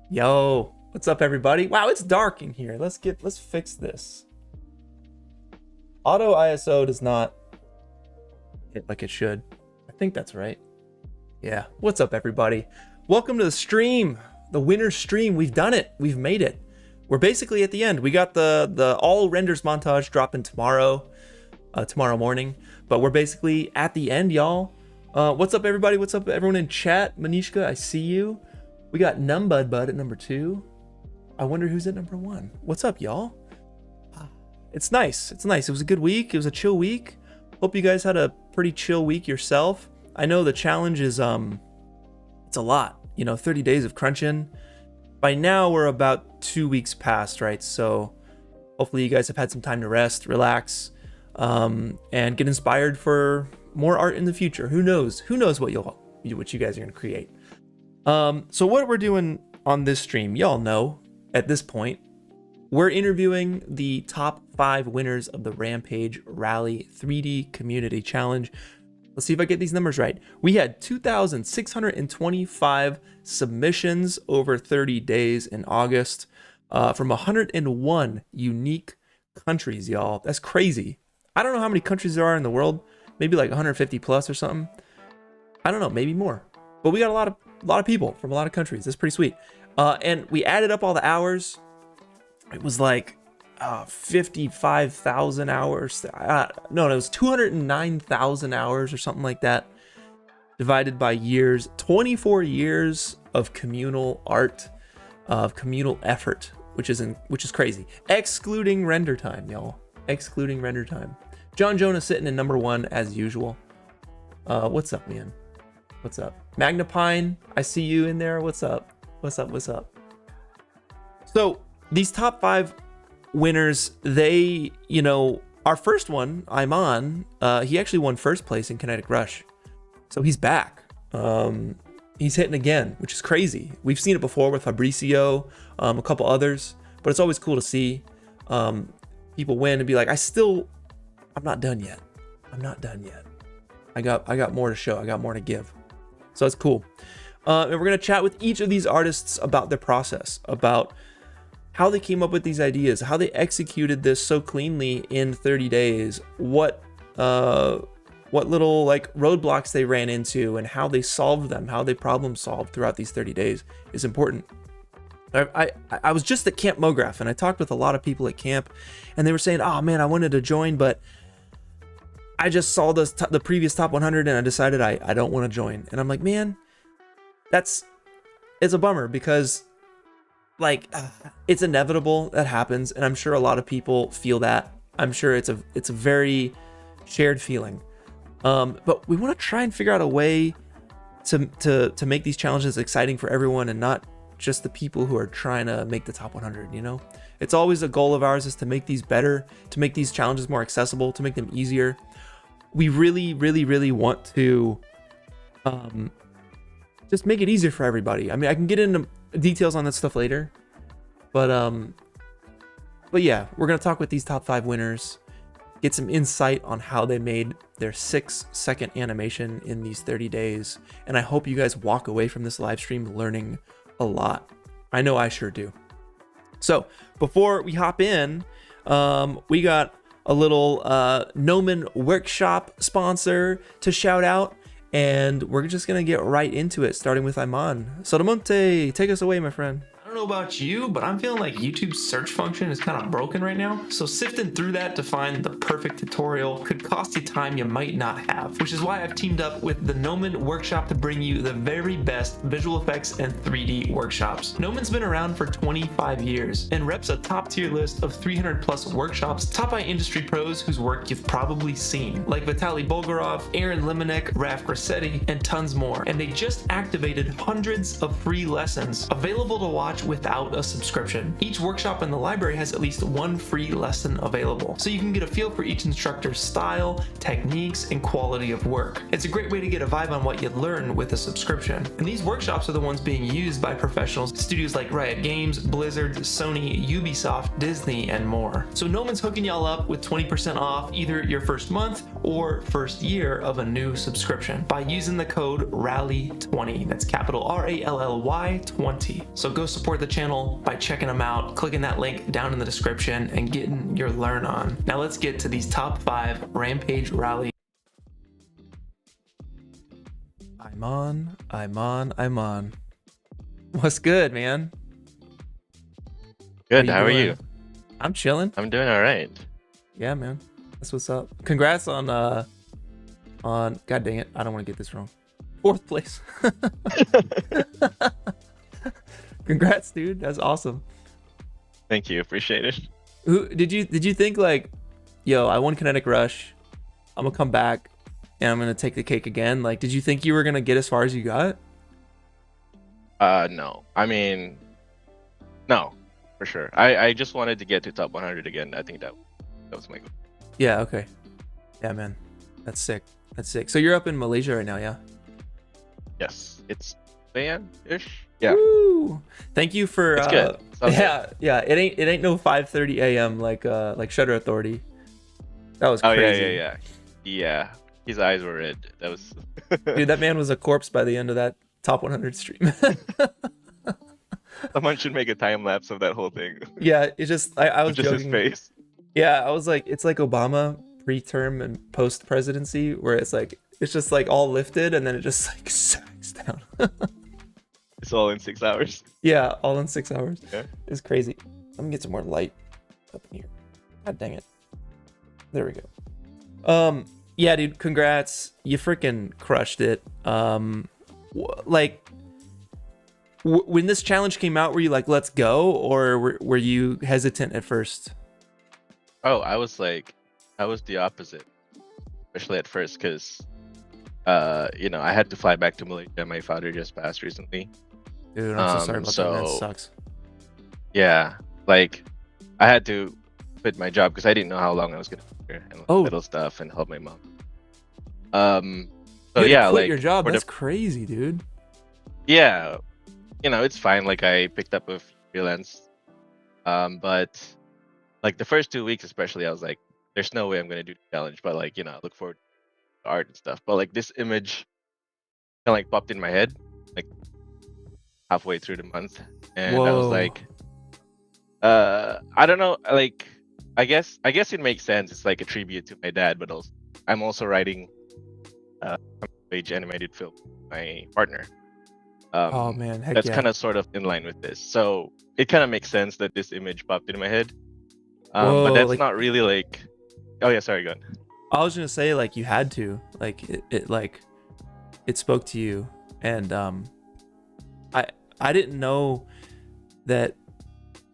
Yo, what's up everybody? Wow, it's dark in here. Let's fix this. Auto ISO does not hit like it should. I think that's right. Yeah, what's up everybody? Welcome to the stream, the winter stream. We've done it. We've made it. We're basically at the end. We got the all renders montage dropping tomorrow morning, but we're basically at the end, y'all. What's up everybody? What's up everyone in chat? Manishka, I see you. We got Numbud Bud at number 2. I wonder who's at number 1. What's up, y'all? It's nice. It's nice. It was a good week. It was a chill week. Hope you guys had a pretty chill week yourself. I know the challenge is it's a lot. 30 days of crunching. By now we're about 2 weeks past, right? So hopefully you guys have had some time to rest, relax, and get inspired for more art in the future. Who knows? Who knows what you guys are gonna create? So what we're doing on this stream, y'all know at this point, we're interviewing the top 5 winners of the Rampage Rally 3D Community Challenge. Let's see if I get these numbers right. We had 2,625 submissions over 30 days in August from 101 unique countries, y'all. That's crazy. I don't know how many countries there are in the world. Maybe like 150 plus or something. I don't know, maybe more. But we got a lot of people from a lot of countries. That's pretty sweet. And we added up all the hours. It was like 55,000 hours. No, it was 209,000 hours or something like that. Divided by years. 24 years of communal art, of communal effort, which is crazy. Excluding render time, y'all. Excluding render time. John Jonah sitting in number 1 as usual. What's up, man? What's up? Magnapine, I see you in there. What's up? What's up? What's up? So these top 5 winners, they, our first one, Aiman, he actually won first place in Kinetic Rush. So he's back. He's hitting again, which is crazy. We've seen it before with Fabricio, a couple others, but it's always cool to see people win and be like, I'm not done yet. I'm not done yet. I got more to show. I got more to give. So that's cool. And we're going to chat with each of these artists about their process, about how they came up with these ideas, how they executed this so cleanly in 30 days, what little like roadblocks they ran into and how they solved them, how they problem solved throughout these 30 days is important. I was just at Camp MoGraph and I talked with a lot of people at camp and they were saying, oh man, I wanted to join, but I just saw the previous top 100 and I decided I don't want to join. And I'm like, man, it's a bummer because like it's inevitable that happens. And I'm sure a lot of people feel that. I'm sure it's a very shared feeling. But we want to try and figure out a way to make these challenges exciting for everyone and not just the people who are trying to make the top 100, It's always a goal of ours is to make these better, to make these challenges more accessible, to make them easier. We really, really, really want to just make it easier for everybody. I mean, I can get into details on that stuff later, but yeah, we're gonna talk with these top 5 winners, get some insight on how they made their 6-second animation in these 30 days, and I hope you guys walk away from this live stream learning a lot. I know I sure do. So before we hop in, we got a little Gnomon workshop sponsor to shout out, and we're just gonna get right into it, starting with Aiman. Sotomonte, take us away, my friend. I don't know about you, but I'm feeling like YouTube's search function is kind of broken right now. So sifting through that to find the perfect tutorial could cost you time you might not have, which is why I've teamed up with the Gnomon Workshop to bring you the very best visual effects and 3D workshops. Gnomon's been around for 25 years and reps a top tier list of 300 plus workshops taught by industry pros whose work you've probably seen, like Vitaly Bolgarov, Aaron Limonek, Raf Grassetti, and tons more. And they just activated hundreds of free lessons available to watch without a subscription. Each workshop in the library has at least one free lesson available, so you can get a feel for each instructor's style, techniques, and quality of work. It's a great way to get a vibe on what you learn with a subscription. And these workshops are the ones being used by professionals, studios like Riot Games, Blizzard, Sony, Ubisoft, Disney, and more. So Gnomon's hooking y'all up with 20% off either your first month or first year of a new subscription by using the code RALLY20. That's capital RALLY 20. So go support support the channel by checking them out, clicking that link down in the description, and getting your learn on. Now let's get to these top 5 Rampage Rally. Aiman. What's good, man? Good. How are you? I'm chilling. I'm doing all right. Yeah, man. That's what's up. Congrats on God dang it, I don't want to get this wrong. 4th place. Congrats, dude. That's awesome. Thank you. Appreciate it. Who did you think like, yo, I won Kinetic Rush. I'm gonna come back and I'm gonna take the cake again? Like, did you think you were gonna get as far as you got? No. I mean, no, for sure. I just wanted to get to top 100 again. I think that was my goal. Yeah. Okay. Yeah, man. That's sick. That's sick. So you're up in Malaysia right now, yeah? Yes. It's ish. Yeah. Woo! Thank you for. It's good. Yeah. It ain't no 5:30 a.m. like Shutter Authority. That was crazy. Yeah. His eyes were red. That was. Dude, that man was a corpse by the end of that top 100 stream. Someone should make a time lapse of that whole thing. Yeah, it just I was just joking. His face. Yeah, I was like, it's like Obama pre-term and post-presidency, where it's just like all lifted and then it just like sags down. It's all in 6 hours. Yeah, all in 6 hours. Yeah. It's crazy. Let me get some more light up in here. God dang it. There we go. Yeah, dude, congrats. You freaking crushed it. When this challenge came out, were you like, let's go, or were you hesitant at first? Oh, I was the opposite, especially at first, because I had to fly back to Malaysia. My father just passed recently. Dude, I'm so sorry about that. That sucks. Yeah, like I had to quit my job because I didn't know how long I was gonna be here and little stuff and help my mom. So you had to quit like your job. That's crazy, dude. Yeah, it's fine. Like I picked up a freelance, but like the first 2 weeks especially, I was like, there's no way I'm gonna do the challenge. But like, I look forward to art and stuff. But like this image kind of like popped in my head like halfway through the month, and I was like, I don't know, like I guess it makes sense. It's like a tribute to my dad, but also I'm also writing page animated film with my partner. Oh man, heck that's yeah. kind of sort of in line with this, so it kind of makes sense that this image popped in my head. But that's not really like, oh yeah, sorry, go on. I was gonna say, like, you had to, like, it spoke to you, and I didn't know that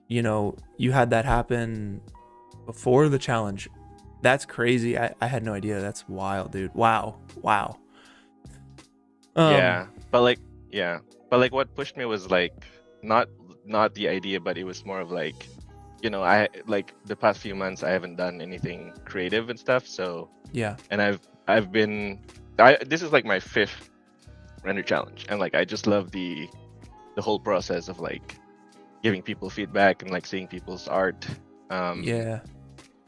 you had that happen before the challenge. That's crazy. I had no idea. That's wild, dude. Wow. But like what pushed me was like not the idea, but it was more of like, I like the past few months I haven't done anything creative and stuff. So yeah, and this is like my 5th render challenge, and like I just love the whole process of like giving people feedback and like seeing people's art.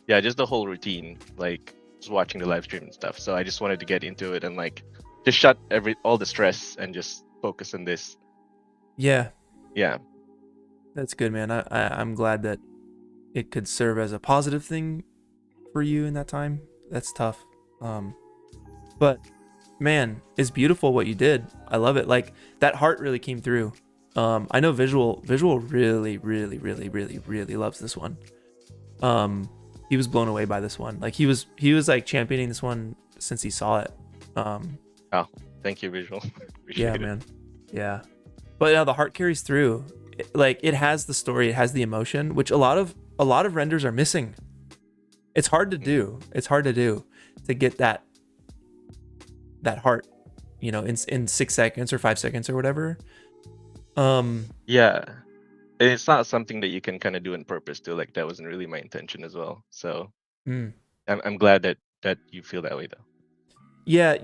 Just the whole routine, like just watching the live stream and stuff. So I just wanted to get into it and like just shut all the stress and just focus on this. Yeah, that's good, man. I'm glad that it could serve as a positive thing for you in that time. That's tough, but man, it's beautiful what you did. I love it. Like that heart really came through. I know visual really loves this one. He was blown away by this one. Like he was like championing this one since he saw it. Oh, thank you, visual. Yeah, man. Yeah, but the heart carries through. It has the story, it has the emotion, which a lot of renders are missing. It's hard to do. To get that heart, in 6 seconds or 5 seconds or whatever. Yeah, it's not something that you can kind of do on purpose too. Like that wasn't really my intention as well. So I'm glad that you feel that way though. Yeah,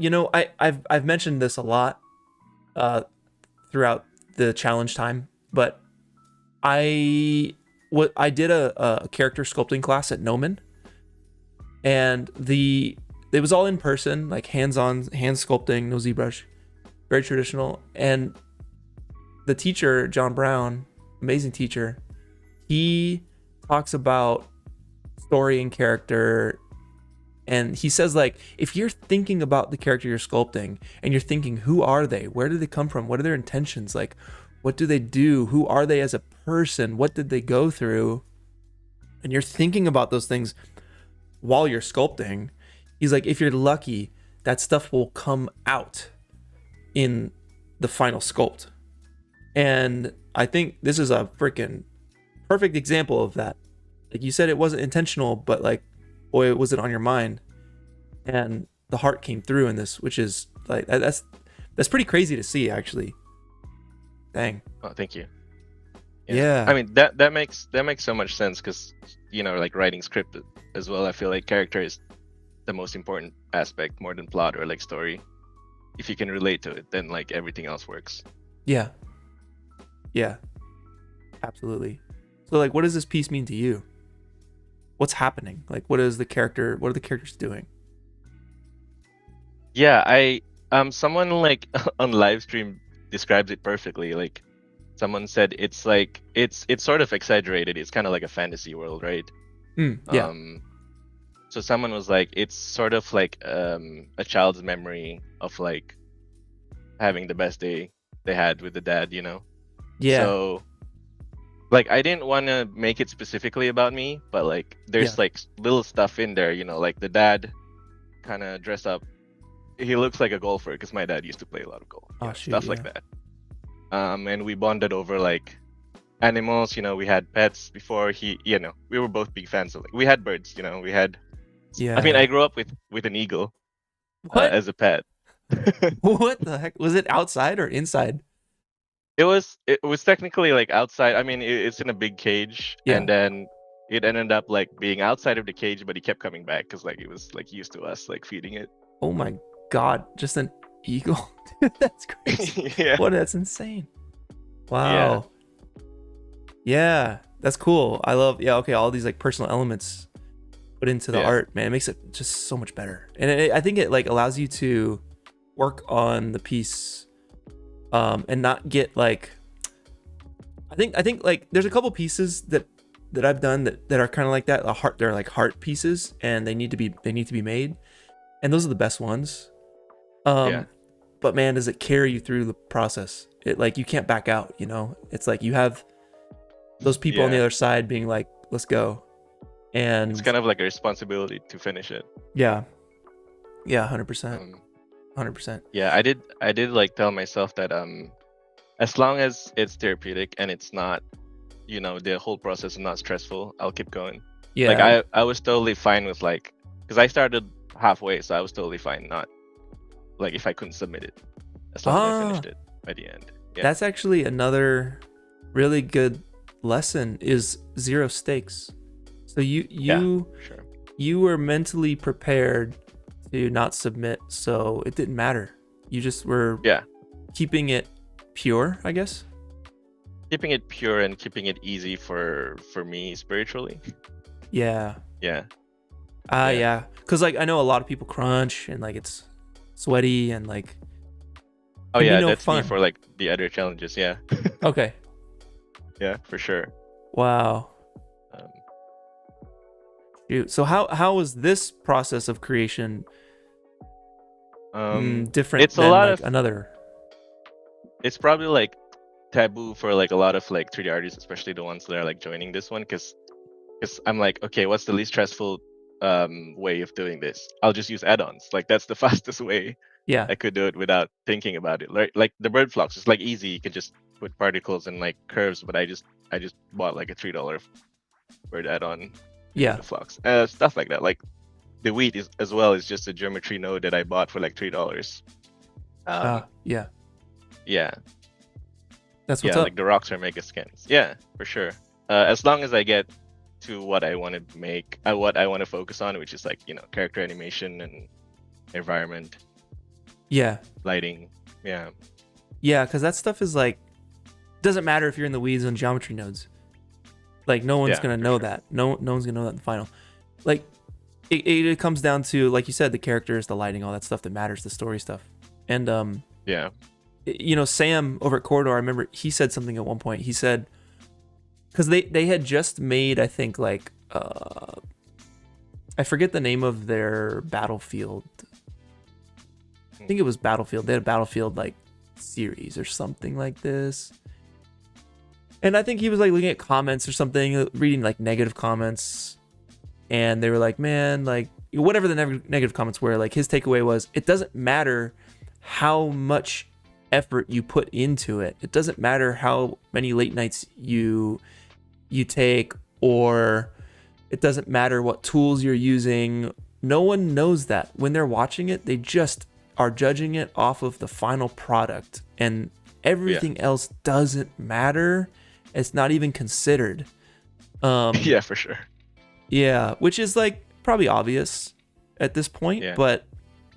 I've mentioned this a lot throughout the challenge time, but I did a character sculpting class at Gnomon, and it was all in person, like hands-on, hand sculpting, no ZBrush, very traditional. And the teacher, John Brown, amazing teacher. He talks about story and character, and he says, like, if you're thinking about the character you're sculpting and you're thinking, who are they, where did they come from, what are their intentions, like, what do they do, who are they as a person, what did they go through, and you're thinking about those things while you're sculpting, he's like, if you're lucky, that stuff will come out in the final sculpt. And I think this is a freaking perfect example of that. Like you said, it wasn't intentional, but like, boy, was it on your mind. And the heart came through in this, which is like, that's pretty crazy to see, actually. Dang. Oh, thank you. Yeah. I mean, that makes so much sense, because, you know, like writing script as well, I feel like character is the most important aspect, more than plot or like story. If you can relate to it, then like everything else works. Yeah. Yeah. Absolutely. So like, what does this piece mean to you? What's happening? Like, what are the characters doing? Yeah, someone like on live stream describes it perfectly. Like, someone said it's like it's sort of exaggerated. It's kind of like a fantasy world, right? Yeah. So someone was like, it's sort of like a child's memory of like having the best day they had with the dad, you know? Yeah. So like, I didn't want to make it specifically about me, but like there's like little stuff in there, you know, like the dad kind of dressed up. He looks like a golfer, because my dad used to play a lot of golf. Oh, shoot, stuff like that. And we bonded over like animals, you know, we had pets before we were both big fans of, like, we had birds, you know, we had. Yeah. I mean, I grew up with an eagle as a pet. What the heck? Was it outside or inside? It was technically like outside. I mean, it's in a big cage, and then it ended up like being outside of the cage, but he kept coming back because like it was like used to us like feeding it. Oh my God, just an eagle. Dude, that's crazy. Yeah. What? That's insane. Wow. Yeah, that's cool. I love. Yeah. Okay. All these like personal elements put into the art, man, it makes it just so much better. And I think it like allows you to work on the piece, and not get like. I think like there's a couple pieces that I've done that are kind of like that. They're like heart pieces, and they need to be made, and those are the best ones. But man, does it carry you through the process? It like, you can't back out, you know? It's like you have those people on the other side being like, let's go. And it's kind of like a responsibility to finish it. Yeah. 100%. 100%. Yeah, I did like tell myself that as long as it's therapeutic and it's not, you know, the whole process is not stressful, I'll keep going. Yeah. Like I was totally fine with like, because I started halfway, so I was totally fine not like if I couldn't submit it, as long as I finished it by the end. Yeah. That's actually another really good lesson, is zero stakes. So you were mentally prepared to not submit, so it didn't matter. You just were keeping it pure, I guess. Keeping it pure and keeping it easy for me spiritually. Yeah. Yeah. Yeah. Because like I know a lot of people crunch and like it's sweaty and like. Oh yeah, that's fun. Me for like the other challenges. Yeah. Okay. Yeah, for sure. Wow. So how was this process of creation different it's than a lot like of another? It's probably like taboo for like a lot of like 3D artists, especially the ones that are like joining this one, because I'm like, okay, what's the least stressful way of doing this? I'll just use add-ons. Like that's the fastest way. Yeah. I could do it without thinking about it. Like the bird flocks, it's like easy. You could just put particles and like curves, but I just bought like a $3 bird add-on. Yeah. The flocks, stuff like that. Like the wheat is as well is just a geometry node that I bought for like $3. Yeah. Yeah. That's what's up. Like the rocks are mega scans. Yeah, for sure. As long as I get to what I want to make, what I want to focus on, which is like, you know, character animation and environment. Yeah. Lighting. Yeah. Yeah, because that stuff is like, doesn't matter if you're in the weeds on geometry nodes. Like no one's gonna know that. No one's gonna know that in the final. Like it comes down to, like you said, the characters, the lighting, all that stuff that matters, the story stuff. And you know, Sam over at Corridor, I remember he said something at one point. He said, because they had just made, I think, like I forget the name of their Battlefield. I think it was Battlefield. They had a Battlefield like series or something like this. And I think he was like looking at comments or something, reading like negative comments, and they were like, man, like whatever the negative comments were, like his takeaway was, it doesn't matter how much effort you put into it. It doesn't matter how many late nights you take, or it doesn't matter what tools you're using. No one knows that. When they're watching it, they just are judging it off of the final product, and everything else doesn't matter. It's not even considered. Yeah, for sure. Yeah, which is like probably obvious at this point, but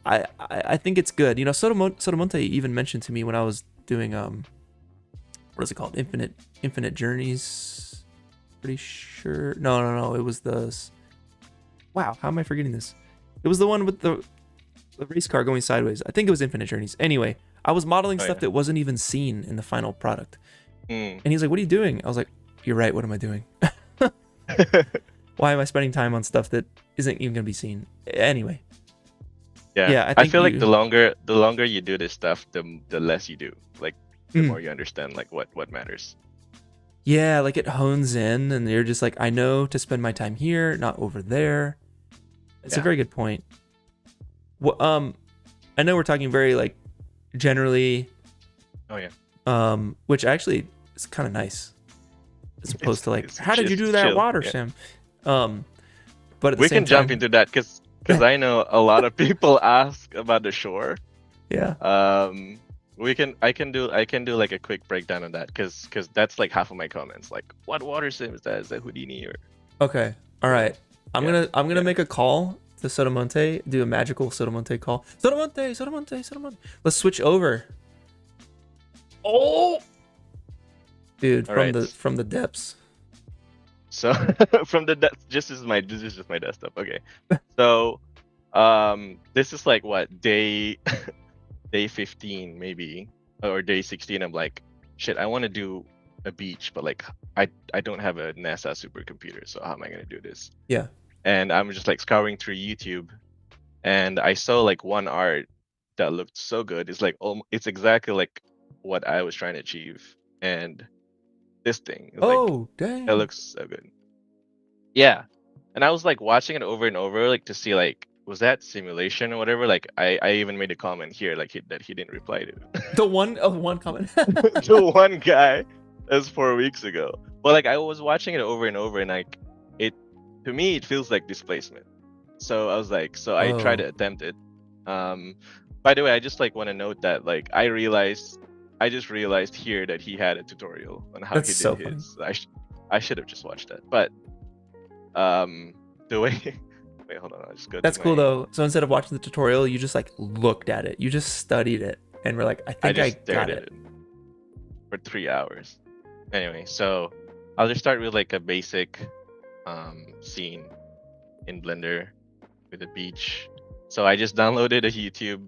I think it's good. You know, Sotomonte even mentioned to me when I was doing what is it called? Infinite Journeys. Pretty sure. No. It was wow, how am I forgetting this? It was the one with the race car going sideways. I think it was Infinite Journeys. Anyway, I was modeling stuff that wasn't even seen in the final product. And he's like, what are you doing? I was like, you're right, what am I doing? Why am I spending time on stuff that isn't even gonna be seen? Anyway. Yeah, I feel like the longer you do this stuff, the less you do. Like the more you understand like what matters. Yeah, like it hones in, and you're just like, I know to spend my time here, not over there. It's a very good point. Well, I know we're talking very like generally. Oh yeah. Which actually is kind of nice, as opposed to like, how did you do chill, that water sim? But at the we same can jump time, into that because I know a lot of people ask about the shore. Yeah. I can do like a quick breakdown of that because that's like half of my comments. Like, what water sim is that? Is that Houdini or? Okay. All right. I'm gonna make a call to Sotomonte. Do a magical Sotomonte call. Sotomonte. Let's switch over. Oh, dude, from the depths. So from the this is just my desktop. Okay. So this is like what day 15 maybe, or day 16. I'm like, shit, I want to do a beach, but like I don't have a NASA supercomputer, so how am I gonna do this? Yeah. And I'm just like scouring through YouTube, and I saw like one art that looked so good. It's like it's exactly like what I was trying to achieve, and this thing is Dang, it looks so good. Yeah, and I was like watching it over and over, like to see like, was that simulation or whatever. Like I even made a comment here like that he didn't reply to. the one comment. The one guy, that's 4 weeks ago. But like I was watching it over and over, and like to me it feels like displacement. So I was like, I tried to attempt it. By the way, I just like want to note that like I just realized here that he had a tutorial on how That's he did so his. I should have just watched that. But the way wait, hold on, I'll just go. That's cool though. So instead of watching the tutorial, you just like looked at it. You just studied it and were like, I think I got it. For 3 hours. Anyway, so I'll just start with like a basic scene in Blender with a beach. So I just downloaded a YouTube.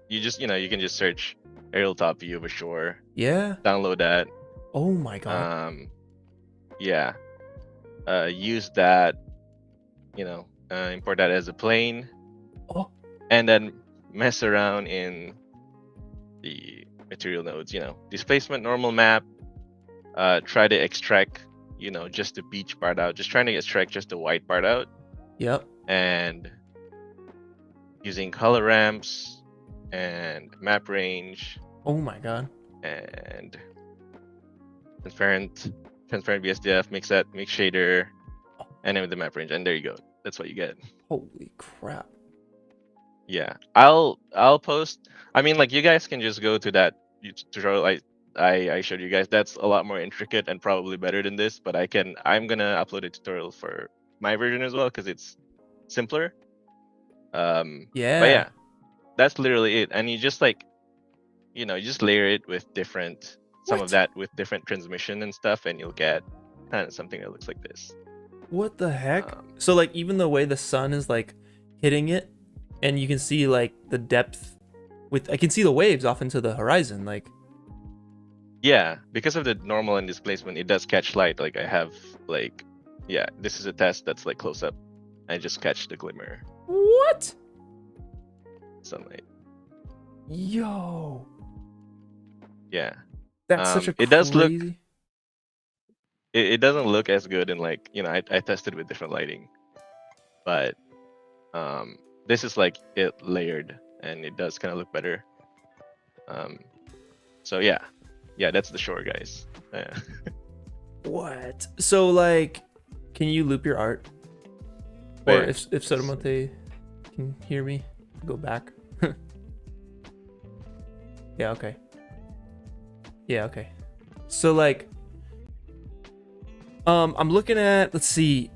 You can just search aerial top view of a shore. Yeah. Download that. Oh my god. Yeah. Use that. Import that as a plane. Oh. And then mess around in the material nodes. Displacement, normal map. Try to extract. Just the beach part out. Just trying to extract just the white part out. Yep. And using color ramps and map range. Oh my god. And transparent BSDF, mix shader, and then with the map range, and there you go. That's what you get. Holy crap. Yeah, I'll post. I mean, like you guys can just go to that tutorial I showed you guys. That's a lot more intricate and probably better than this. But I'm gonna upload a tutorial for my version as well because it's simpler. Yeah. But yeah, that's literally it. And you just like, you just layer it with some of that with different transmission and stuff, and you'll get kind of something that looks like this. What the heck? So like even the way the sun is like hitting it, and you can see like the depth I can see the waves off into the horizon, like. Yeah, because of the normal and displacement, it does catch light. Like I have like, yeah, this is a test that's like close up. I just catch the glimmer What? sunlight. Yo, Yeah. that's such a It does look. crazy. It doesn't look as good in like I tested with different lighting, but this is like it layered and it does kind of look better. So yeah, that's the shore, guys. Yeah. What? So like, can you loop your art? Or Yeah. if Sotomonte can hear me, go back. Yeah. Okay. Yeah. Okay. So like, I'm looking at. Let's see.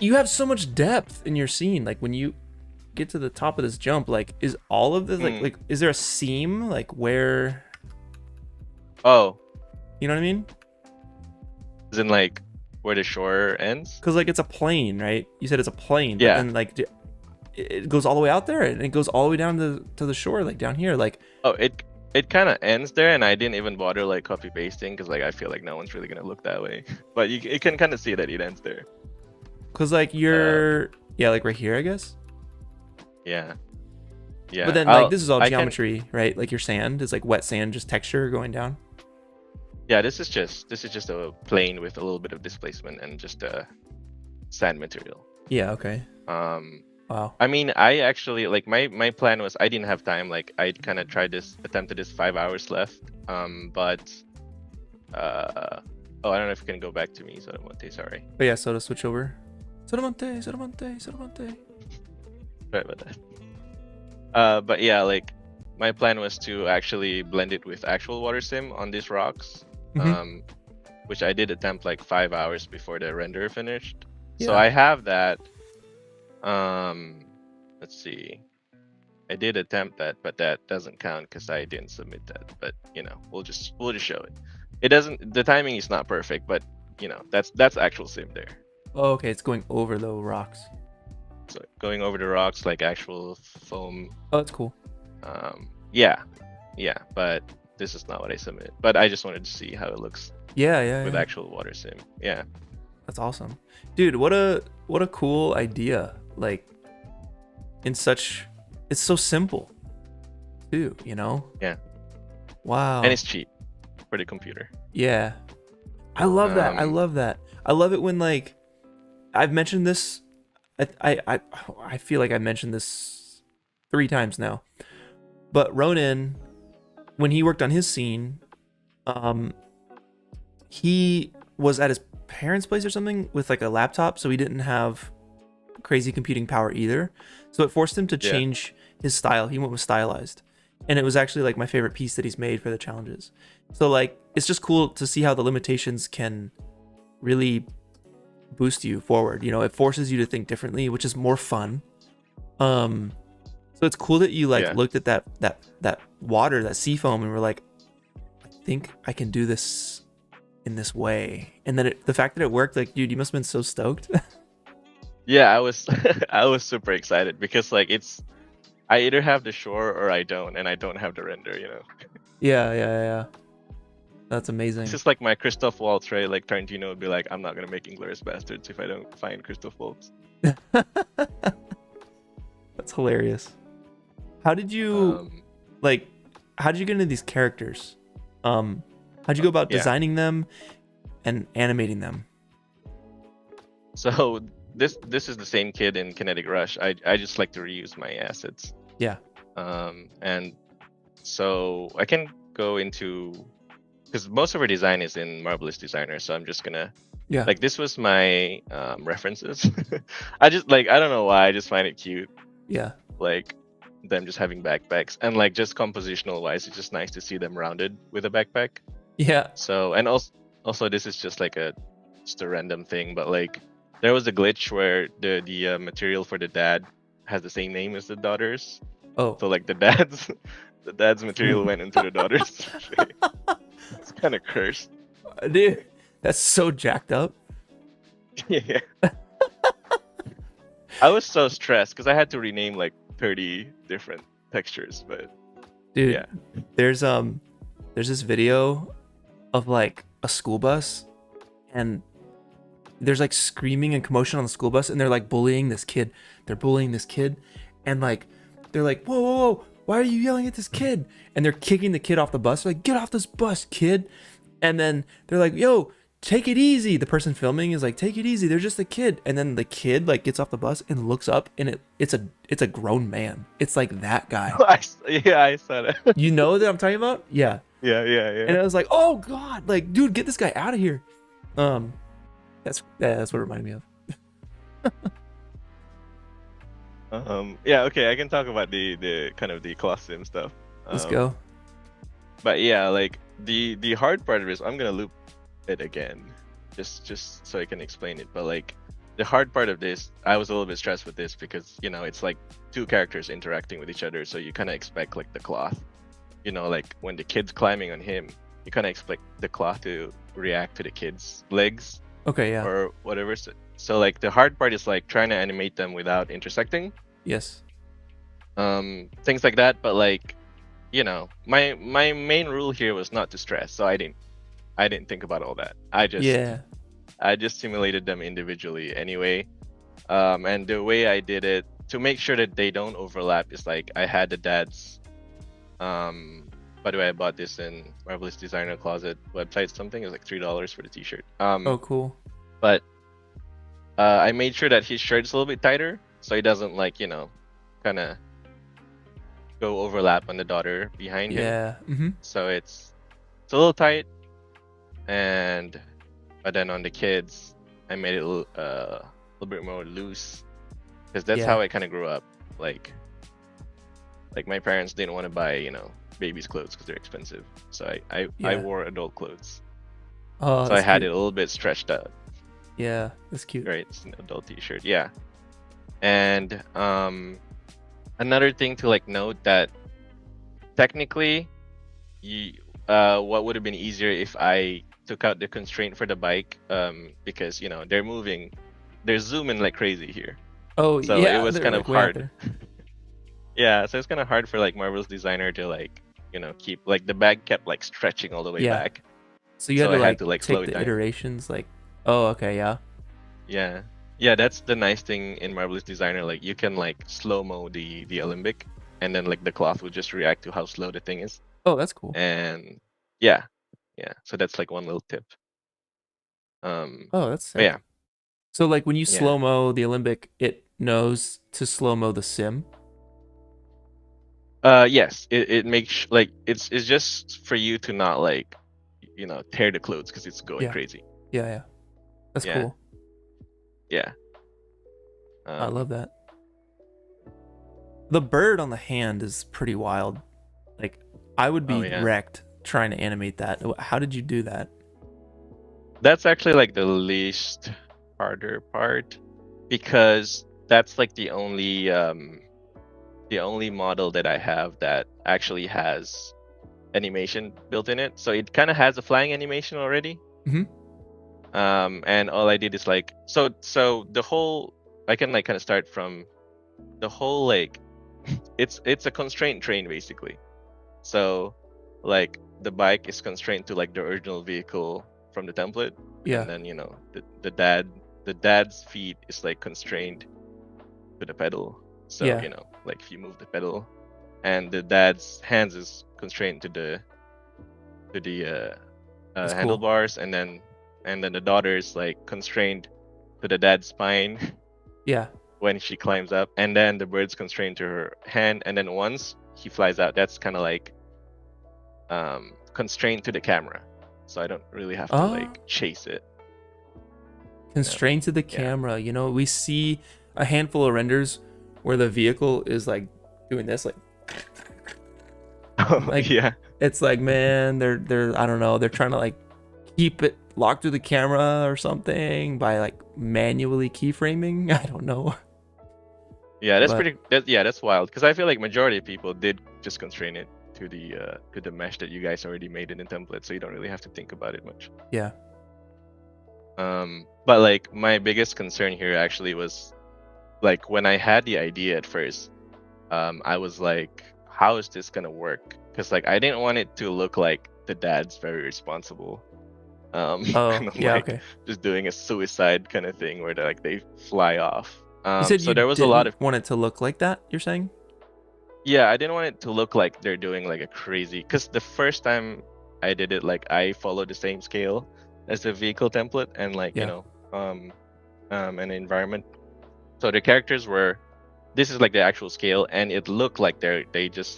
You have so much depth in your scene. Like when you get to the top of this jump, like is all of this like is there a seam like where? Oh, You know what I mean? as in like where the shore ends. Because like it's a plane, right? You said it's a plane. Yeah. But then like it goes all the way out there and it goes all the way down to the shore, like down here, like. Oh, it kind of ends there, and I didn't even bother like copy pasting because like I feel like no one's really gonna look that way. But you can kind of see that it ends there. Cause like you're yeah, like right here, I guess. Yeah. Yeah. But then like this is all I can- geometry, right? Like your sand is like wet sand, just texture going down. Yeah, this is just a plane with a little bit of displacement and just a sand material. Yeah. Okay. Wow. I mean, I actually like my plan was I didn't have time. Like I kind of attempted this 5 hours left. But I don't know if you can go back to me, Sotomonte. Sorry. But yeah, so to switch over. Sotomonte. Sorry about that. But yeah, like my plan was to actually blend it with actual water sim on these rocks. Mhm. Which I did attempt like 5 hours before the render finished. So Yeah. I have that. Let's see. I did attempt that, but that doesn't count because I didn't submit that. But we'll just show it. It doesn't. The timing is not perfect, but that's actual sim there. Oh, okay. It's going over the rocks. So going over the rocks like actual foam. Oh, that's cool. Yeah, but this is not what I submitted. But I just wanted to see how it looks Yeah. with actual water sim. Yeah. That's awesome, dude. What a cool idea. Like, it's so simple, too. Yeah. Wow. And it's cheap for the computer. Yeah. I love that. I love that. I love it when like I've mentioned this. I feel like I mentioned this 3 times now. But Ronan, when he worked on his scene, he was at his parents' place or something with like a laptop, so he didn't have crazy computing power either. So it forced him to change his style. He went with stylized. And it was actually like my favorite piece that he's made for the challenges. So like it's just cool to see how the limitations can really boost you forward. It forces you to think differently, which is more fun. So it's cool that you like looked at that water, that sea foam, and were like, I think I can do this in this way. And then the fact that it worked, like, dude, you must have been so stoked. Yeah, I was I was super excited because like I either have the shore or I don't, and I don't have the render. Yeah. That's amazing. It's just like my Christoph Waltz, right? Like Tarantino would be like, I'm not gonna make Inglourious Bastards if I don't find Christoph Waltz. That's hilarious. How did you how did you get into these characters? How'd you go about designing them and animating them? So this is the same kid in Kinetic Rush. I just like to reuse my assets. Yeah. And so I can go into, because most of our design is in Marvelous Designer, so I'm just gonna like this was my references. I don't know why, I just find it cute. Yeah. Like them just having backpacks, and like just compositional wise, it's just nice to see them rounded with a backpack. Yeah. So, and also this is just like a random thing, but like there was a glitch where the material for the dad has the same name as the daughter's. Oh. So like the dad's material went into the daughter's. It's kind of cursed. Dude, that's so jacked up. Yeah. I was so stressed because I had to rename like 30 different textures, but dude, there's this video of like a school bus, and there's like screaming and commotion on the school bus, and they're like bullying this kid. They're bullying this kid, and like they're like, whoa, whoa, whoa, why are you yelling at this kid? And they're kicking the kid off the bus. They're like, get off this bus, kid. And then they're like, yo, take it easy. The person filming is like, take it easy. They're just a kid. And then the kid like gets off the bus and looks up, and it's a grown man. It's like that guy. Yeah, I saw that. You know that I'm talking about? Yeah. Yeah. And I was like, oh god, like dude, get this guy out of here. That's what it reminded me of. Yeah, okay, I can talk about the kind of the cloth sim stuff. Let's go. But yeah, like the hard part of this, I'm gonna loop it again, just so I can explain it. But like the hard part of this, I was a little bit stressed with this because it's like two characters interacting with each other, so you kind of expect like the cloth, like when the kid's climbing on him, you kind of expect the cloth to react to the kid's legs. Okay, yeah. Or whatever. So like the hard part is like trying to animate them without intersecting. Yes. Things like that. But like, my main rule here was not to stress. So I didn't think about all that. I just simulated them individually anyway. And the way I did it to make sure that they don't overlap is like I had the dad's by the way, I bought this in Marvelous Designer Closet website. Something. It was like $3 for the t-shirt. Oh, cool. But I made sure that his shirt's a little bit tighter, so he doesn't like kind of go overlap on the daughter behind him. Yeah. Mm-hmm. So it's a little tight, but then on the kids, I made it a little bit more loose, because that's how I kind of grew up. Like my parents didn't want to buy babies' clothes because they're expensive, so I wore adult clothes. Oh, so I had cute. it a little bit stretched out. Yeah, that's cute. Right, it's an adult t-shirt. Yeah. And another thing to like note that technically what would have been easier if I took out the constraint for the bike, because they're moving, they're zooming like crazy here. Oh, so yeah, it was kind of way out hard. there. Yeah, so it's kind of hard for like Marvel's Designer to like keep like the bag kept like stretching all the way back. So you had I to like slow take it the down. iterations like, oh, okay, yeah. Yeah, that's the nice thing in Marvelous Designer. Like you can like slow-mo the Alembic, and then like the cloth will just react to how slow the thing is. Oh, that's cool. And yeah, so that's like one little tip. Oh, that's sick. Yeah. So like when you slow-mo the Alembic, it knows to slow-mo the sim? Yes, it makes like it's just for you to not like tear the clothes because it's going crazy. Yeah. That's cool. Yeah. I love that. The bird on the hand is pretty wild. Like I would be wrecked trying to animate that. How did you do that? That's actually like the least harder part, because that's like the only model that I have that actually has animation built in it. So it kind of has a flying animation already. Mm-hmm. And all I did is like so the whole, I can like kind of start from the whole like it's a constraint train basically. So like the bike is constrained to like the original vehicle from the template. Yeah. And then the dad's feet is like constrained to the pedal. So like if you move the pedal, and the dad's hands is constrained to the handlebars, cool. and then the daughter is like constrained to the dad's spine. Yeah. When she climbs up, and then the bird's constrained to her hand, and then once he flies out, that's kind of like constrained to the camera, so I don't really have to like chase it. Constrained to the camera. We see a handful of renders where the vehicle is like doing this, like it's like, man, they're I don't know, they're trying to like keep it locked to the camera or something by like manually keyframing. I don't know. Yeah, that's wild, because I feel like majority of people did just constrain it to the mesh that you guys already made in the template, so you don't really have to think about it much. Yeah. But like my biggest concern here actually was like when I had the idea at first, I was like, how is this gonna work? Because like I didn't want it to look like the dad's very responsible. Oh, And I'm yeah, like okay. just doing a suicide kind of thing where they fly off. You said So you there was a lot of didn't want it to look like that, you're saying? yeah, I didn't want it to look like they're doing like a crazy, because the first time I did it, like I followed the same scale as the vehicle template and like Yeah. an environment. So the characters were, this is like the actual scale, and it looked like they just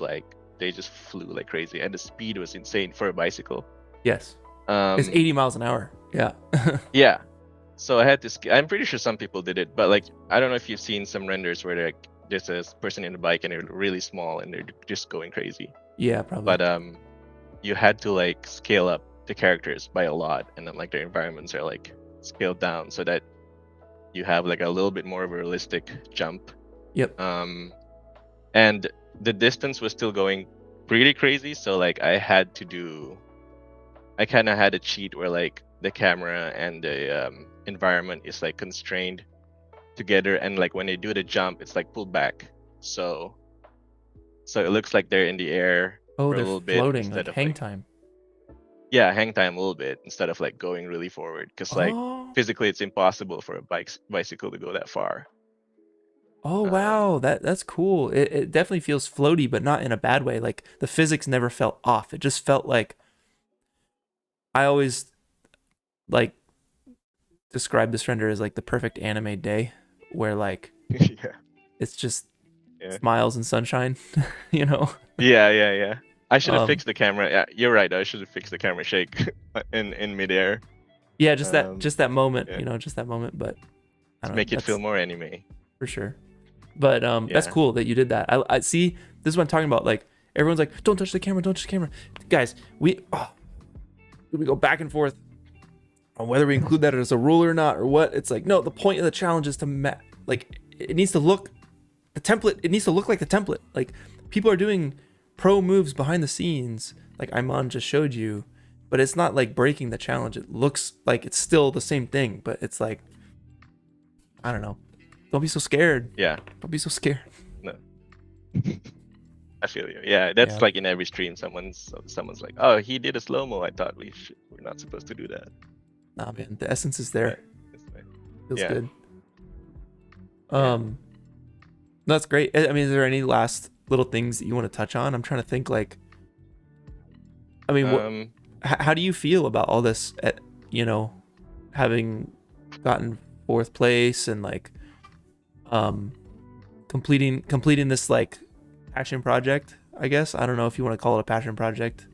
flew like crazy, and the speed was insane for a bicycle. Yes. It's 80 miles an hour. Yeah. Yeah. So I had to. I'm pretty sure some people did it, but like I don't know if you've seen some renders where like there's a person in the bike and they're really small and they're just going crazy. Yeah, probably. But you had to like scale up the characters by a lot, and then like their environments are like scaled down so that you have like a little bit more of a realistic jump. Yep. And the distance was still going pretty crazy, so like I kind of had a cheat where like the camera and the environment is like constrained together, and like when they do the jump it's like pulled back, so it looks like they're in the air Oh, for a they're little bit floating, instead like of hang like, time. yeah, hang time a little bit instead of like going really forward, because like Oh. physically it's impossible for a bicycle to go that far. Oh, wow. That's cool. It definitely feels floaty, but not in a bad way. Like the physics never felt off. It just felt like, I always like describe this render as like the perfect anime day where like Yeah. it's just Yeah. smiles and sunshine, you know? Yeah. I should have Um, fixed the camera. Yeah, you're right. I should have fixed the camera shake in midair Yeah, just that moment, yeah. you know, just that moment, but I to don't make know, it feel that's more anime. for sure. But that's Yeah. cool that you did that. I see, this is what I'm talking about. Like everyone's like, don't touch the camera, don't touch the camera. Guys, we go back and forth on whether we include that as a rule or not or what. It's like, no, the point of the challenge is to like it needs to look the template, it needs to look like the template. Like people are doing pro moves behind the scenes like Aiman just showed you, but it's not like breaking the challenge. It looks like it's still the same thing, but it's like, I don't know. Don't be so scared. Yeah. Don't be so scared. No. I feel you. Yeah, that's Yeah. like in every stream someone's like, "Oh, he did a slow-mo. I thought we're not supposed to do that." Nah, man, the essence is there. It's like- Feels Yeah. good. That's great. I mean, is there any last little things that you want to touch on? I'm trying to think. Like, I mean, how do you feel about all this? You know, having gotten 4th place and like, completing this like passion project. I guess I don't know if you want to call it a passion project,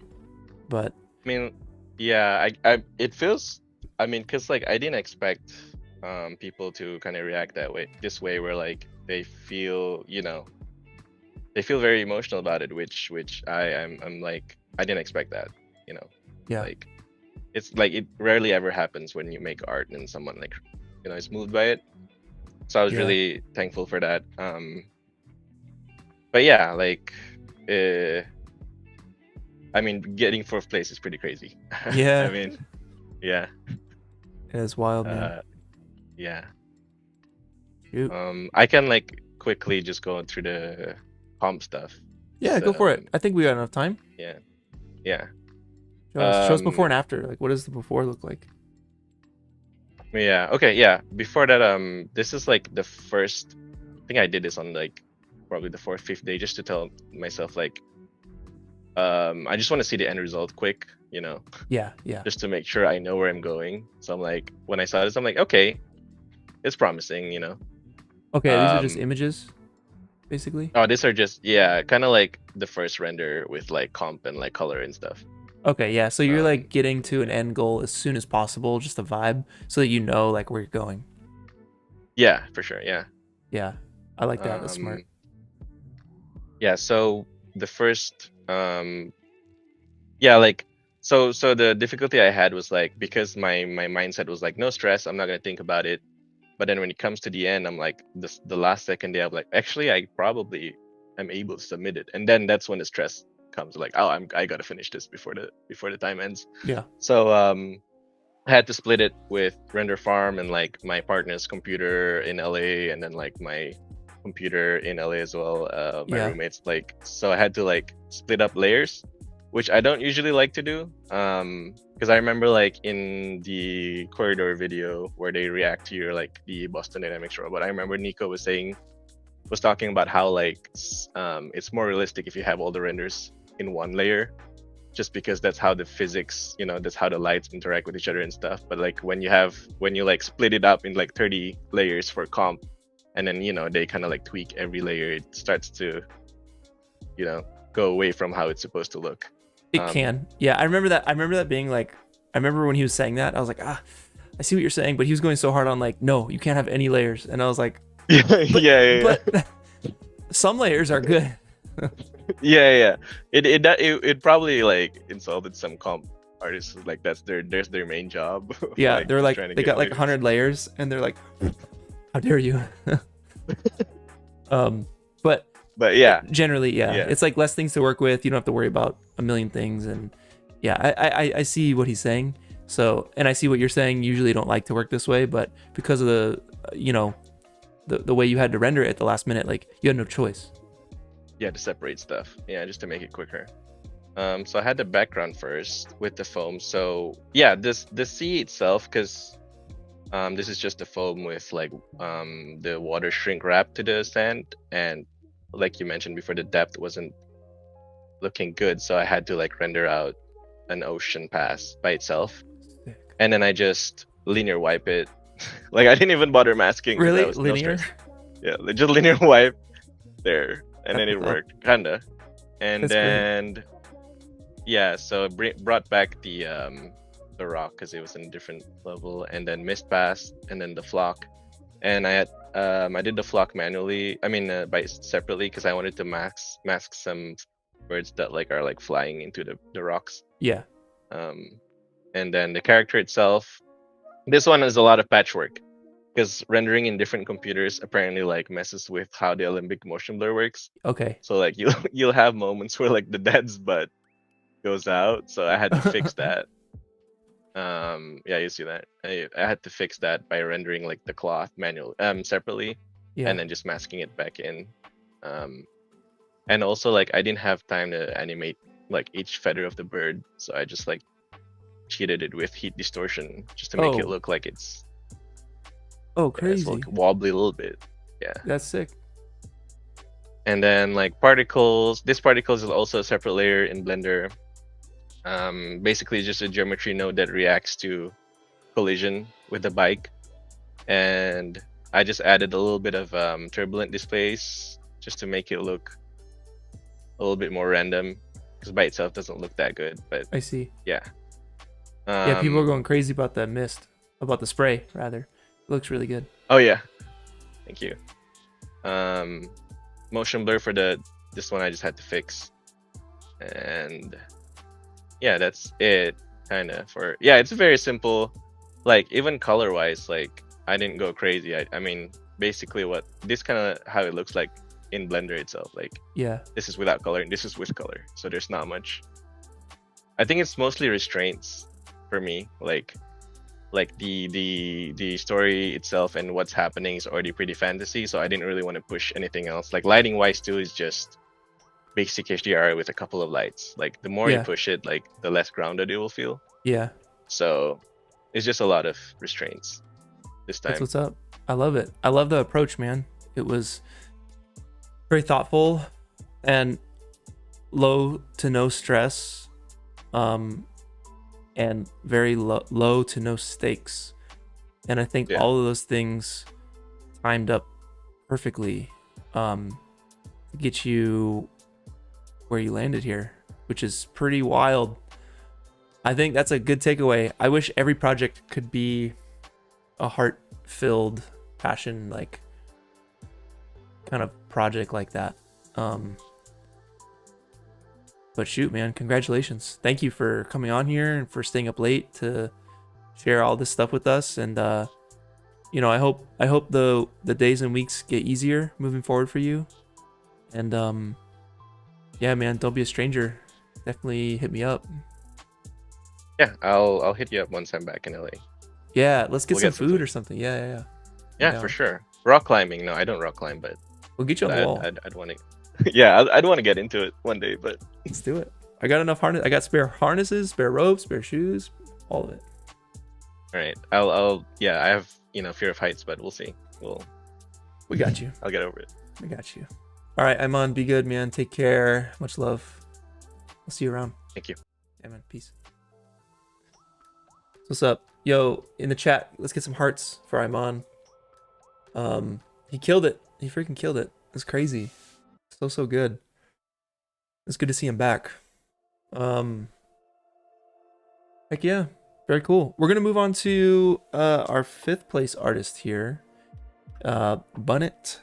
but I mean, yeah, I it feels. I mean, cause like I didn't expect people to kind of react this way, where like they feel, they feel very emotional about it, which I'm like, I didn't expect that, yeah, like it's like it rarely ever happens when you make art and someone like is moved by it. So I was Yeah. really thankful for that. But yeah, like I mean, getting 4th place is pretty crazy. Yeah. I mean, yeah. it's wild, man. Yeah. Shoot. I can like quickly just go through the comp stuff. Yeah, go for it. I think we got enough time. Yeah. Show us before and after. Like, what does the before look like? Yeah. Okay. Yeah. Before that, this is like the first. I think I did this on like probably the 4th, 5th day, just to tell myself like, I just want to see the end result quick, Yeah. just to make sure I know where I'm going. So I'm like, when I saw this, I'm like, okay, it's promising, Okay, these are just images, basically. Oh, these are just kind of like the first render with like comp and like color and stuff. Okay, yeah. So you're like getting to an end goal as soon as possible, just a vibe, so that you know like where you're going. Yeah, for sure. Yeah. Yeah, I like that. That's smart. Yeah. So the first, like, so the difficulty I had was like, because my mindset was like, no stress, I'm not gonna think about it. But then when it comes to the end, I'm like, the last second day, I'm like, actually, I probably am able to submit it, and then that's when the stress comes. Like, oh, I gotta finish this before the time ends. Yeah. So I had to split it with render farm and like my partner's computer in LA, and then like my computer in LA as well. My roommates, like, so I had to like split up layers, which I don't usually like to do. Because I remember like in the corridor video where they react to your like the Boston Dynamics robot, I remember Nico was talking about how like it's more realistic if you have all the renders in one layer, just because that's how the physics, that's how the lights interact with each other and stuff. But like when you like split it up in like 30 layers for comp, and then they kind of like tweak every layer, it starts to go away from how it's supposed to look. It can. Yeah, I remember that being like, I remember when he was saying that, I was like, I see what you're saying, but he was going so hard on like, no, you can't have any layers. And I was like, yeah. But some layers are good. Yeah. It probably like insulted some comp artists, like that's their main job. Yeah, like, they're like, trying to they get got like 100 layers and they're like, how dare you? But yeah, generally, yeah, it's like less things to work with. You don't have to worry about a million things. And yeah, I see what he's saying. So, and I see what you're saying. Usually don't like to work this way, but because of the, the way you had to render it at the last minute, like you had no choice. Yeah, to separate stuff. Yeah, just to make it quicker. So I had the background first with the foam. So yeah, the sea itself, because this is just the foam with like the water shrink wrap to the sand, and like you mentioned before, the depth wasn't looking good, so I had to like render out an ocean pass by itself. Sick. And then I just linear wipe it. Like I didn't even bother masking. Really? Was Linear? Yeah, just linear wipe there, and then it Oh. worked kinda. And That's then yeah, so brought back the rock because it was in a different level, and then mist pass, and then the flock. And I did the flock manually. I mean, by separately, because I wanted to mask some birds that like are like flying into the rocks. Yeah. And then the character itself, this one is a lot of patchwork, because rendering in different computers apparently like messes with how the Olympic motion blur works. Okay. So like you'll have moments where like the dad's butt goes out, so I had to fix that. Yeah, you see that. I had to fix that by rendering like the cloth separately, Yeah. and then just masking it back in. And also like I didn't have time to animate like each feather of the bird, so I just like cheated it with heat distortion just to make it Oh. look like it's crazy. like wobbly a little bit. Yeah. That's sick. And then like particles, this particles is also a separate layer in Blender. Basically just a geometry node that reacts to collision with the bike, and I just added a little bit of turbulent displace just to make it look a little bit more random, because by itself doesn't look that good. But I see. yeah, Yeah, people are going crazy about the mist, about the spray rather. It looks really good. Oh yeah, thank you. Motion blur for this one I just had to fix, and yeah, that's it kind of for. Yeah, it's very simple. Like even color wise, like I didn't go crazy. I mean basically this kind of how it looks like in Blender itself. Like Yeah. this is without color and this is with color, so there's not much. I think it's mostly restraints for me. Like the story itself and what's happening is already pretty fantasy, so I didn't really want to push anything else. Like lighting wise too is just basic HDR with a couple of lights. Like the more you Yeah. push it, like the less grounded it will feel. Yeah. So it's just a lot of restraints this time. That's what's up. I love it. I love the approach, man. It was very thoughtful and low to no stress, and very low to no stakes. And I think Yeah. all of those things timed up perfectly to get you where you landed here, which is pretty wild. I think that's a good takeaway. I wish every project could be a heart-filled, passion like kind of project like that. But shoot, man, congratulations. Thank you for coming on here and for staying up late to share all this stuff with us. And I hope the days and weeks get easier moving forward for you. And yeah, man, don't be a stranger. Definitely hit me up. Yeah, I'll hit you up once I'm back in LA. Yeah, let's get We'll some get some food food. or something. Yeah. Yeah, down. for sure. Rock climbing? No, I don't rock climb, but We'll get you on the wall. I'd want to. Yeah, I'd want to get into it one day, but Let's do it. I got enough harness. I got spare harnesses, spare ropes, spare shoes, all of it. All right. Yeah, I have, fear of heights, but we'll see. We got you. I'll get over it. We got you. All right, Aiman, be good, man. Take care. Much love. I'll see you around. Thank you. Yeah, man. Peace. What's up? Yo, in the chat, let's get some hearts for Aiman. He killed it. He freaking killed it. It's crazy. So good. It's good to see him back. Heck yeah. Very cool. We're gonna move on to our 5th place artist here. Bunnet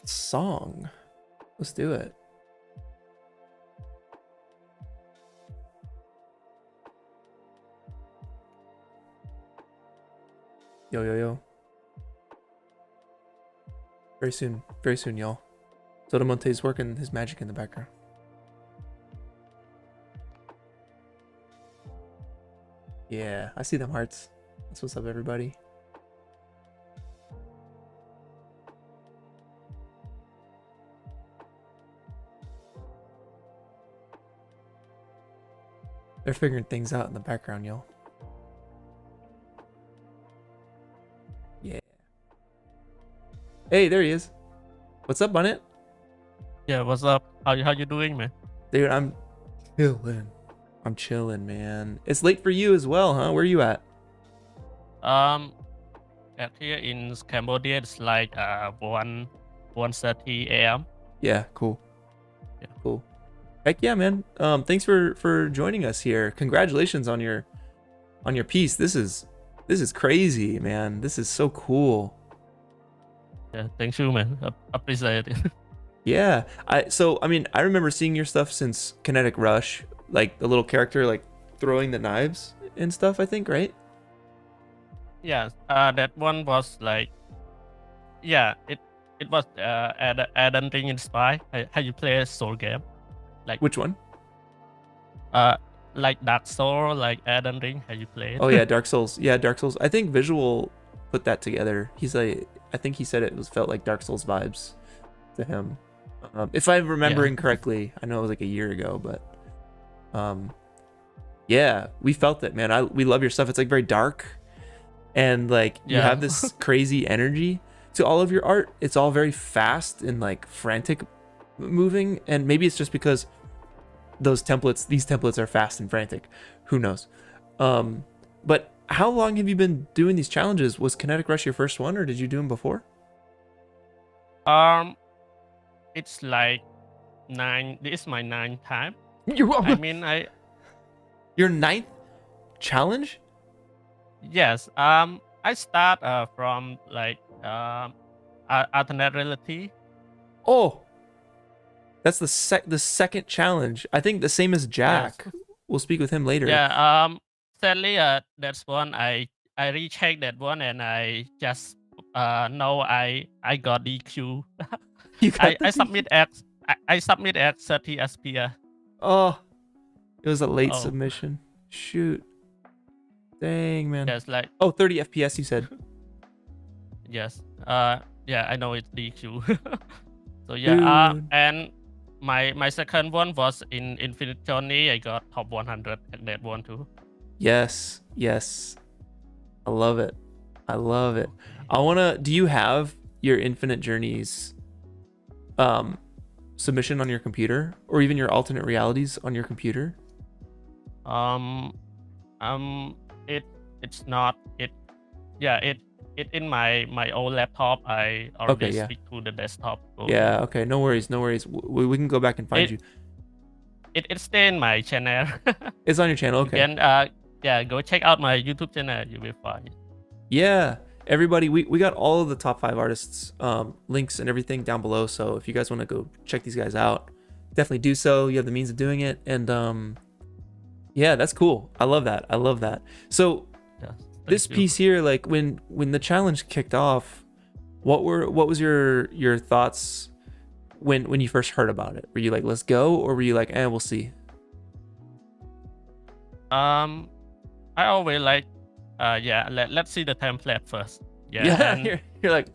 Song. Let's do it. Yo. Very soon, y'all. Sotomonte's working his magic in the background. Yeah, I see them hearts. That's what's up, everybody. They're figuring things out in the background, y'all. Yeah. Hey, there he is. What's up, Bunnet? Yeah, what's up? How you doing, man? Dude, I'm chilling, man. It's late for you as well, huh? Where are you at? At here in Cambodia, it's like 1:30 a.m. Yeah, cool. Yeah. Cool. Heck yeah, man. Thanks for joining us here. Congratulations on your piece. This is crazy, man. This is so cool. Yeah, thank you, man. Appreciate it. Yeah. I remember seeing your stuff since Kinetic Rush, like the little character like throwing the knives and stuff, I think, right? Yeah, that one was like, yeah, it was Elden Ring inspired. How you play a soul game? Like Which one? like Dark Soul, like Elden Ring. How you play it? Oh yeah, Dark Souls. Yeah, Dark Souls. I think Visual put that together. I think he said it felt like Dark Souls vibes to him. If I'm remembering correctly, I know it was like a year ago, but yeah, we felt it, man. We love your stuff. It's like very dark, and like you have this crazy energy to all of your art. It's all very fast and like frantic moving, and maybe it's just because these templates are fast and frantic. Who knows? But how long have you been doing these challenges? Was Kinetic Rush your first one, or did you do them before? It's like 9. This is my 9th time. Your 9th challenge? Yes. I start from like alternate reality. Oh, that's the second challenge. I think the same as Jack. Yes. We'll speak with him later. Yeah. Sadly, that's one I rechecked that one, and I just know I got DQ. I submit at 30 SPR. Oh, it was a late submission. Shoot. Dang, man. Yes, like 30 FPS you said. yes. Yeah, I know it's DQ. So yeah. Dude. And my second one was in Infinite Journey. I got top 100 at that one too. Yes. I love it. Do you have your Infinite Journeys submission on your computer, or even your alternate realities on your computer? It's not it. Yeah, it in my old laptop. I already stick to the desktop. So Yeah. Okay. No worries. We can go back and find you. It stay in my channel. It's on your channel. Okay. You can go check out my YouTube channel. You will find it. Yeah. Everybody, we got all of the top 5 artists links and everything down below. So if you guys want to go check these guys out, definitely do so. You have the means of doing it, and yeah, that's cool. I love that. So this piece here, like when the challenge kicked off, what was your thoughts when you first heard about it? Were you like, let's go, or were you like, we'll see? I always like let's see the template first. Yeah, you're like,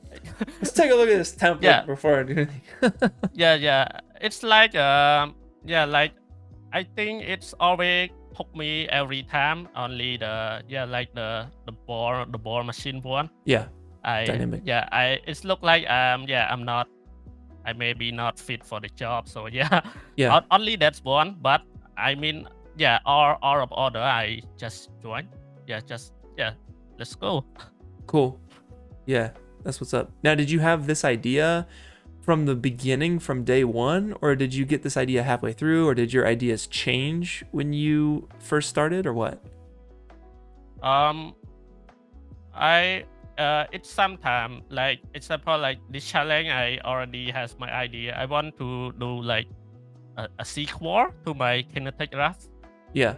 let's take a look at this template before I do anything. yeah. It's like like I think it's always took me every time only like the ball machine one. Yeah, I dynamic. it's look like I'm not, I may be not fit for the job. So yeah, Yeah, only that's one. But I mean, all of order I just join. Let's go. cool. Yeah, that's what's up. Now, did you have this idea from the beginning, from day one, or did you get this idea halfway through, or did your ideas change when you first started, or what? I it's sometime like example like this challenge I already has my idea. I want to do like a sequel to my kinetic rush. Yeah,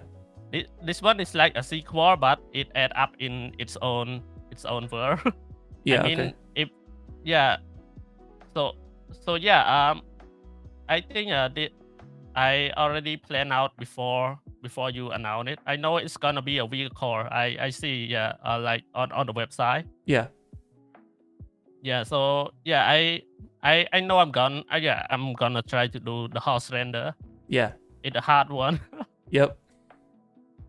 This one is like a sequel, but it add up in its own world. yeah, I mean, okay. if yeah, so yeah, I think I already planned out before you announce it. I know it's gonna be a vehicle. I see like on the website. Yeah, So I know I'm gonna try to do the horse render. yeah, It's a hard one. yep.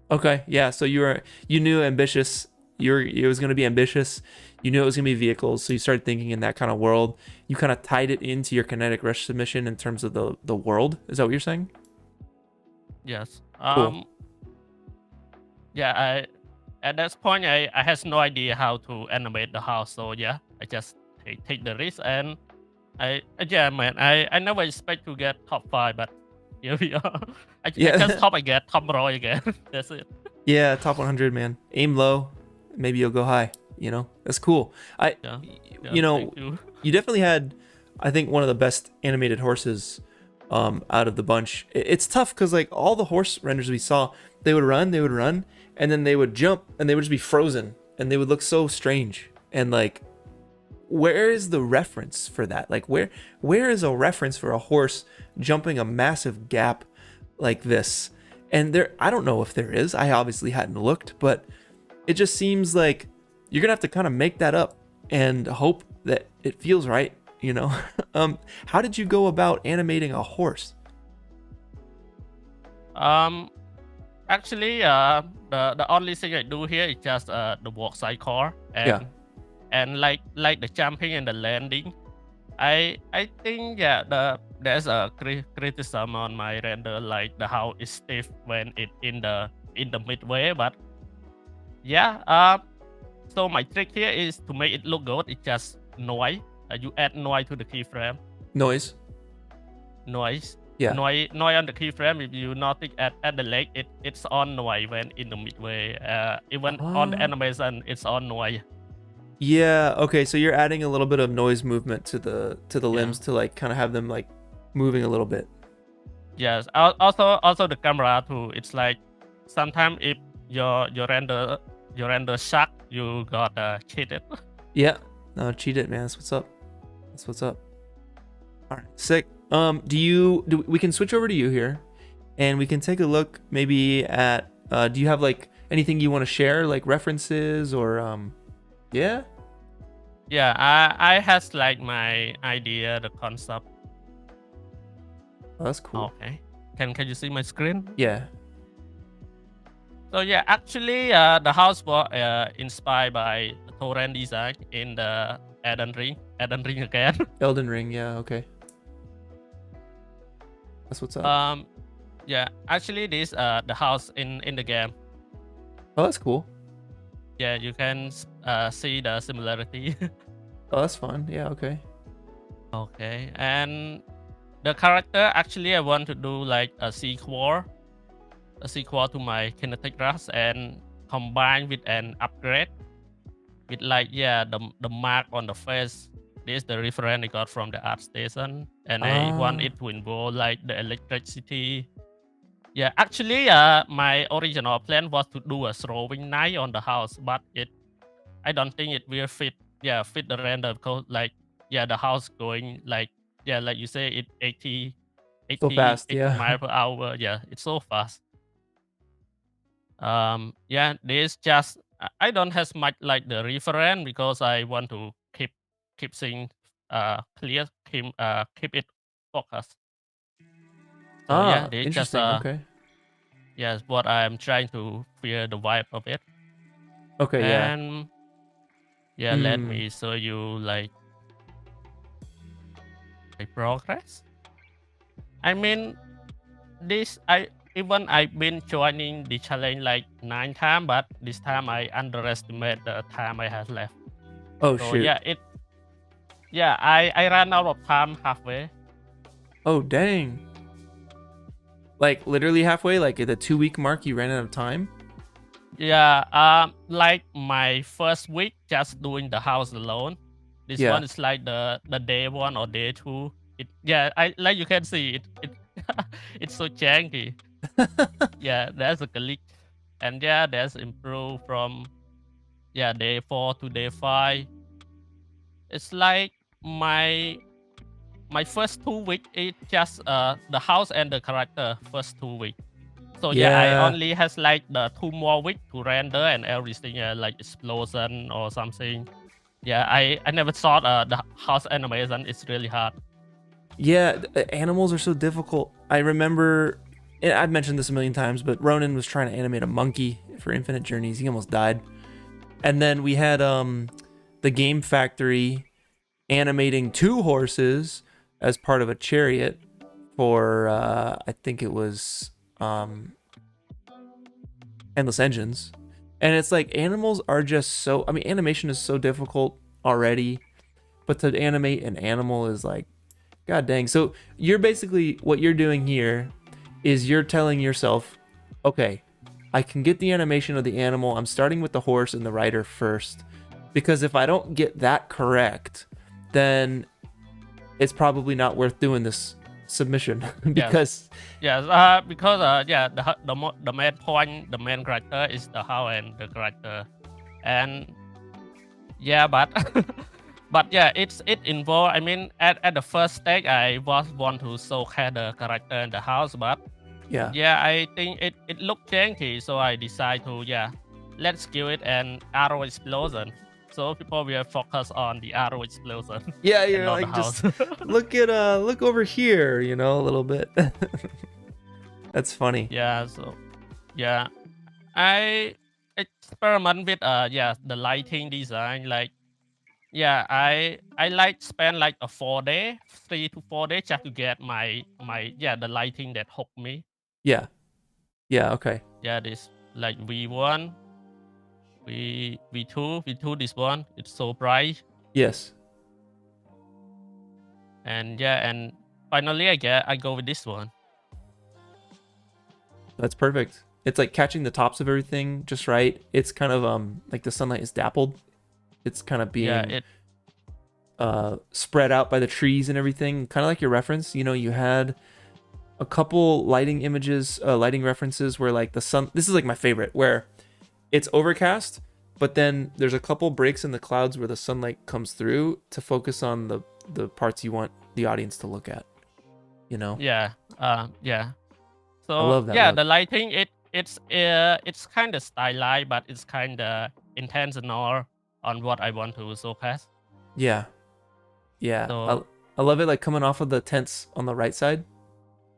Okay, yeah. So you knew ambitious. It was going to be ambitious. You knew it was going to be vehicles, so you started thinking in that kind of world. You kind of tied it into your kinetic rush submission in terms of the world. Is that what you're saying? Yes. Cool. I at that point I has no idea how to animate the house. So yeah, I just take the risk and I never expect to get top 5, but here we are. I just hope I get top row again. That's it. Yeah, top 100, man. Aim low, maybe you'll go high. You know, that's cool. Yeah, you know, thank you. you definitely had, I think, one of the best animated horses out of the bunch. It's tough because like all the horse renders we saw, they would run, and then they would jump, and they would just be frozen, and they would look so strange. And like, where is the reference for that? Like, where is a reference for a horse jumping a massive gap like this? And I don't know if there is. I obviously hadn't looked, but it just seems like you're gonna have to kind of make that up and hope that it feels right, you know. How did you go about animating a horse? Actually, the only thing I do here is just the walk cycle and like the jumping and the landing. I think there's a criticism on my render, like the how it's stiff when it in the midway, but so my trick here is to make it look good. It's just noise. You add noise to the keyframe. Noise. Yeah. Noise on the keyframe. If you notice at the leg, it's on noise when in the midway. Even on the animation, it's on noise. Yeah. Okay. So you're adding a little bit of noise movement to the limbs to like kind of have them like moving a little bit. Yes. Also the camera too. It's like sometimes if your render suck, you got cheated. Yeah. No, cheat it, man. That's what's up. All right. Sick. We can switch over to you here, and we can take a look maybe at. Do you have like anything you want to share, like references or Yeah. Yeah, I has like my idea, the concept. Oh, that's cool. Okay. Can you see my screen? Yeah. So yeah, actually, the house was inspired by the Torrent design in the Elden Ring. Again. Elden Ring. Yeah. Okay. That's what's up. Yeah. Actually, this the house in the game. Oh, that's cool. Yeah, you can see the similarity. Oh, that's fun. Yeah. Okay. Okay, and the character actually I want to do like a sequel to my kinetic rush and combine with an upgrade with like the mark on the face. This is the reference I got from the art station, and I want it to involve like the electricity. Yeah, actually, my original plan was to do a throwing knife on the house, but I don't think it will fit the render because like the house going like like you say it 80 So fast, 80 yeah. miles per hour. Yeah, it's so fast. This just I don't have much like the reference because I want to keep things clear, keep it focused. So this just Interesting. Okay. yes, what I'm trying to feel the vibe of it. Okay, yeah. And yeah, let me show you like my progress. I mean, this I've been joining the challenge like 9 times, but this time I underestimate the time I have left. Oh So shoot. I ran out of time halfway. Oh dang. Like literally halfway, like at the 2-week mark, you ran out of time. Yeah, like my first week just doing the house alone. This Yeah. one is like the day 1 or day 2. I like you can see it it's so janky. Yeah, there's a glitch, and yeah, there's improve from day 4 to day 5. It's like my first 2 weeks it just the house and the character first 2 weeks. So yeah, I Yeah. only has like the 2 more weeks to render and everything, like explosion or something. Yeah, I never thought the house animation is really hard. Yeah, animals are so difficult. I remember, and I've mentioned this a million times, but Ronan was trying to animate a monkey for Infinite Journeys. He almost died. And then we had the Game Factory animating 2 horses as part of a chariot for I think it was Endless Engines. And it's like animals are just so, I mean, animation is so difficult already, but to animate an animal is like, god dang. So you're basically, what you're doing here is you're telling yourself, okay, I can get the animation of the animal. I'm starting with the horse and the rider first, because if I don't get that correct, then it's probably not worth doing this submission. Because the main point, the main character is the house and the character, and yeah, but but yeah, it involved. I mean, at the first stage, I want to showcase the character and the house, but yeah, I think it looked janky, so I decided to let's give it an arrow explosion. So people will focus on the arrow explosion. yeah, and you're not like, the house. just look over here, you know, a little bit. That's funny. Yeah, so yeah, I experiment with the lighting design. Like I like spend like a 4 day, 3 to 4 days just to get my the lighting that hook me. Yeah, okay. Yeah, this like V1, V2 this one. It's so bright. Yes. And and finally I go with this one. That's perfect. It's like catching the tops of everything just right. It's kind of like the sunlight is dappled. It's kind of being spread out by the trees and everything. Kind of like your reference. You know, you had a couple lighting images, lighting references where like the sun. This is like my favorite, where it's overcast, but then there's a couple breaks in the clouds where the sunlight comes through to focus on the parts you want the audience to look at. You know. Yeah. So I love that the lighting it's kind of stylized, but it's kind of intentional on what I want to showcase. Yeah. So, I love it, like coming off of the tents on the right side.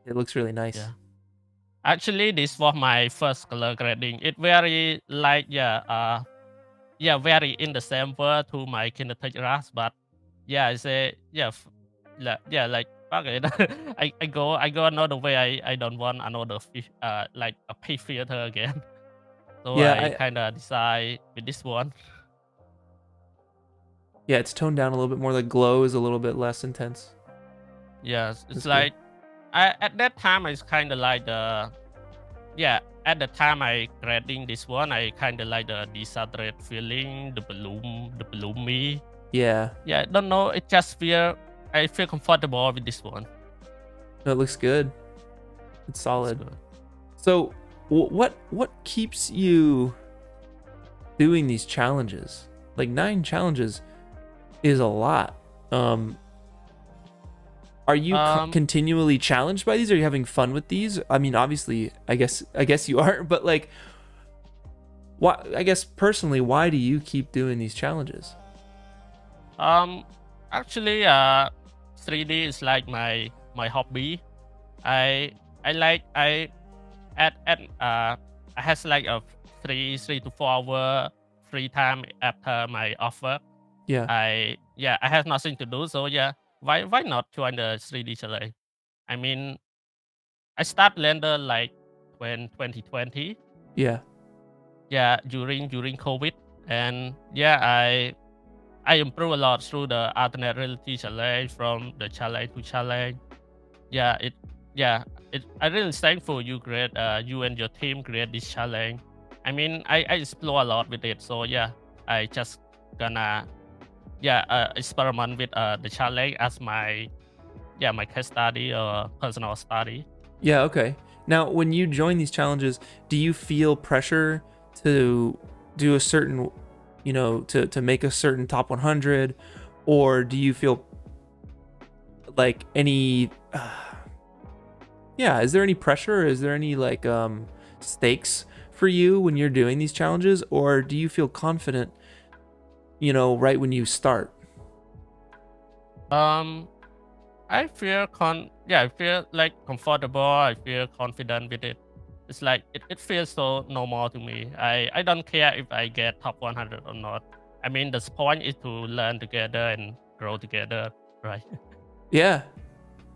It looks really nice. Yeah. Actually, this was my first color grading. It very like very in the same word to my kinetic rush, but I say like fuck it. I go another way. I don't want another like a pay filter again. So I kind of decide with this one. Yeah, it's toned down a little bit more. The glow is a little bit less intense. Yes, it's That's like at that time it's kind of like the at the time I grading this one, I kind of like the desaturated feeling, the bloomy. Yeah. I don't know. I feel comfortable with this one. No, it looks good. It's solid. So, what keeps you doing these challenges? Like 9 challenges is a lot. Are you continually challenged by these? Are you having fun with these? I mean, obviously, I guess you are, but like, why? I guess personally, why do you keep doing these challenges? Actually, 3D is like my hobby. I I has like a 3 to 4 hour free time after my off work. Yeah. I have nothing to do, so yeah, why not join the 3D challenge? I mean, I start Blender like when 2020. Yeah. Yeah, during COVID, and yeah, I improve a lot through the alternate reality challenge, from the challenge to challenge. Yeah, I really thankful you create you and your team create this challenge. I mean, I explore a lot with it, so yeah, I just gonna experiment with the challenge as my case study or personal study. Yeah, okay. Now, when you join these challenges, do you feel pressure to do a certain, to make a certain top 100, or do you feel like any is there any pressure, or is there any like stakes for you when you're doing these challenges, or do you feel confident, right when you start? I feel I feel like comfortable. I feel confident with it. It's like it feels so normal to me. I don't care if I get top 100 or not. I mean, the point is to learn together and grow together, right? Yeah,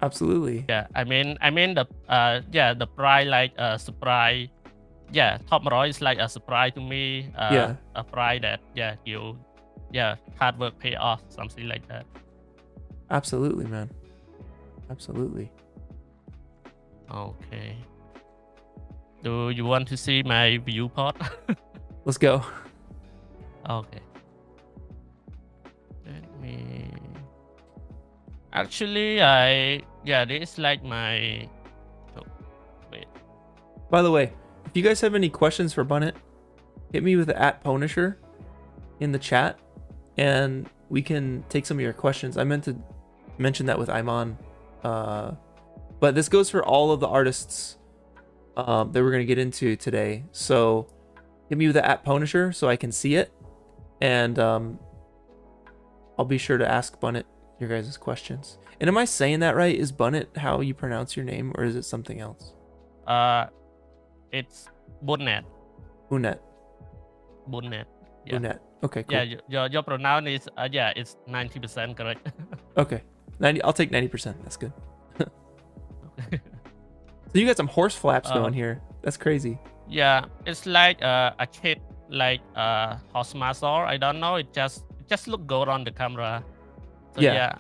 absolutely. Yeah, I mean the the prize like a surprise. Yeah, top 100 is like a surprise to me. A prize that you hard work pay off, something like that. Absolutely, man. Absolutely. Okay. Do you want to see my viewport? Let's go. Okay. Let me. Actually, this is like my. Oh, wait. By the way, if you guys have any questions for Bunnet, hit me with the @pwnisher in the chat, and we can take some of your questions. I meant to mention that with Aiman, but this goes for all of the artists that we're gonna get into today. So hit me with the @pwnisher so I can see it, and I'll be sure to ask Bunnet your guys' questions. And am I saying that right? Is Bunnet how you pronounce your name, or is it something else? It's Bunnet. Bunnet. Yeah. Bunnet. Okay, cool. Yeah, your pronoun is it's 90% correct. Okay, 90. I'll take 90%. That's good. So you got some horse flaps going here. That's crazy. Yeah, it's like a kid, like horse muscle. I don't know. It just look good on the camera. So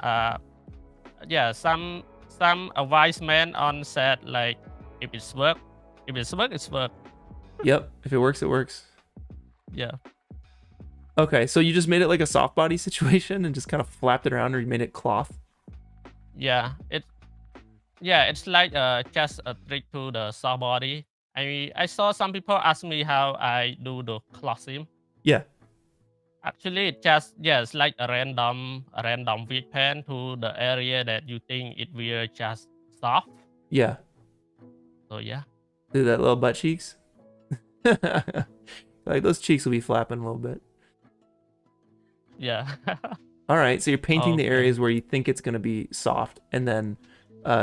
some a wise man on said, like, if it's work, it's work. Yep. If it works, it works. Yeah. Okay, so you just made it like a soft body situation and just kind of flapped it around, or you made it cloth? Yeah, it's like just a trick to the soft body. I mean, I saw some people ask me how I do the clothing. Yeah. Actually, it's like a random wig pen to the area that you think it will just soft. Yeah. So yeah. Do that little butt cheeks. Like those cheeks will be flapping a little bit. Yeah. All right, so you're painting the areas where you think it's gonna be soft, and then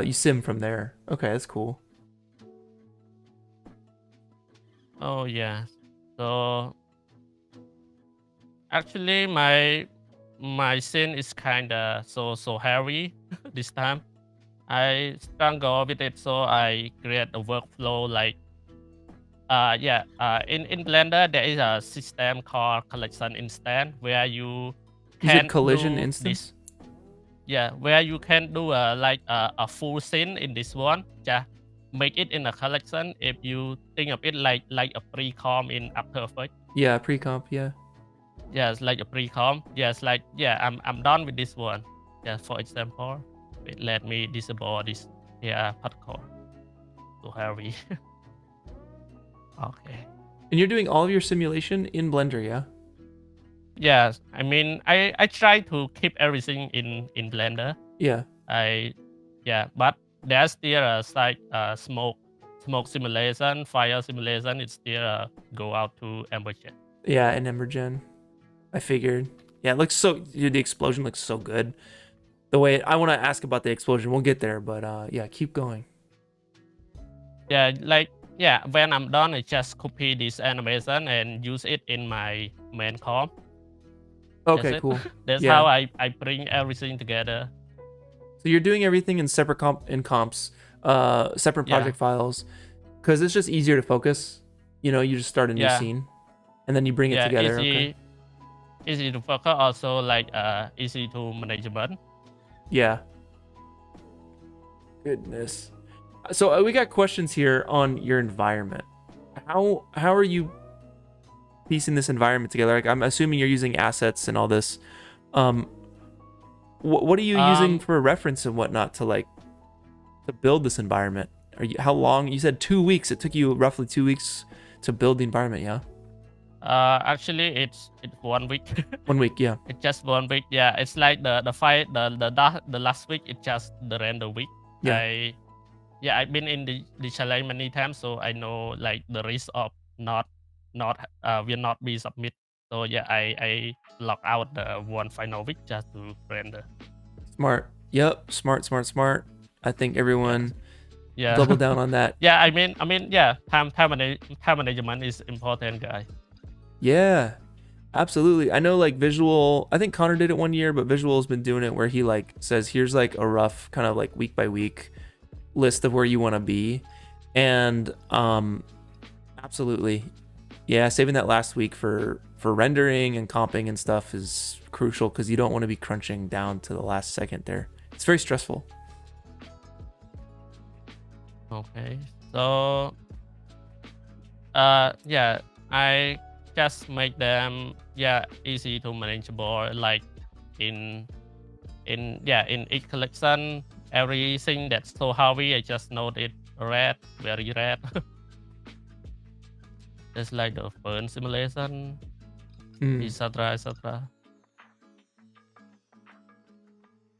you sim from there. Okay, that's cool. Oh yeah. So actually, my scene is kinda so heavy this time. I struggle with it, so I create a workflow like in Blender there is a system called collision instance where you said collision instance? Where you can do a full scene in this one. Yeah, make it in a collection if you think of it like a pre-com in After Effects. Yeah, pre-comp, yeah. Yeah, it's like a pre-com. Yes, like I'm done with this one. Yeah, for example, wait, let me disable this particle. So heavy. Okay. And you're doing all of your simulation in Blender, yeah? Yes, I mean I try to keep everything in Blender. Yeah. But there's still a side smoke simulation, fire simulation. It's still go out to Embergen. Yeah, in Embergen. I figured. Yeah, it looks so. Dude, the explosion looks so good. The way I want to ask about the explosion, we'll get there, but yeah, keep going. Yeah, like yeah, when I'm done, I just copy this animation and use it in my main comp. Okay, That's it. cool. That's Yeah. how I bring everything together. So you're doing everything in separate comps, separate Yeah. project files, because it's just easier to focus. You know, you just start a new Yeah. scene, and then you bring it Yeah, together. Okay. easy to focus, also like easy to management. Yeah. Goodness. So we got questions here on your environment. How are you piecing this environment together? Like, I'm assuming you're using assets and all this. What are you using for a reference and whatnot to build this environment? How long? You said 2 weeks. It took you roughly 2 weeks to build the environment, yeah? Actually, it's 1 week. 1 week, yeah. It's just 1 week. Yeah, it's like the last week. It's just the render week. Yeah. I've been in the challenge many times, so I know like the risk of not will not be submit. So yeah, I lock out the one final week just to render. Smart. Yep. Smart. I think everyone Yeah. double down on that. Yeah, I mean, yeah, time management is important, guys. Yeah, absolutely. I know like Visual, I think Connor did it one year, but Visual's been doing it where he like says, here's like a rough kind of like week by week list of where you want to be. And absolutely. Yeah, saving that last week for rendering and comping and stuff is crucial because you don't want to be crunching down to the last second there. It's very stressful. Okay, so yeah, I just make them easy to manageable, like in each collection, everything that's so heavy I just note it red, very red. Just like the burn simulation, etc.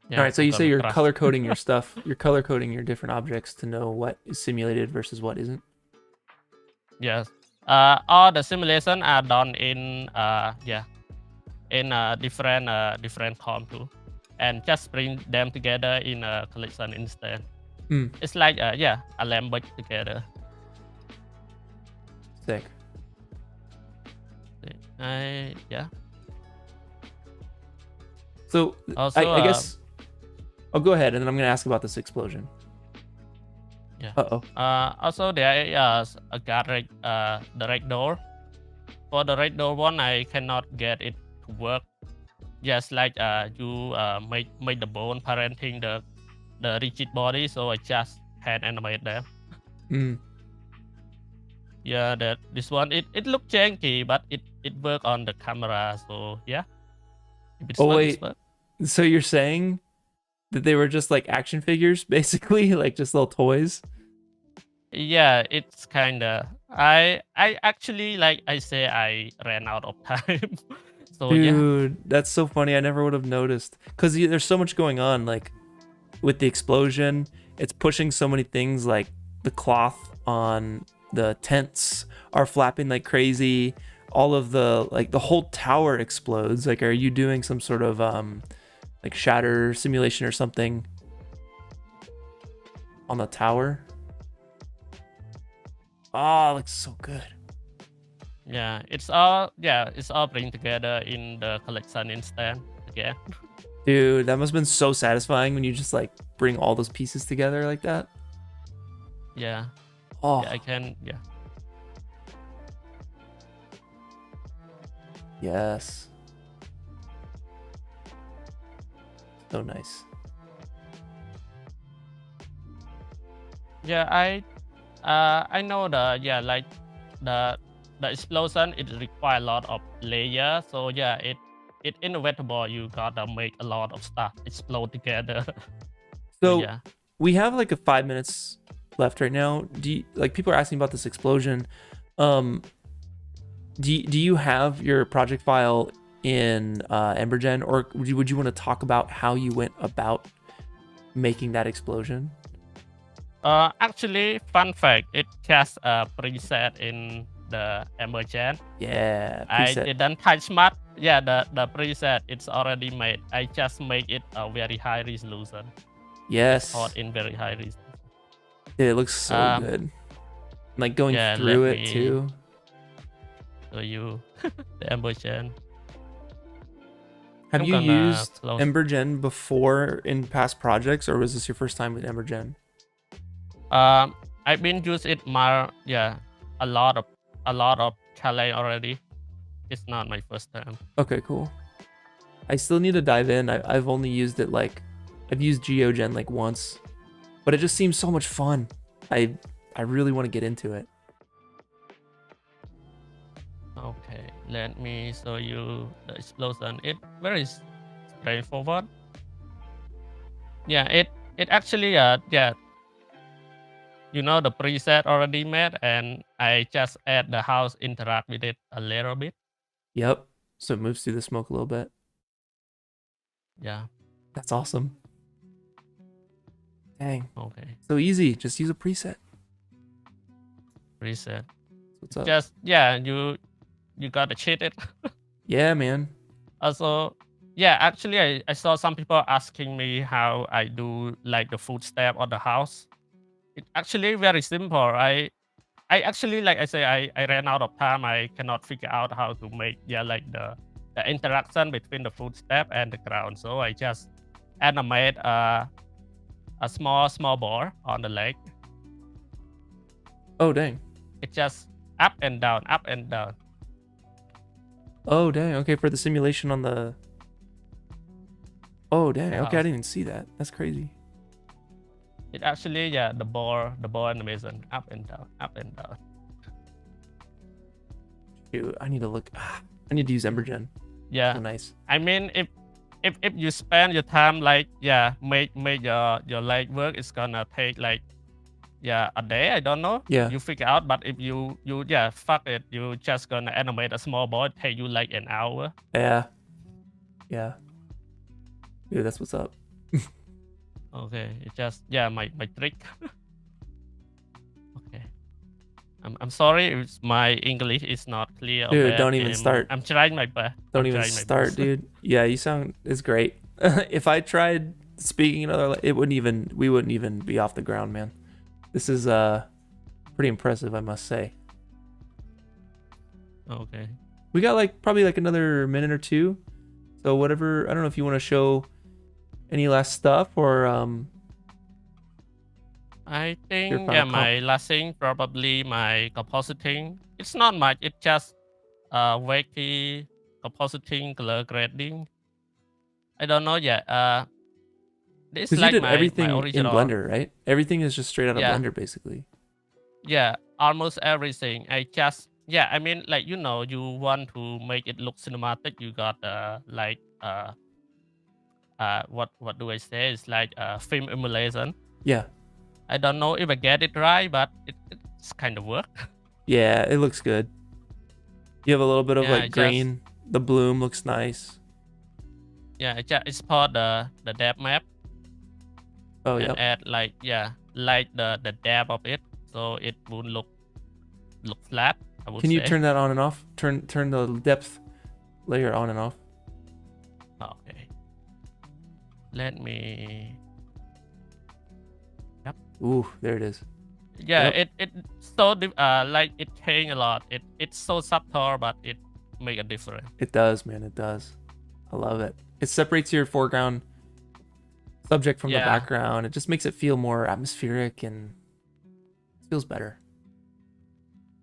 Yeah, all right, so you say you're trust. color coding your stuff. You're color coding your different objects to know what is simulated versus what isn't. Yes. All the simulation are done in different comp too, and just bring them together in a collection instead. It's like a language together. Sick. Yeah. So Also, I guess I'll go ahead and then I'm gonna ask about this explosion. Yeah. Also there is a direct door. For the direct door one, I cannot get it to work. Just like you make the bone parenting the rigid body, so I just hand animate them. Yeah, this one it looked janky, but it worked on the camera. So yeah. Wait. So you're saying that they were just like action figures, basically, like just little toys? Yeah, it's kinda. I actually, like I say, I ran out of time. So dude, that's so funny. I never would have noticed because there's so much going on. Like with the explosion, it's pushing so many things. Like the cloth on the tents are flapping like crazy. All of the whole tower explodes. Like, are you doing some sort of like shatter simulation or something on the tower? Oh, it looks so good. Yeah, it's all bring together in the collection instead again. Dude, that must have been so satisfying when you just like bring all those pieces together like that. Yeah. Oh, yeah, I can. Yeah. Yes. So nice. Yeah, I know the explosion, it require a lot of layers. So yeah, it inevitable you gotta make a lot of stuff explode together. So yeah. We have like 5 minutes left right now. People are asking about this explosion. Do you have your project file in Embergen, or would you want to talk about how you went about making that explosion? Actually, fun fact, it just preset in the Embergen. Yeah, preset. I didn't touch much. Yeah, the preset, it's already made. I just make it a very high resolution. Yes. Hot in very high resolution. It looks so good. Like going Yeah, through let it me too. show you the ambition. Have I'm you gonna used close. Embergen before in past projects, or was this your first time with Embergen? I've been used it a lot of challenge already. It's not my first time. Okay, cool. I still need to dive in. I've only used it like, I've used GeoGen like once, but it just seems so much fun. I really want to get into it. Okay, let me show you the explosion. It's very straightforward. Yeah, it actually you know the preset already made, and I just add the house interact with it a little bit. Yep. So it moves through the smoke a little bit. Yeah. That's awesome. Dang. Okay. So easy. Just use a preset. Preset. What's up? Just you gotta cheat it. Yeah, man. Also, yeah, actually I saw some people asking me how I do like the footstep of the house. It's actually very simple. I actually, like I say, I ran out of time. I cannot figure out how to make like the interaction between the footstep and the ground. So I just animate a small bar on the leg. Oh, dang. It just up and down, up and down. Oh, dang. Okay, for the simulation on the... Oh, dang. Okay, I didn't even see that. That's crazy. It actually, the bar animation, up and down, up and down. Dude, I need to look... I need to use Embergen. Yeah. So nice. I mean, if you spend your time like make your leg work, it's gonna take like a day. I don't know. Yeah. You figure out, but if you fuck it, you just gonna animate a small ball. It take you like an hour. Yeah. Yeah. Dude, that's what's up. Okay, it just my trick. Okay. I'm sorry if my English is not clear. Dude, don't even start. I'm trying my best. Don't even start, dude. Yeah, you sound is great. If I tried speaking another, we wouldn't even be off the ground, man. This is pretty impressive, I must say. Okay. We got probably another minute or two. So whatever, I don't know if you want to show any last stuff or I think my last thing probably my compositing. It's not much. It's just wacky compositing, color grading. I don't know yet. This is you did my everything in original Blender, right? Everything is just straight out of Blender, basically. Yeah, almost everything. I just I mean, like you want to make it look cinematic. You got what do I say? It's like film emulation. Yeah. I don't know if I get it right, but it's kind of work. Yeah, it looks good. You have a little bit of green. The bloom looks nice. Yeah, I just export the depth map. Oh and yeah. add the depth of it, so it won't look flat. I would Can you say. turn that on and off? Turn the depth layer on and off. Okay. Let me. Yep. Ooh, there it is. Yeah, Yep. it so it changed a lot. It's so subtle, but it make a difference. It does, man. It does. I love it. It separates your foreground subject from the background. It just makes it feel more atmospheric and feels better.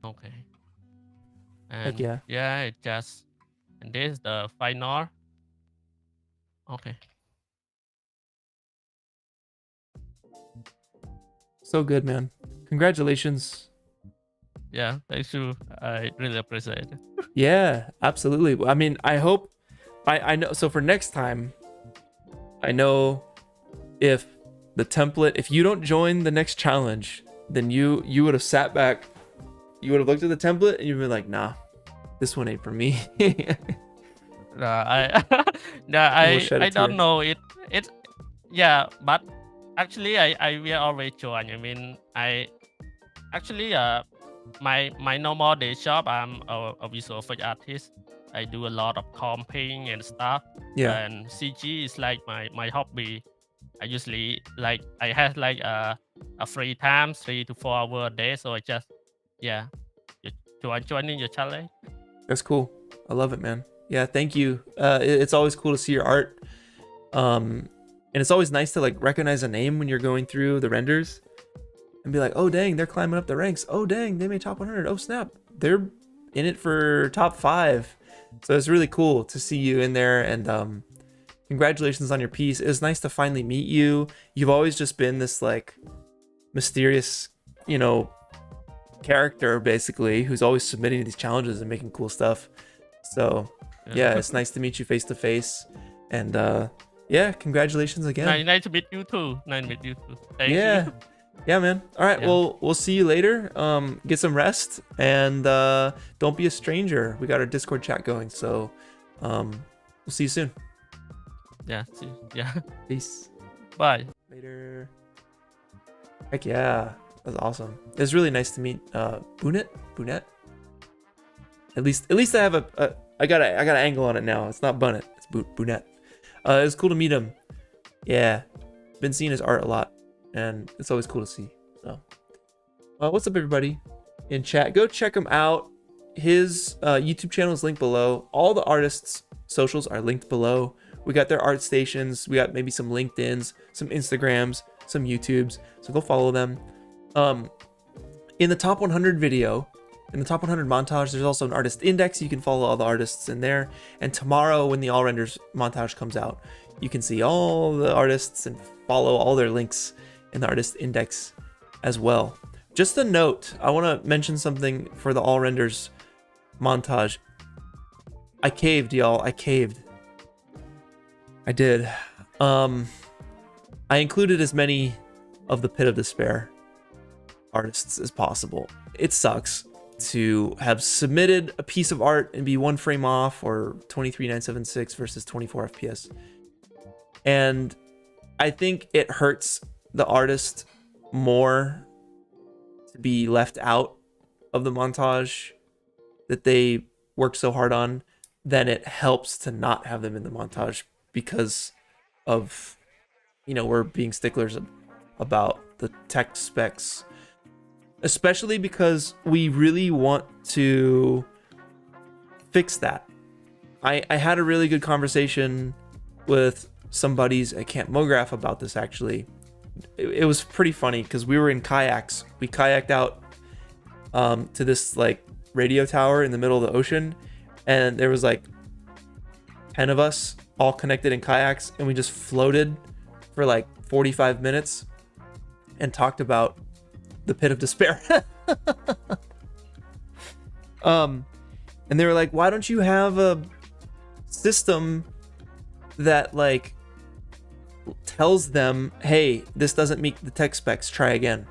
Okay. Heck And yeah. it just and this is the final. Okay. So good, man. Congratulations. Yeah, thank you. I really appreciate it. Yeah, absolutely. I mean, I hope I know. So for next time, I know if the template, if you don't join the next challenge, then you would have sat back, you would have looked at the template and you'd be like, nah, this one ain't for me. I don't know it. It's but actually I will always join. I mean, I actually my normal day job, I'm a visual effect artist. I do a lot of comping and stuff. Yeah. And CG is like my hobby. I usually I have a free time 3 to 4 hours a day, so I just yeah, joining your challenge. That's cool. I love it, man. Yeah, thank you. It's always cool to see your art. And it's always nice to like recognize a name when you're going through the renders and be like, oh dang, they're climbing up the ranks. Oh dang, they made top 100. Oh snap, they're in it for top 5. So it's really cool to see you in there, and congratulations on your piece. It was nice to finally meet you. You've always just been this like mysterious, you know, character basically who's always submitting to these challenges and making cool stuff. So yeah, it's nice to meet you face to face, and yeah, congratulations again. Nice to meet you too. Nice to meet you too. Thank Yeah. you. Yeah, man. All right, Yeah. well, we'll see you later. Get some rest, and don't be a stranger. We got our Discord chat going, so we'll see you soon. Yeah. See, yeah. Peace. Bye. Later. Heck yeah, that was awesome. It was really nice to meet Bunnet. At least I have I got an angle on it now. It's not Bunnet, it's Bunnet. It was cool to meet him. Yeah, been seeing his art a lot, and it's always cool to see. So, what's up, everybody in chat? Go check him out. His YouTube channel is linked below. All the artists' socials are linked below. We got their art stations. We got maybe some LinkedIn's, some Instagrams, some YouTubes. So go follow them. In the top 100 video, in the top 100 montage, there's also an artist index. You can follow all the artists in there. And tomorrow, when the All Renders montage comes out, you can see all the artists and follow all their links in the artist index as well. Just a note, I want to mention something for the All Renders montage. I caved, y'all. I caved. I did. I included as many of the Pit of Despair artists as possible. It sucks to have submitted a piece of art and be 1 frame off, or 23976 versus 24 FPS. And I think it hurts the artist more to be left out of the montage that they worked so hard on than it helps to not have them in the montage, because of, you know, we're being sticklers about the tech specs, especially because we really want to fix that. I had a really good conversation with some buddies at Camp Mograph about this, actually. It was pretty funny because we were in kayaks. We kayaked out to this like radio tower in the middle of the ocean, and there was like 10 of us all connected in kayaks, and we just floated for like 45 minutes and talked about the Pit of Despair. And they were like, why don't you have a system that like tells them, hey, this doesn't meet the tech specs, try again?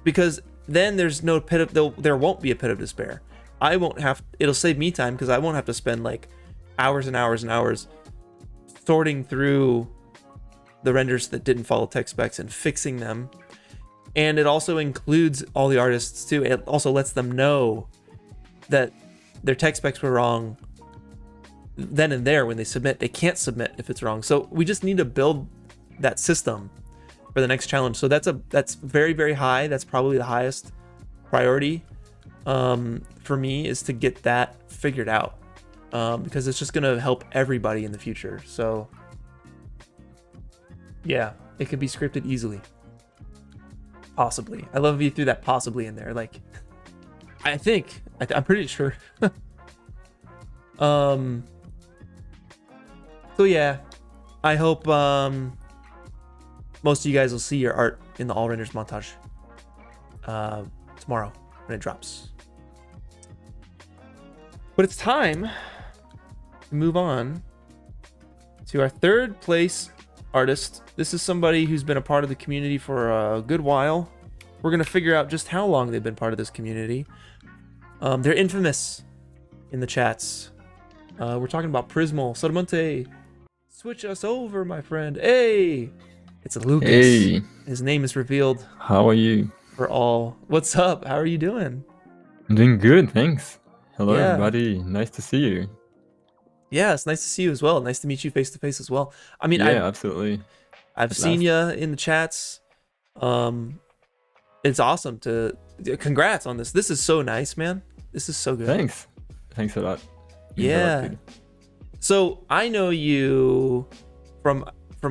Because then there's no there won't be a Pit of Despair. It'll save me time, because I won't have to spend like hours and hours and hours sorting through the renders that didn't follow tech specs and fixing them. And it also includes all the artists too. It also lets them know that their tech specs were wrong then and there when they submit. They can't submit if it's wrong. So we just need to build that system for the next challenge. So that's very, very high. That's probably the highest priority for me, is to get that figured out. Because it's just gonna help everybody in the future. So yeah, it could be scripted easily. Possibly. I love you threw that possibly in there. Like, I'm pretty sure. So yeah, I hope most of you guys will see your art in the All Renders montage tomorrow when it drops. But it's time to move on to our 3rd place artist. This is somebody who's been a part of the community for a good while. We're gonna figure out just how long they've been part of this community. They're infamous in the chats. We're talking about Prismal. Sodamonte, switch us over, my friend. Hey, it's Lucas. Hey, His name is revealed how are you? for all. What's up? How are you doing? I'm doing good, thanks. Hello, Yeah. everybody. Nice to see you. Yeah, it's nice to see you as well. Nice to meet you face to face as well. I mean, Yeah, absolutely. I've At seen last. you in the chats. it's awesome to congrats on this. This is so nice, man. This is so good. Thanks a lot. Means a lot, Yeah. dude. So I know you from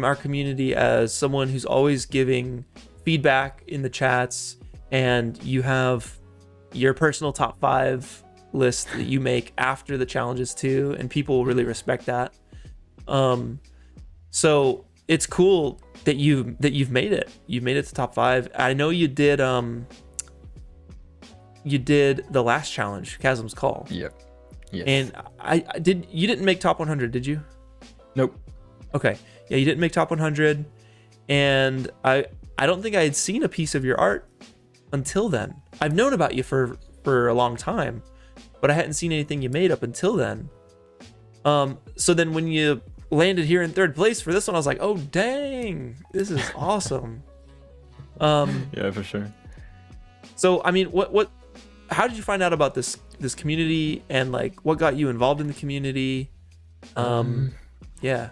our community as someone who's always giving feedback in the chats, and you have your personal top 5 list that you make after the challenges too, and people really respect that. So it's cool that you've made it. You've made it to top 5. I know you did the last challenge, Chasm's Call. Yep. Yes. And you didn't make top 100, did you? Nope. Okay. Yeah, you didn't make top 100, and I don't think I had seen a piece of your art until then. I've known about you for a long time, but I hadn't seen anything you made up until then. So then when you landed here in 3rd place for this one, I was like, oh dang, this is awesome. Yeah, for sure. So I mean, how did you find out about this community, and like what got you involved in the community? Yeah.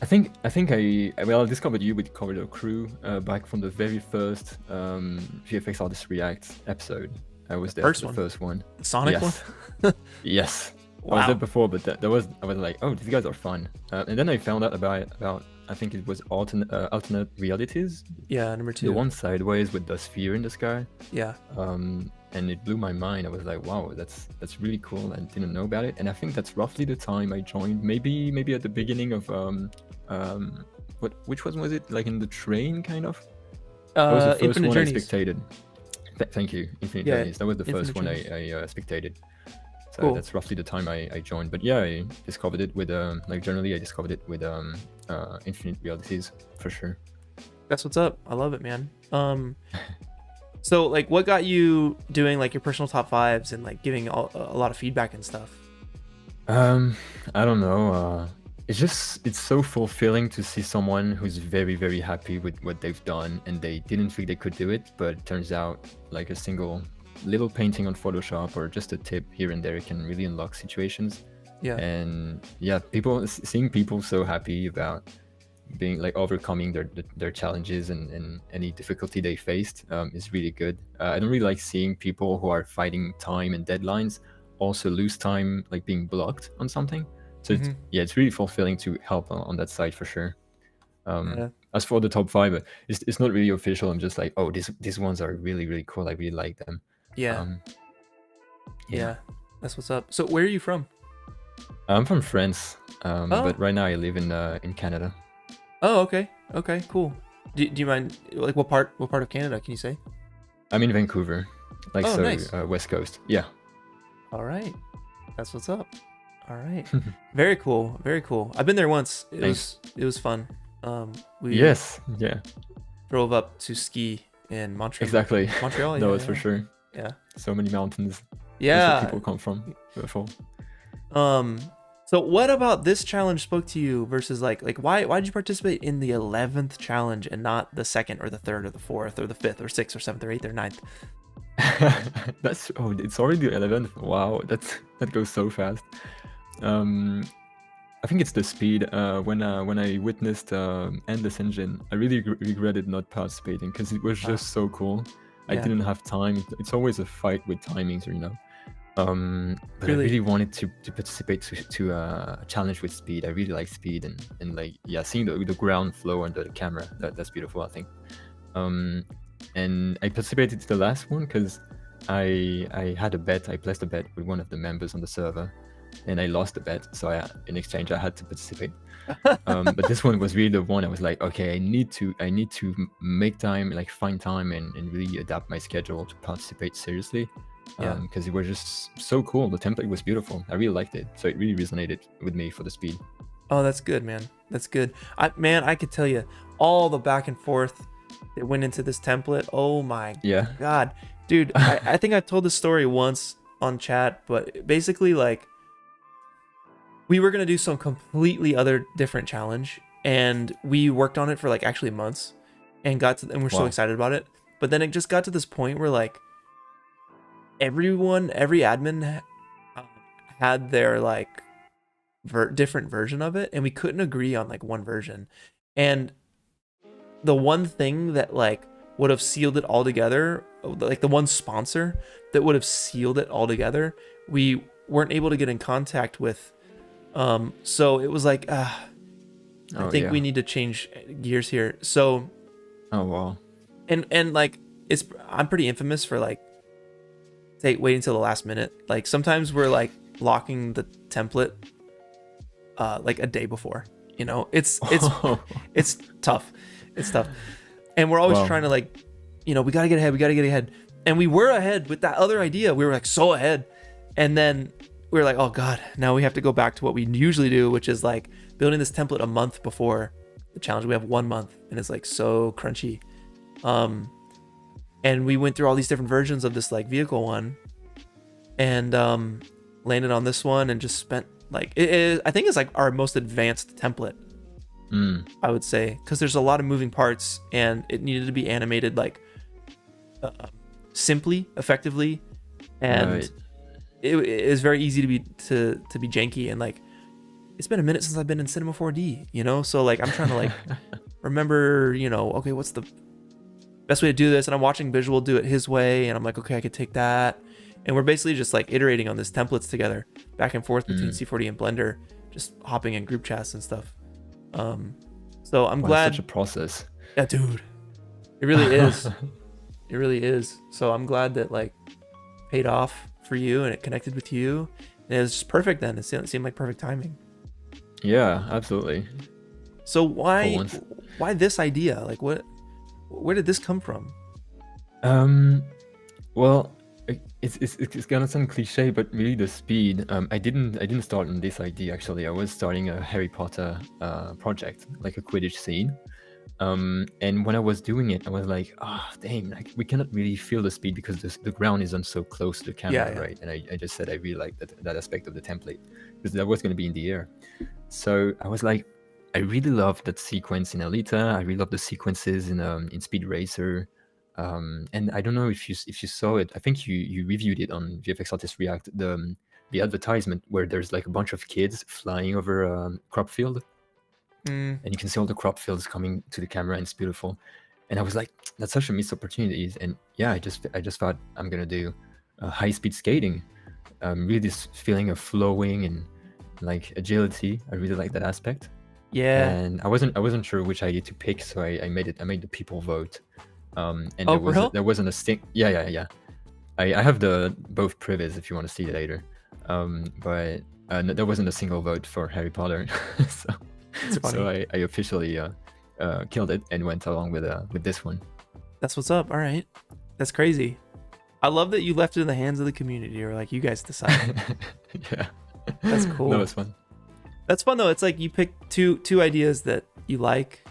I think I discovered you with Corridor Crew back from the very first VFX Artist React episode. I was there for the first one. The Sonic Yes. one? Yes. Wow. I was there before, but I was like, oh, these guys are fun. And then I found out about I think it was alternate realities. Yeah, number 2. The one sideways with the sphere in the sky. Yeah. And it blew my mind. I was like, wow, that's really cool. I didn't know about it. And I think that's roughly the time I joined. Maybe at the beginning of which one was it? Like in the train, kind of. That was the first Infinite one Journeys. I spectated. Thank you, Infinite Yeah, Journeys. That was the Infinite first one I Journeys. spectated. So Cool. that's roughly the time I joined. But yeah, I discovered it with like generally I discovered it with Infinite Realities for sure. That's what's up. I love it, man. So like, what got you doing like your personal top 5s and like giving a lot of feedback and stuff? I don't know. It's so fulfilling to see someone who's very, very happy with what they've done, and they didn't think they could do it, but it turns out like a single little painting on Photoshop or just a tip here and there can really unlock situations. Yeah. And yeah, seeing people so happy about being like overcoming their challenges and any difficulty they faced is really good. I don't really like seeing people who are fighting time and deadlines also lose time, like being blocked on something. So it's really fulfilling to help on that side for sure. As for the top 5, it's not really official. I'm just like, oh, these ones are really, really cool. I really like them. Yeah. Yeah, that's what's up. So where are you from? I'm from France, but right now I live in Canada. Oh, okay. Okay, cool. Do you mind, like, what part of Canada can you say? I'm in Vancouver, like Oh, nice. West Coast. Yeah. All right, that's what's up. All right, very cool, very cool. I've been there once. It was fun. We Yeah. drove up to ski in Montreal. Exactly. Montreal. No, Yeah, it's for sure. Yeah. So many mountains. That's Yeah. where people come from. Beautiful. So what about this challenge spoke to you versus like why did you participate in the 11th challenge and not the 2nd or the 3rd or the 4th or the 5th or 6th or 7th or 8th or 9th? It's already the 11th. Wow, that goes so fast. I think it's the speed. When I witnessed Endless Engine, I really regretted not participating because it was just so cool. I Yeah. didn't have time. It's always a fight with timings, you know. But Really? I really wanted to participate to a challenge with speed. I really like speed and like seeing the ground flow under the camera. That's beautiful, I think. And I participated to the last one because I had a bet. I placed a bet with one of the members on the server, and I lost the bet. So in exchange, I had to participate. But this one was really the one I was like, okay, I need to make time, like find time and really adapt my schedule to participate seriously. Because it was just so cool. The template was beautiful. I really liked it. So it really resonated with me for the speed. Oh, that's good, man. That's good. I could tell you all the back and forth that went into this template. Oh my God. Dude, I think I've told this story once on chat, but basically like we were going to do some completely other different challenge, and we worked on it for like actually months and we're so excited about it. But then it just got to this point where like every admin had their like different version of it, and we couldn't agree on like one version. And the one thing that like would have sealed it all together, like the one sponsor that would have sealed it all together, we weren't able to get in contact with. So it was like, I think we need to change gears here. So, Oh wow. and like I'm pretty infamous for like waiting until the last minute. Like sometimes we're like locking the template like a day before. You know, it's tough. It's tough. And we're always trying to like, you know, we gotta get ahead. And we were ahead with that other idea. We were like so ahead. And then we were like, oh God, now we have to go back to what we usually do, which is like building this template a month before the challenge. We have 1 month and it's like so crunchy. And we went through all these different versions of this like vehicle one and landed on this one and just spent like, I think it's like our most advanced template. I would say, because there's a lot of moving parts and it needed to be animated like simply, effectively, and it is very easy to be janky. And like it's been a minute since I've been in Cinema 4D, you know, so like I'm trying to like remember, you know, okay, what's the best way to do this? And I'm watching Visual do it his way, and I'm like, okay, I could take that. And we're basically just like iterating on this templates together, back and forth between C4D and Blender, just hopping in group chats and stuff. So I'm glad. Such a process. Yeah, dude, it really is. It really is. So I'm glad that like paid off for you and it connected with you. And it was just perfect then. It seemed like perfect timing. Yeah, absolutely. So why this idea? Like where did this come from? Well, it's gonna sound cliche, but really the speed. I didn't start on this idea actually. I was starting a Harry Potter project, like a Quidditch scene. And when I was doing it, I was like, dang, like we cannot really feel the speed because the ground isn't so close to the camera, right? And I just said I really like that aspect of the template because that was gonna be in the air. So I was like, I really love that sequence in Alita. I really love the sequences in Speed Racer. And I don't know if you saw it. I think you reviewed it on VFX Artist React. The advertisement where there's like a bunch of kids flying over a crop field, and you can see all the crop fields coming to the camera, and it's beautiful. And I was like, that's such a missed opportunity. And yeah, I just thought I'm gonna do high speed skating. Really this feeling of flowing and like agility. I really like that aspect. Yeah. And I wasn't sure which idea to pick, so I made the people vote. And there wasn't a stick. Yeah. I have both privs if you want to see it later. But no, there wasn't a single vote for Harry Potter, so I officially killed it and went along with this one. That's what's up. All right, that's crazy. I love that you left it in the hands of the community, or like you guys decide. Yeah, that's cool. That was fun. That's fun though. It's like you pick two ideas that you like,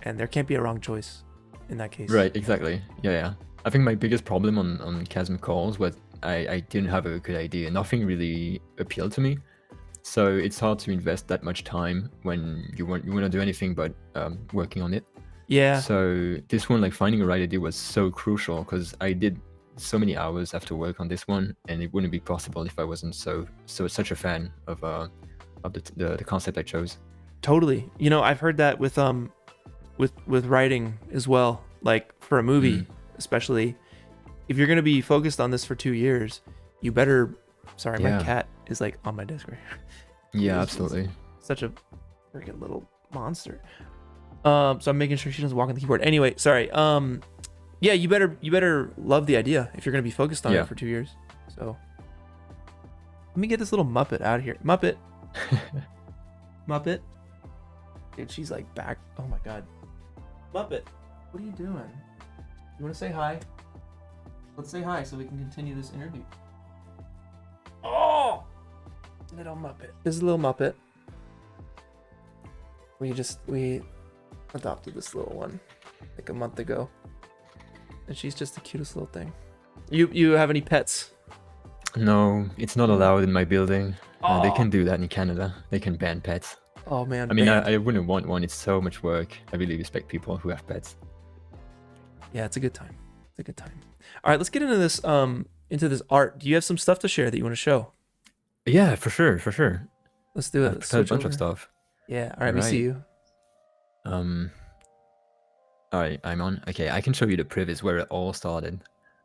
and there can't be a wrong choice in that case. Right, exactly. Yeah. I think my biggest problem on Chasm Calls was I didn't have a good idea. Nothing really appealed to me. So it's hard to invest that much time when you want to do anything but working on it. Yeah. So this one, like finding a right idea was so crucial because I did so many hours after work on this one, and it wouldn't be possible if I wasn't such a fan of the concept I chose. Totally. You know, I've heard that with writing as well. Like for a movie, especially, if you're gonna be focused on this for 2 years, you better. Sorry, my cat is like on my desk right here. Yeah, absolutely. Such a freaking little monster. So I'm making sure she doesn't walk on the keyboard. Anyway, sorry. Yeah, you better love the idea if you're gonna be focused on it for 2 years. So let me get this little Muppet out of here. Muppet. Muppet. Dude, she's like back. Oh my god. Muppet, what are you doing? You want to say hi? Let's say hi so we can continue this interview. Oh! Little Muppet. This is a little Muppet. We adopted this little one like a month ago. And she's just the cutest little thing. You have any pets? No, it's not allowed in my building. They can do that in Canada. They can ban pets. Oh man. I mean, I wouldn't want one. It's so much work. I really respect people who have pets. Yeah, it's a good time. It's a good time. All right, let's get into this art. Do you have some stuff to share that you want to show? Yeah, for sure. Let's do it. I've got a bunch of stuff. Yeah. All right, let me see you. All right, I'm on. Okay, I can show you the previs where it all started.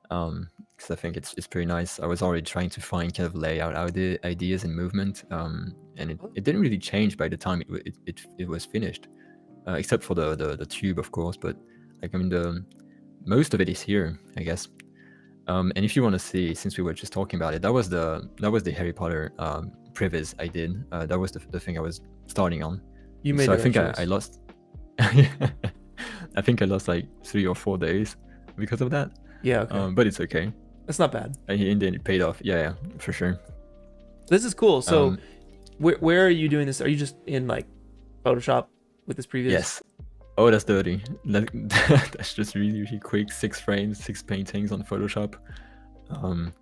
Because I think it's pretty nice. I was already trying to find kind of layout ideas and movement. And it didn't really change by the time it was finished, except for the tube, of course. But like, I mean, the most of it is here, I guess. And if you want to see, since we were just talking about it, that was the Harry Potter previs I did. That was the thing I was starting on. You made so I the think right I choice. lost. I think I lost like 3 or 4 days because of that. Yeah, okay. But it's okay. That's not bad. In the end, it paid off. Yeah, for sure. This is cool. So where are you doing this? Are you just in like Photoshop with this previous? Yes. Oh, that's dirty. That's just really, really quick. 6 frames, 6 paintings on Photoshop.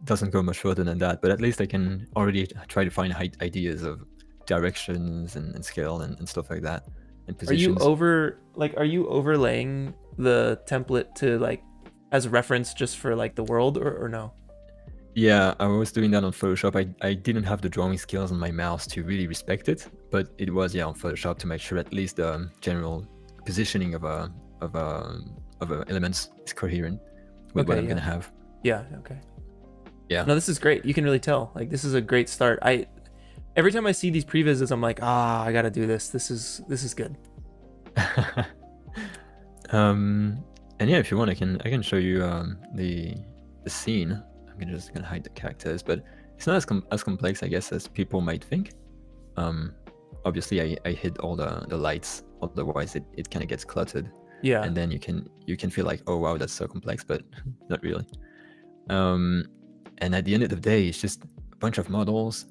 Doesn't go much further than that, but at least I can already try to find ideas of directions and scale and stuff like that. And positions. Are you overlaying the template to like as a reference just for like the world or no? Yeah, I was doing that on Photoshop. I didn't have the drawing skills on my mouse to really respect it, but it was on Photoshop to make sure at least the general positioning of elements is coherent with what I'm gonna have. Yeah. Okay. Yeah. No, this is great. You can really tell. Like, this is a great start. Every time I see these previses, I'm like, I gotta do this. This is good. And yeah, if you want, I can show you the scene. I'm just gonna hide the characters, but it's not as complex, I guess, as people might think. Obviously, I hid all the lights, otherwise it kind of gets cluttered. Yeah. And then you can feel like, oh wow, that's so complex, but not really. And at the end of the day, it's just a bunch of models,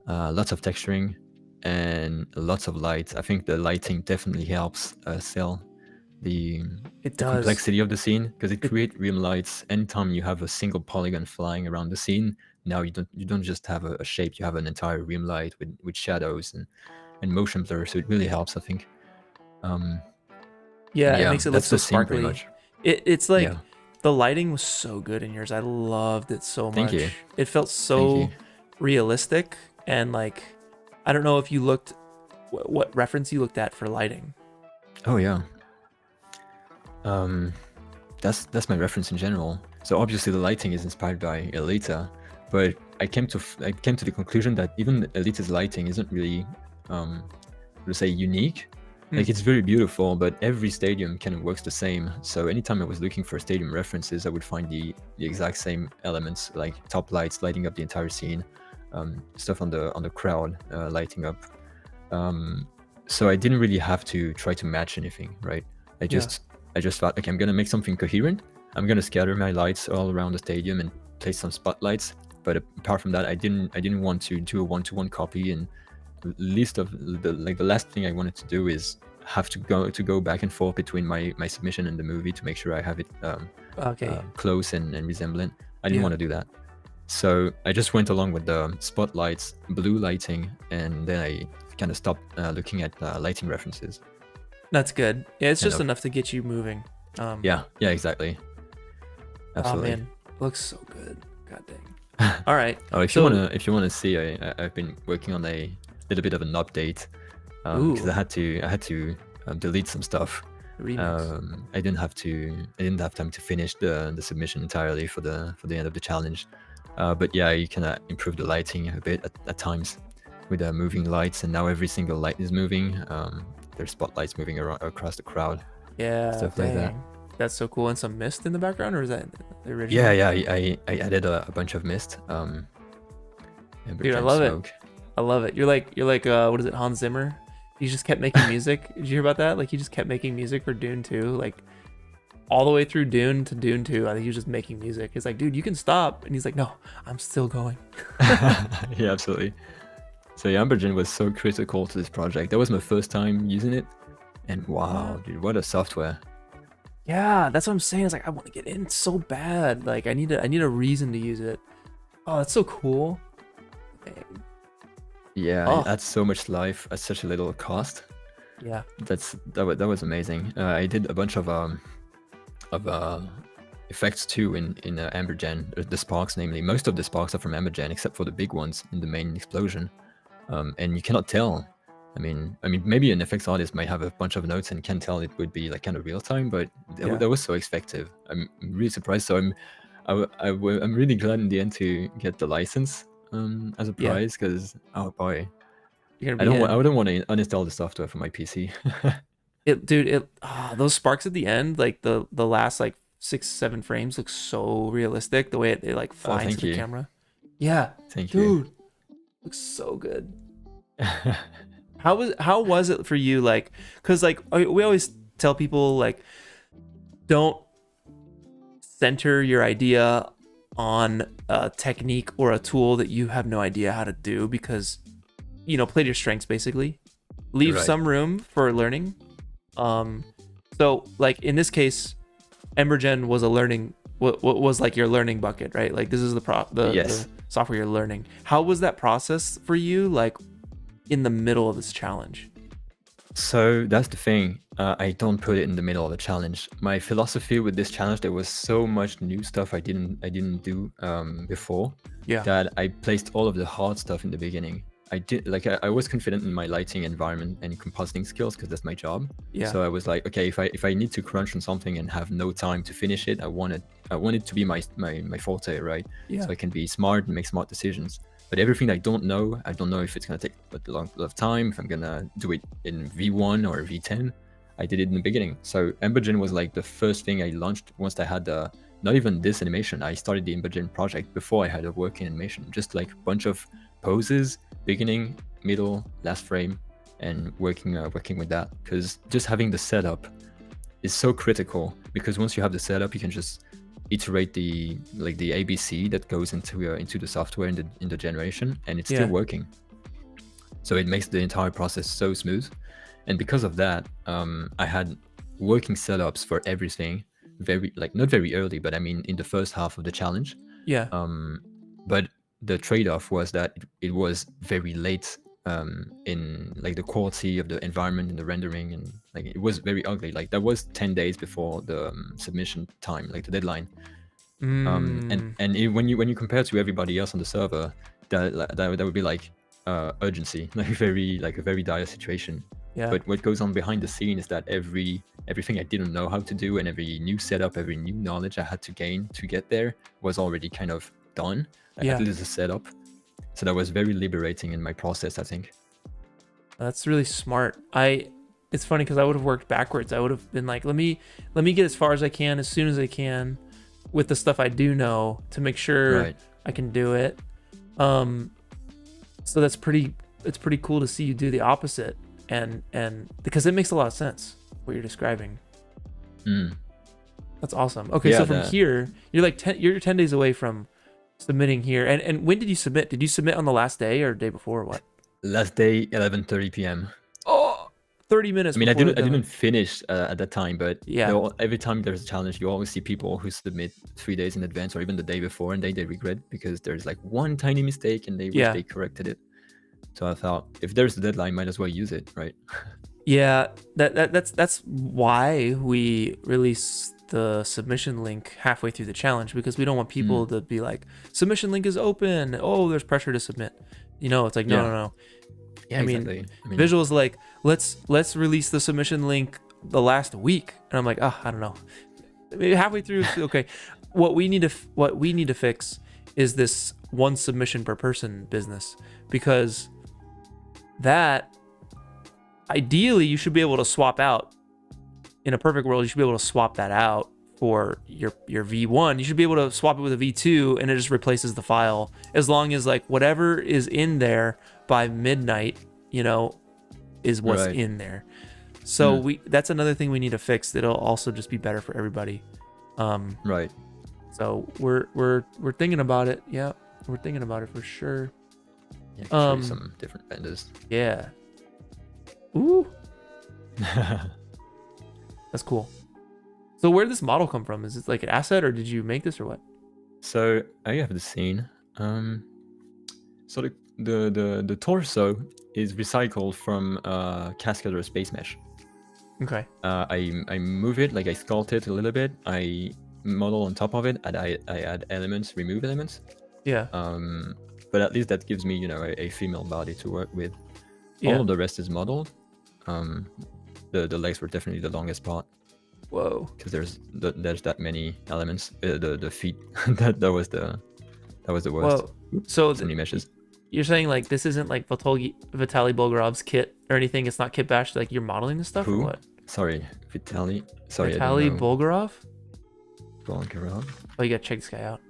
lots of texturing, and lots of lights. I think the lighting definitely helps sell the complexity of the scene, because it creates real lights. Anytime you have a single polygon flying around the scene, now you don't just have a shape, you have an entire real light with shadows and motion blur. So it really helps, I think. It makes it look so sparkly. Much. It's like the lighting was so good in yours. I loved it so much. Thank you. It felt so realistic, and like, I don't know if you looked what reference you looked at for lighting. Oh yeah. That's my reference in general. So obviously the lighting is inspired by Elita, but I came to the conclusion that even Elita's lighting isn't really, let's say, unique. Like, it's very beautiful, but every stadium kind of works the same. So anytime I was looking for stadium references, I would find the exact same elements, like top lights lighting up the entire scene, stuff on the crowd lighting up. So I didn't really have to try to match anything, right? I just thought, okay, I'm gonna make something coherent. I'm gonna scatter my lights all around the stadium and place some spotlights. But apart from that, I didn't want to do a one-to-one copy. And the last thing I wanted to do is have to go back and forth between my submission and the movie to make sure I have it close and resemblant. I didn't want to do that. So I just went along with the spotlights, blue lighting, and then I kind of stopped looking at lighting references. That's good. Yeah, it's just enough to get you moving. Yeah, exactly. Absolutely. Oh man, looks so good. God dang. All right. If you wanna see, I've been working on a little bit of an update because I had to delete some stuff. I didn't have time to finish the submission entirely for the end of the challenge. But yeah, you can improve the lighting a bit at times with moving lights, and now every single light is moving. There's spotlights moving around across the crowd. Yeah, stuff like that. That's so cool. And some mist in the background, or is that the original? Yeah. I added a bunch of mist. Dude, I love it. I love it. You're like what is it, Hans Zimmer? He just kept making music. Did you hear about that? Like, he just kept making music for Dune 2, like all the way through Dune to Dune 2. I think he was just making music. It's like, dude, you can stop. And he's like, no, I'm still going. Yeah, absolutely. So Ambergen was so critical to this project. That was my first time using it, and wow, dude, what a software! Yeah, that's what I'm saying. It's like, I want to get in so bad. Like, I need a reason to use it. Oh, that's so cool. Dang. Yeah, it adds so much life at such a little cost. Yeah, that was amazing. I did a bunch of effects too in Ambergen. The sparks, namely, most of the sparks are from Ambergen, except for the big ones in the main explosion. And you cannot tell I mean, maybe an FX artist might have a bunch of notes and can tell it would be like kind of real time, but that was so effective. I'm really surprised. So I'm really glad in the end to get the license as a prize, because oh boy, I wouldn't want to uninstall the software from my PC. Those sparks at the end, like the last like 6-7 frames, look so realistic. The way they like fly into the camera. Yeah, thank you. Dude, looks so good. How was it for you? Like, because like we always tell people, like, don't center your idea on a technique or a tool that you have no idea how to do, because, you know, play to your strengths, basically. Leave some room for learning. So like in this case, Embergen was a learning, what was like your learning bucket, right? Like this is the software you're learning. How was that process for you, like in the middle of this challenge? So that's the thing. I don't put it in the middle of the challenge. My philosophy with this challenge, there was so much new stuff I didn't do before. That I placed all of the hard stuff in the beginning. I was confident in my lighting, environment, and compositing skills, because that's my job. So I was like, okay, if I need to crunch on something and have no time to finish it, I want it to be my forte, right? So I can be smart and make smart decisions. But everything I don't know if it's gonna take a lot of time, if I'm gonna do it in V1 or V10. I did it in the beginning. So Embergen was like the first thing I launched once I had not even this animation. I started the Embergen project before I had a working animation, just like a bunch of poses, beginning, middle, last frame, and working with that. Because just having the setup is so critical, because once you have the setup, you can just iterate the ABC that goes into the software in the generation, and it's still working. So it makes the entire process so smooth. And because of that, I had working setups for everything, not very early, but I mean in the first half of the challenge. But the trade-off was that it was very late in like the quality of the environment and the rendering, and like it was very ugly. Like that was 10 days before the submission time, like the deadline. When you compare to everybody else on the server, that would be like urgency, like a very dire situation. But what goes on behind the scene is that everything I didn't know how to do, and every new setup, every new knowledge I had to gain to get there was already kind of done. At least a setup. So that was very liberating in my process, I think. That's really smart. It's funny because I would have worked backwards. I would have been like, let me get as far as I can, as soon as I can, with the stuff I do know, to make sure I can do it. So it's pretty cool to see you do the opposite, and because it makes a lot of sense what you're describing. That's awesome. Okay, so from here, you're 10 days away from submitting here. And when did you submit? Did you submit on the last day or day before, or what? Last day, 11:30 p.m. Oh, 30 minutes. I mean, I didn't finish at that time, but every time there's a challenge, you always see people who submit 3 days in advance or even the day before, and they regret because there's like one tiny mistake and they wish they corrected it. So I thought, if there's a deadline, might as well use it, right? That's why we release the submission link halfway through the challenge, because we don't want people to be like, submission link is open, oh, there's pressure to submit. You know, it's like no. I mean, Visual's like, let's release the submission link the last week, and I'm like, I don't know, maybe halfway through. Okay, what we need to fix is this one submission per person business, because that ideally you should be able to swap out. In a perfect world, you should be able to swap that out for your V1. You should be able to swap it with a V2, and it just replaces the file, as long as like whatever is in there by midnight, you know, is what's in there. So that's another thing we need to fix. It'll also just be better for everybody. So we're thinking about it. Yeah, we're thinking about it for sure. Some different vendors. Yeah. Ooh. That's cool. So where did this model come from? Is it like an asset, or did you make this, or what? So I have the scene. So the torso is recycled from Cascador Space Mesh. Okay. I move it, like I sculpt it a little bit. I model on top of it, and I add elements, remove elements. Yeah. But at least that gives me, you know, a female body to work with. Yeah. All of the rest is modeled. The legs were definitely the longest part Whoa. because there's that many elements. The feet that was the worst. Whoa. So So many meshes. you're saying like this isn't like Vitaly Bolgarov's kit or anything? It's not kit bashed. Like you're modeling this stuff or Who? what? Sorry, Vitaly. Sorry, Vitaly I don't know. Bolgarov? Bolgarov. Oh, you gotta check this guy out.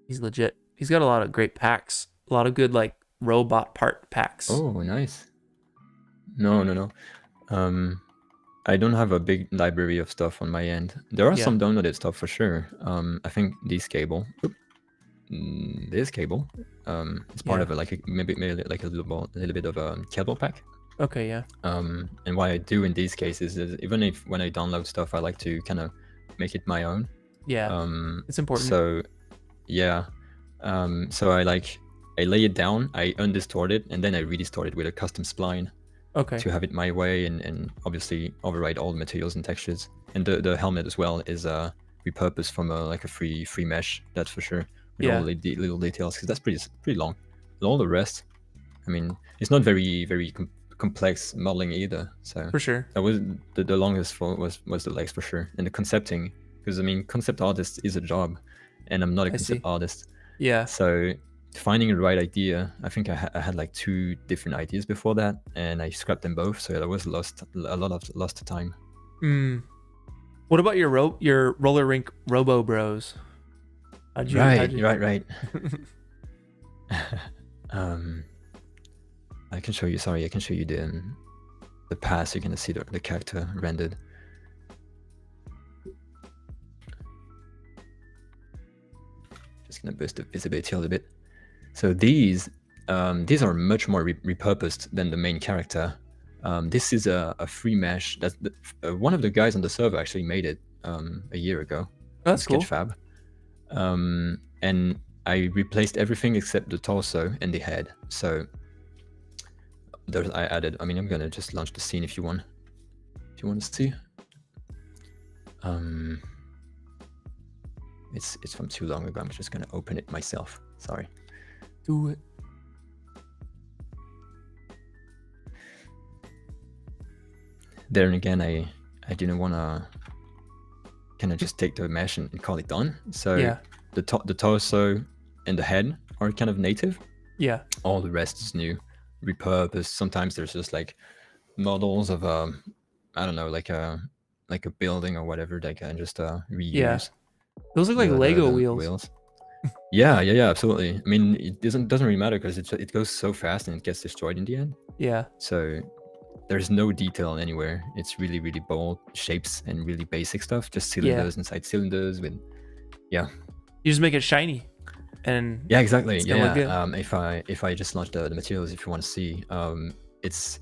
He's legit. He's got a lot of great packs. A lot of good like robot part packs. Oh, nice. No. I don't have a big library of stuff on my end. There are Yeah. some downloaded stuff for sure. I think this cable, it's part Yeah. of maybe like a little bit of a cable pack. Okay, yeah. And what I do in these cases is even if when I download stuff, I like to kind of make it my own. Yeah. It's important. So yeah. So I lay it down, I undistort it, and then I redistort it with a custom spline Okay. to have it my way, and obviously override all the materials and textures. And the helmet as well is repurposed from a free mesh, that's for sure, with Yeah. all the little details, because that's pretty long. And all the rest, I mean, it's not very complex modeling either. So For sure. that was the longest was the legs for sure, and the concepting, because I mean, concept artist is a job, and I'm not a I concept see. artist. Yeah. So finding the right idea, I think I had like 2 different ideas before that, and I scrapped them both. So there was a lot of lost time. What about your roller rink robo bros? How'd you- Right. I can show you. Sorry, I can show you the pass. You're gonna see the character rendered. Just gonna boost the visibility a little bit. So these are much more repurposed than the main character. This is a free mesh. That's one of the guys on the server actually made it a year ago. That's cool. Sketchfab. And I replaced everything except the torso and the head. So I added. I mean, I'm gonna just launch the scene if you want. If you want to see. It's from too long ago. I'm just gonna open it myself. Sorry. Do it. Then again, I didn't want to kind of just take the mesh and call it done. So Yeah. the torso and the head are kind of native. Yeah. All the rest is new, repurposed. Sometimes there's just like models of I don't know, like a building or whatever that can just reuse. Yeah. Those look like Lego wheels. Yeah, absolutely. I mean, it doesn't really matter because it goes so fast and it gets destroyed in the end. Yeah. So there's no detail anywhere. It's really bold shapes and really basic stuff. Just cylinders inside cylinders with, yeah. You just make it shiny, and Yeah, exactly. it's gonna look Yeah. good. If I just launch the materials, if you want to see, it's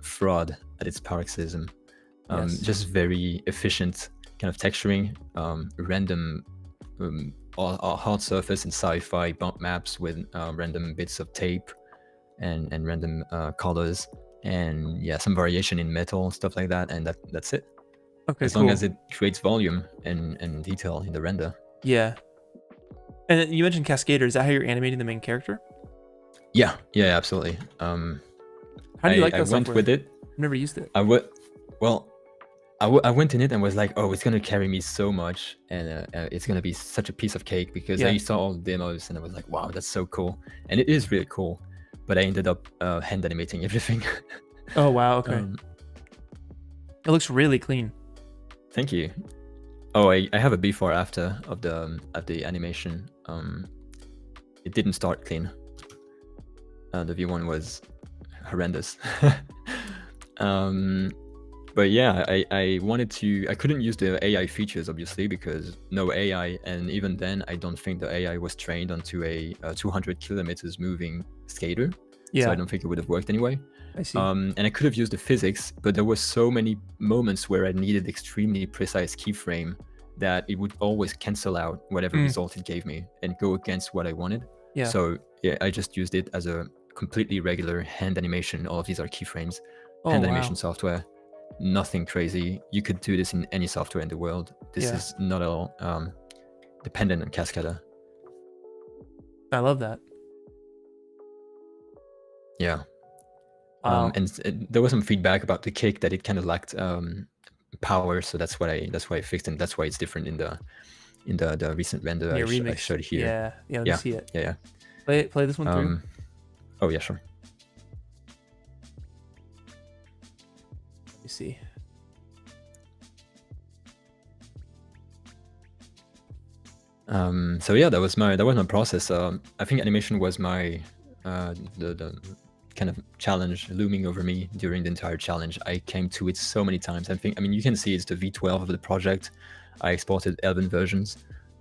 fraud at its paroxysm. Yes. Just very efficient kind of texturing, random hard surface and sci-fi bump maps with random bits of tape and random colors, and yeah, some variation in metal, stuff like that, and that's it. Okay, As cool. long as it creates volume and detail in the render. Yeah. And then you mentioned Cascader. Is that how you're animating the main character? Yeah, absolutely. How do you like that I went software? with it. I've never used it. I went in it and was like, oh, it's gonna carry me so much, and it's gonna be such a piece of cake, because Yeah. I saw all the demos and I was like, wow, that's so cool, and it is really cool. But I ended up hand animating everything. Oh wow. Okay. It looks really clean. Thank you. Oh, I have a before after of the animation. It didn't start clean. The V1 was horrendous. But yeah, I wanted to. I couldn't use the AI features obviously because no AI, and even then, I don't think the AI was trained onto a 200 kilometers moving skater. Yeah. So I don't think it would have worked anyway. I see. And I could have used the physics, but there were so many moments where I needed extremely precise keyframe that it would always cancel out whatever result it gave me and go against what I wanted. Yeah. So yeah, I just used it as a completely regular hand animation. All of these are keyframes, Oh, hand wow. animation software. Nothing crazy. You could do this in any software in the world. This Yeah. is not at all dependent on Cascada. I love that. Yeah. Wow. And there was some feedback about the kick that it kind of lacked power, so that's why I fixed it. And that's why it's different in the recent render Your I remix. showed here. Yeah. Let me Yeah. see it. Yeah. Play this one through. Oh yeah, sure. Let me see. So yeah, that was my process. I think animation was my the kind of challenge looming over me during the entire challenge. I came to it so many times. I mean, you can see it's the V12 of the project. I exported 11 versions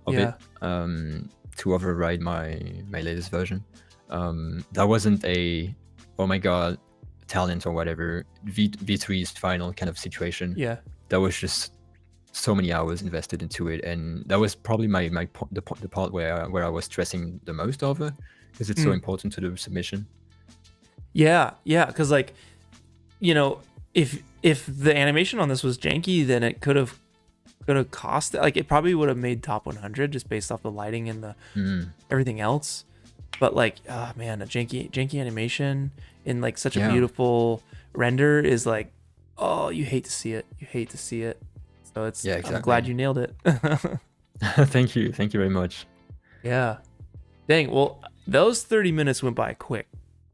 of it to override my latest version. That wasn't a oh my god talent or whatever V3's final kind of situation. Yeah. That was just so many hours invested into it, and that was probably the part where I was stressing the most over, because it's so important to the submission. Yeah, because like, you know, if the animation on this was janky, then it could have cost, like, it probably would have made top 100 just based off the lighting and the everything else. But like, oh man, a janky animation in like such a beautiful render is like, oh, you hate to see it. So it's exactly. I'm glad you nailed it. Thank you very much. Yeah. Dang. Well, those 30 minutes went by quick.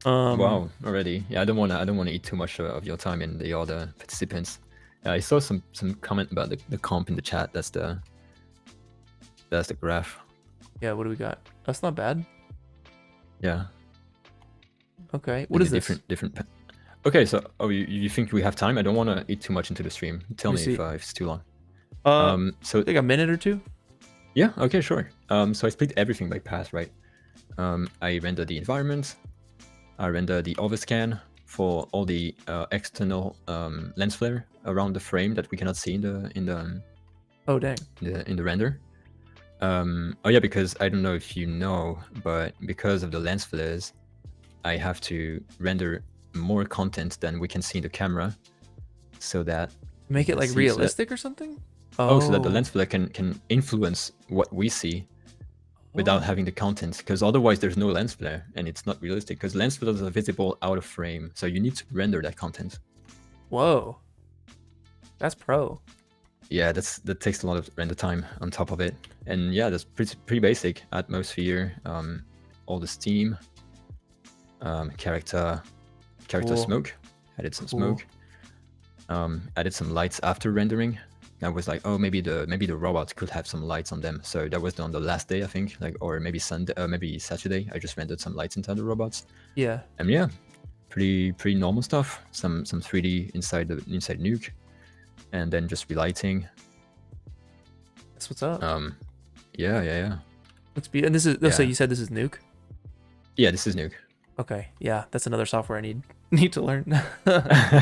Wow, already. Yeah, I don't want to eat too much of your time and the other participants. I saw some comment about the comp in the chat. That's the graph. Yeah. What do we got? That's not bad. Yeah. Okay. What is this? Different. Okay, so you think we have time? I don't want to eat too much into the stream. Tell me if it's too long. So like a minute or two. Yeah. Okay. Sure. So I split everything by path, right? I render the environment. I render the overscan for all the external lens flare around the frame that we cannot see in the oh dang in the render. Oh yeah, because I don't know if you know, but because of the lens flares, I have to render more content than we can see in the camera, so that make it like realistic or something. So that the lens flare can influence what we see without having the content, because otherwise there's no lens flare and it's not realistic, because lens flares are visible out of frame, so you need to render that content. Whoa, that's pro. Yeah, that takes a lot of render time on top of it. And yeah, that's pretty basic. Atmosphere, all the steam, character cool. Smoke, added some Cool. smoke, added some lights after rendering. I was like, oh, maybe the robots could have some lights on them. So that was done the last day, I think, like, or maybe Sunday, maybe Saturday. I just rendered some lights inside the robots. Yeah. And yeah, pretty normal stuff. Some 3D inside Nuke, and then just relighting. That's what's up. Yeah. Let's be. And this is. So you said this is Nuke. Yeah, this is Nuke. Okay. Yeah, that's another software I need to learn.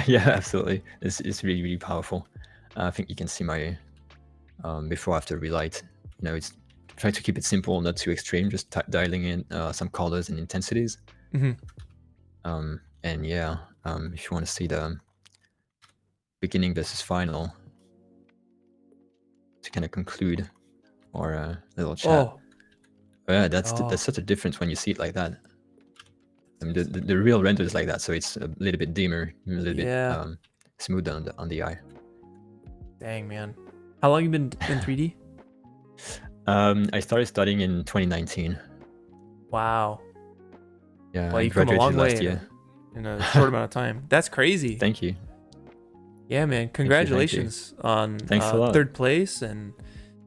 Yeah, absolutely. It's really powerful. I think you can see my before after relight. You know, it's try to keep it simple, not too extreme, just dialing in some colors and intensities. And yeah, if you want to see the beginning versus final to kind of conclude, or a little chat. Oh yeah, that's such a difference when you see it like that. I mean, the real render is like that, so it's a little bit dimmer, a little bit smoother on the eye. Dang, man. How long you been in 3D? I started studying in 2019. Wow. Yeah, well, I you've come a graduated long last way year. in a short amount of time. That's crazy. Thank you. Yeah, man. Congratulations on Thanks a lot. 3rd place, and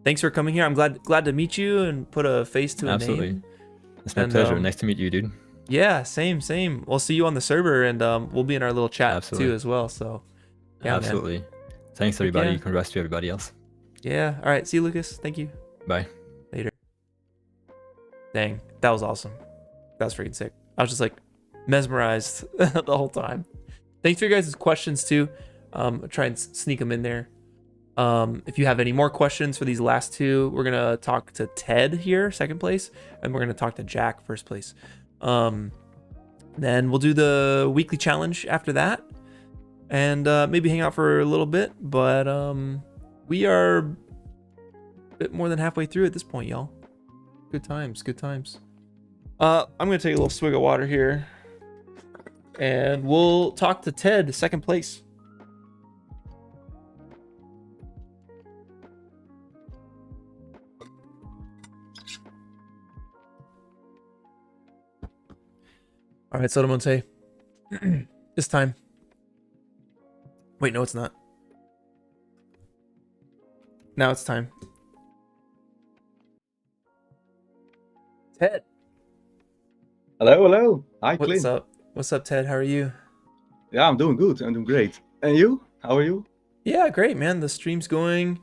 thanks for coming here. I'm glad to meet you and put a face to a name. It's my pleasure. Nice to meet you, dude. Yeah, same. We'll see you on the server, and we'll be in our little chat too as well. So yeah, absolutely. Man. Thanks everybody. Congrats to everybody else. Yeah. All right. See you, Lucas. Thank you. Bye. Later. Dang, that was awesome. That was freaking sick. I was just like mesmerized the whole time. Thanks for your guys' questions too. I'll try and sneak them in there. If you have any more questions for these last two, we're gonna talk to Ted here, 2nd place, and we're gonna talk to Jack, 1st place. Then we'll do the weekly challenge after that, and maybe hang out for a little bit. But we are a bit more than halfway through at this point, y'all. Good times. I'm gonna take a little swig of water here, And we'll talk to Ted, second place. All right, Sotomonte. It's time. Wait, no, it's not. Now it's time. Ted. Hello, hello. Hi, What's Clint. up? What's up, Ted? How are you? Yeah, I'm doing good. I'm doing great. And you? How are you? Yeah, great, man. The stream's going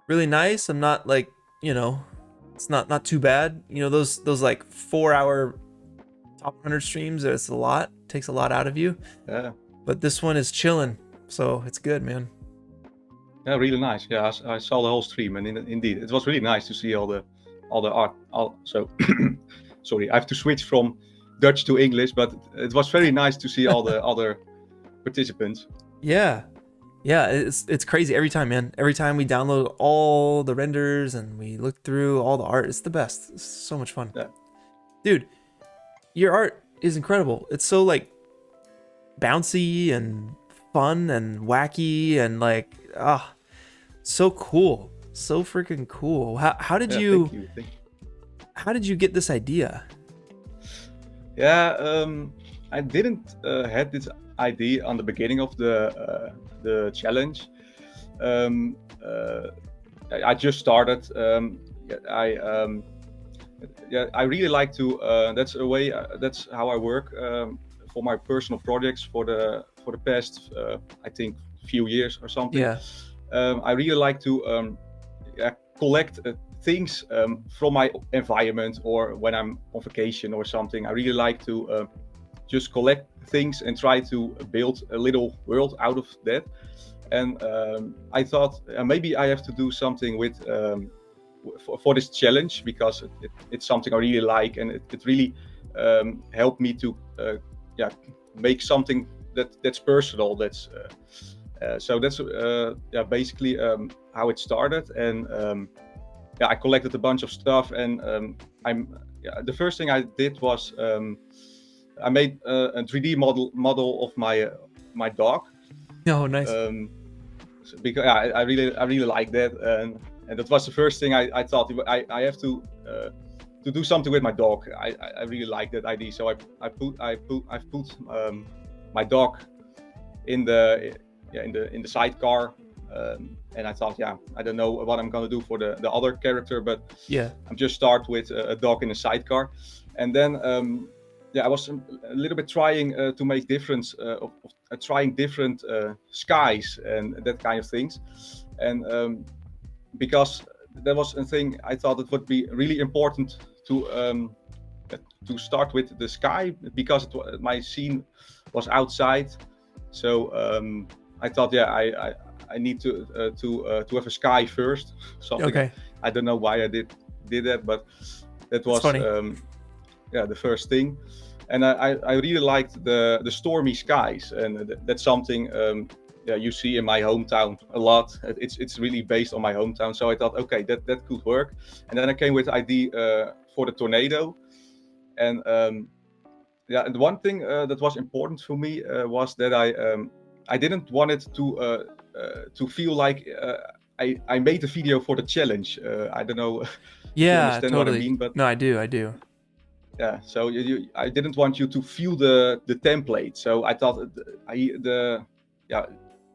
really nice. I'm not like, it's not too bad. Those like 4-hour top 100 streams, it's a lot. Takes a lot out of you. Yeah. But this one is chilling, so it's good, man. Yeah, really nice. Yeah, I saw the whole stream, and indeed, it was really nice to see all the art. So, sorry, I have to switch from Dutch to English, but it was very nice to see all the other participants. Yeah, it's crazy every time, man. Every time we download all the renders and we look through all the art, it's the best. It's so much fun. Yeah. Dude, your art is incredible. It's so like bouncy and fun and wacky and like so cool. So freaking cool. How did you Thank you. How did you get this idea? Yeah, I didn't had this idea on the beginning of the challenge. I just started. I really like to. That's how I work for my personal projects for the past I think few years or something. Yeah. I really like to collect things from my environment, or when I'm on vacation or something. I really like to just collect things and try to build a little world out of that. And I thought maybe I have to do something with for this challenge, because it's something I really like, and it really helped me to make something that's personal. That's so that's basically how it started. And I collected a bunch of stuff, and the first thing I did was I made a 3D model of my dog. Oh, nice. Because I really like that, and that was the first thing I thought. I have to do something with my dog. I really like that idea, so I've put my dog in the sidecar, and I thought, I don't know what I'm gonna do for the other character, but I'm just start with a dog in a sidecar. And then I was a little bit trying to make difference of trying different skies and that kind of things. And because that was a thing, I thought it would be really important to start with the sky, because my scene was outside. So I thought, I need to have a sky first. Something. Okay. I don't know why I did that, but that was the first thing. And I really liked the stormy skies, and that's something you see in my hometown a lot. It's really based on my hometown, so I thought, okay, that could work. And then I came with the idea for the tornado. And and one thing that was important for me was that I didn't want it to feel like I made a video for the challenge. I don't know if you understand totally. what I mean, but no, I do. Yeah, so I didn't want you to feel the template. So I thought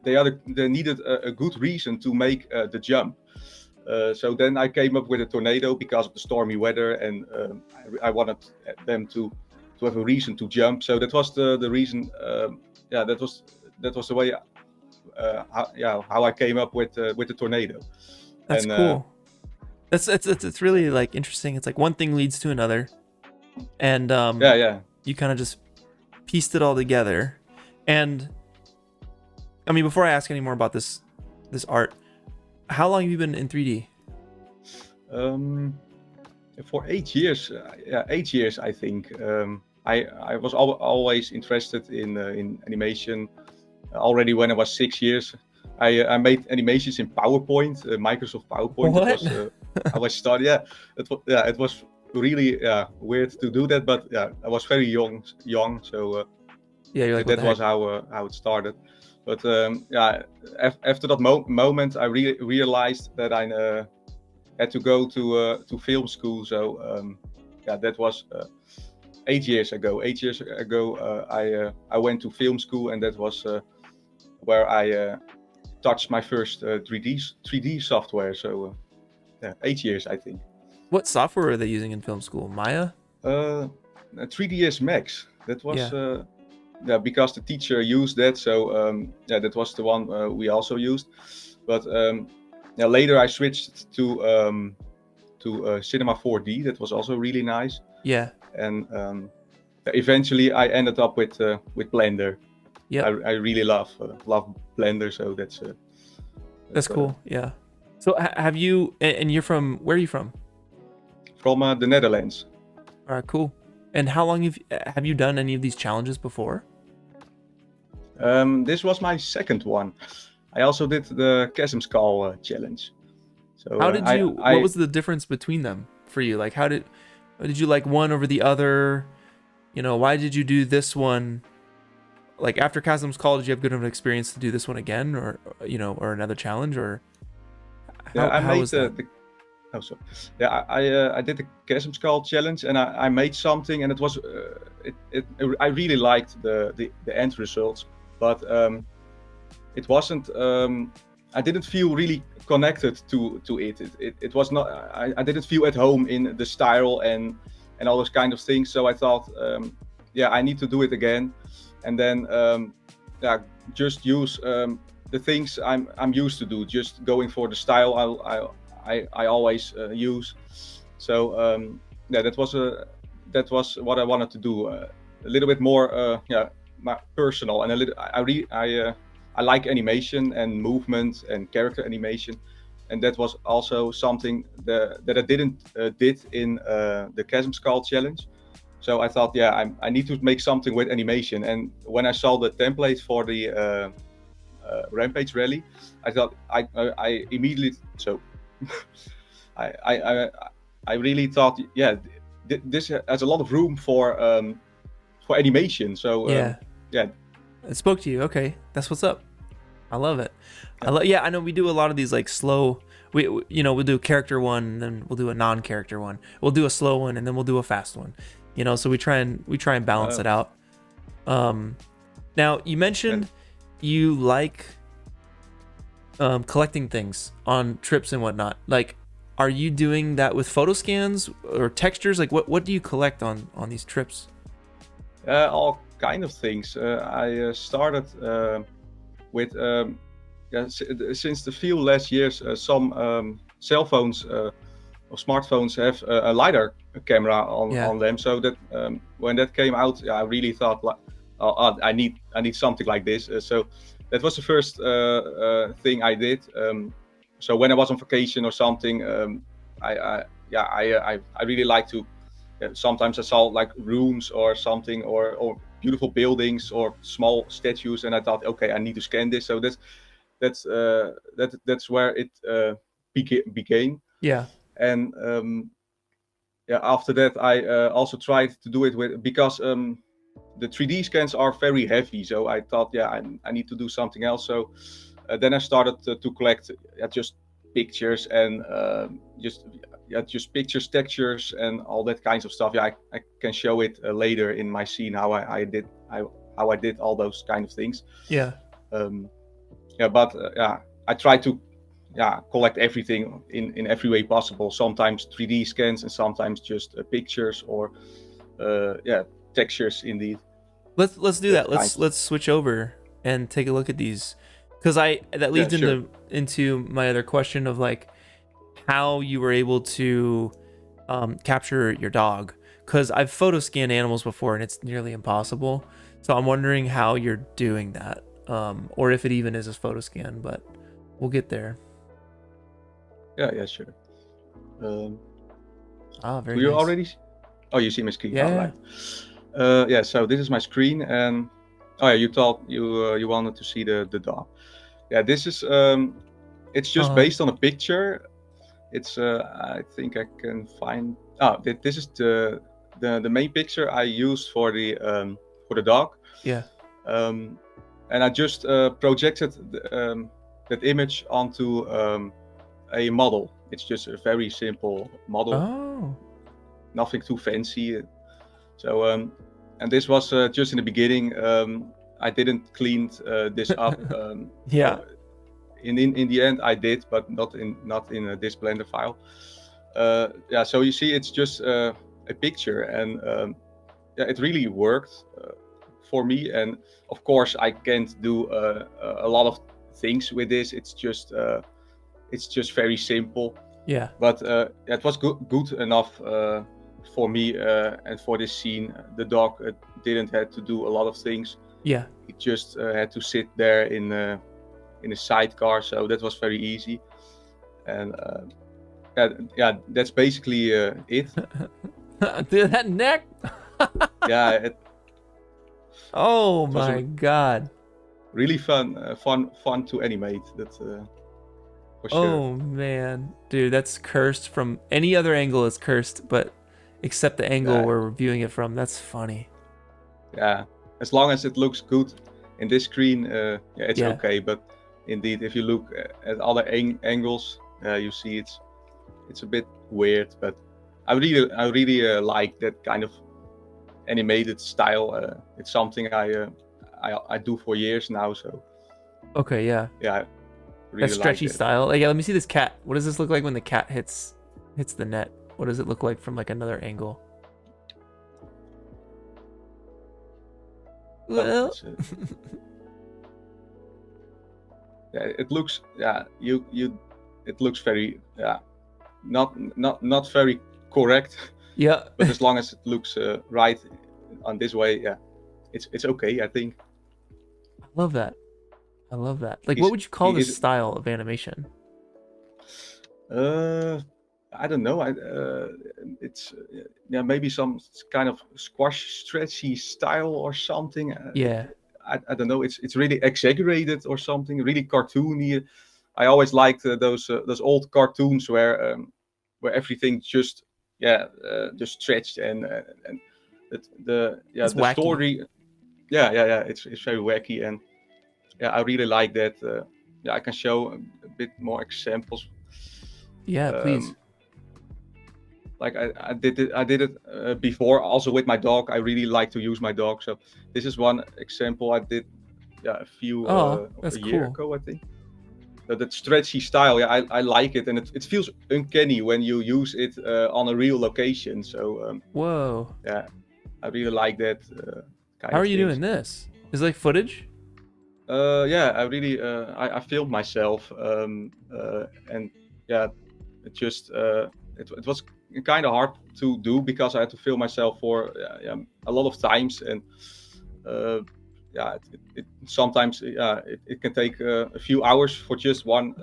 they needed a good reason to make the jump. So then I came up with a tornado because of the stormy weather, and I wanted them to have a reason to jump. So that was the reason. That was the way. How I came up with the tornado. That's cool. It's really like interesting. It's like one thing leads to another, and you kind of just pieced it all together. And I mean, before I ask any more about this art, how long have you been in 3D? For 8 years. 8 years, I think. I was always interested in animation. Already when I was 6 years, I made animations in PowerPoint, Microsoft PowerPoint. What? It was I was studying. It was really weird to do that, but I was very young. So Yeah, you're like, that what the was how it started. But yeah, after that moment, I realized that I had to go to film school. So yeah, that was 8 years ago. 8 years ago, I went to film school, and that was where I touched my first 3D software. So yeah, 8 years, I think. What software are they using in film school? Maya? 3ds Max. That was Yeah. yeah, because the teacher used that. So yeah, that was the one we also used. But yeah, later I switched to Cinema 4D. That was also really nice. Yeah. And eventually I ended up with Blender. Yeah. I really love Blender. So That's cool. Yeah. So have you? And you're from? Where are you from? From the Netherlands. All right. Cool. And how long have you done any of these challenges before? This was my second one. I also did the Chasm Skull challenge. So how did you? What was the difference between them for you? Like, how did you like one over the other? You know, why did you do this one? Like after Chasm's Call, did you have good of an experience to do this one again, or you know, or another challenge, or yeah, I made was that? Oh, sorry. Yeah, I did the Chasm Skull challenge, and I made something, and it was I really liked the end results, but it wasn't. I didn't feel really connected to it. It was not. I didn't feel at home in the style and all those kind of things. So I thought, yeah, I need to do it again, and then yeah, just use the things I'm used to do. Just going for the style I always use. So yeah, that was what I wanted to do. A little bit more, yeah, personal, and a little. I like animation and movement and character animation, and that was also something that I didn't did in the Chasm Skull challenge. So I thought, yeah, I need to make something with animation. And when I saw the template for the Rampage Rally, I thought I immediately so. I really thought, yeah, this has a lot of room for animation. So Yeah. yeah, It spoke to you. Okay, that's what's up. I love it. Yeah, I know we do a lot of these like slow. You know, we'll do a character one, and then we'll do a non-character one. We'll do a slow one, and then we'll do a fast one. You know, so we try and balance it out. Now you mentioned you like collecting things on trips and whatnot. Like, are you doing that with photo scans or textures? Like, what do you collect on these trips? All kind of things. I started with yeah, since the few last years, some cell phones or smartphones have a LiDAR camera on them. So that when that came out, yeah, I really thought, like, I need something like this. So that was the first thing I did. So when I was on vacation or something, I really like to. Sometimes I saw like rooms or something, or beautiful buildings or small statues, and I thought, okay, I need to scan this. So that's where it began. Yeah. And yeah, after that, I also tried to do it with, because the 3D scans are very heavy. So I thought, yeah, I need to do something else. So then I started to collect just pictures and just pictures, textures, and all that kinds of stuff. Yeah, I can show it later in my scene how I did all those kind of things. Yeah. Yeah, but yeah, I try to collect everything in every way possible. Sometimes 3D scans and sometimes just pictures or textures indeed. Let's do that. Let's switch over and take a look at these, because that leads into my other question of like how you were able to capture your dog, because I've photo scanned animals before and it's nearly impossible. So I'm wondering how you're doing that, or if it even is a photo scan, but we'll get there. Yeah, sure. Very do you nice. already? Oh, you see my screen. Yeah. Right. Yeah. So this is my screen, and oh yeah, you thought you wanted to see the dog. Yeah, this is it's just based on a picture. It's I think I can find. This is the main picture I used for the dog. Yeah. And I just projected that image onto a model. It's just a very simple model, Oh. nothing too fancy. So and this was just in the beginning. I didn't clean this up. Yeah. In the end, I did, but not in this Blender file. Yeah, so you see, it's just a picture, and yeah, it really worked for me. And of course, I can't do a lot of things with this. It's just very simple. Yeah. But it was good enough for me and for this scene. The dog didn't have to do a lot of things. Yeah. It just had to sit there in a sidecar, so that was very easy. And yeah, that's basically it. Dude, that neck. Yeah, Oh was my god. really fun to animate. That's for sure. Oh man, dude, that's cursed from any other angle is cursed, but except the angle Yeah. we're viewing it from. That's funny. Yeah, as long as it looks good in this screen, yeah, it's Yeah. okay. But indeed, if you look at other angles, you see it's a bit weird. But I really like that kind of animated style. It's something I do for years now. So Okay, yeah. yeah, I really That stretchy like it. style. Like, yeah, let me see this cat. What does this look like when the cat hits the net? What does it look like from like another angle? Oh, Well, that's, yeah, it looks, yeah, it looks very, yeah, not very correct, yeah. but as long as it looks right on this way, yeah, it's okay, I think. I love that. I love that. Like, He's- what would you call he this is- style of animation? I don't know. It's yeah, maybe some kind of squash stretchy style or something. Yeah. I don't know. It's really exaggerated or something, really cartoony. I always liked those old cartoons where everything just stretched and the It's the wacky. story. Yeah. It's very wacky, and yeah, I really like that. Yeah, I can show a bit more examples. Yeah, please. Like I did it before, also with my dog. I really like to use my dog. So this is one example I did, a few That's a year cool. ago, I think. So that stretchy style, yeah, I like it, and it feels uncanny when you use it on a real location. So Whoa. yeah, I really like that. Kind How of are you things. doing this? Is it like footage? Yeah, I really I filmed myself, and yeah, it just it was kind of hard to do because I had to film myself for a lot of times, and yeah, it sometimes it can take a few hours for just one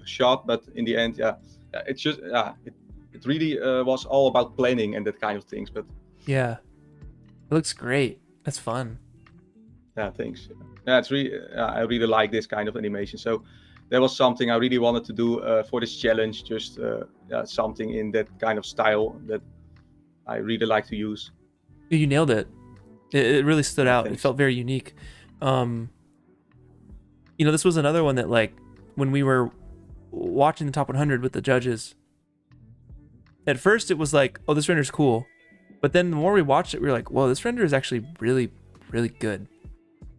shot, but in the end, it's just it really was all about planning and that kind of things. But Yeah. It looks great. That's fun. yeah, thanks. Yeah, it's really I really like this kind of animation. So that was something I really wanted to do for this challenge. Just something in that kind of style that I really like to use. You nailed it. It really stood Yeah, out. It thanks. felt very unique. This was another one that, like, when we were watching the top 100 with the judges, at first it was like, oh, this render's cool. But then the more we watched it, we were like, whoa, this render is actually really, really good.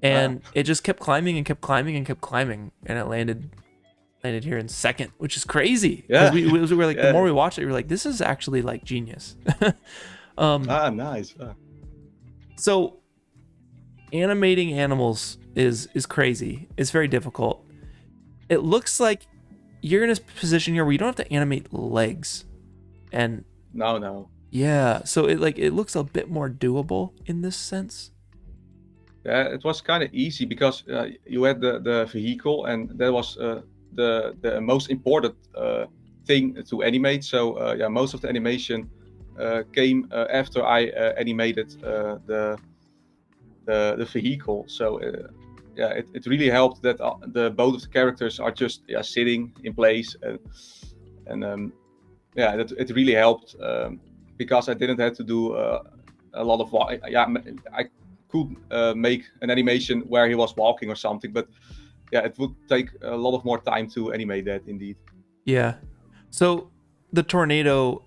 And it just kept climbing and kept climbing and kept climbing. And it landed here in second, which is crazy. Yeah. We were like, the Yeah. more we watched it, we were like, this is actually like genius. Nice. So animating animals is crazy. It's very difficult. It looks like you're in a position here where you don't have to animate legs. And No. yeah, so it looks a bit more doable in this sense. Yeah, it was kind of easy because you had the vehicle, and that was the most important thing to animate. So yeah, most of the animation came after I animated the vehicle. So yeah, it really helped that both of the characters are just sitting in place, and yeah, it really helped because I didn't have to do a lot of I could make an animation where he was walking or something, but yeah, it would take a lot of more time to animate that indeed. Yeah. So the tornado,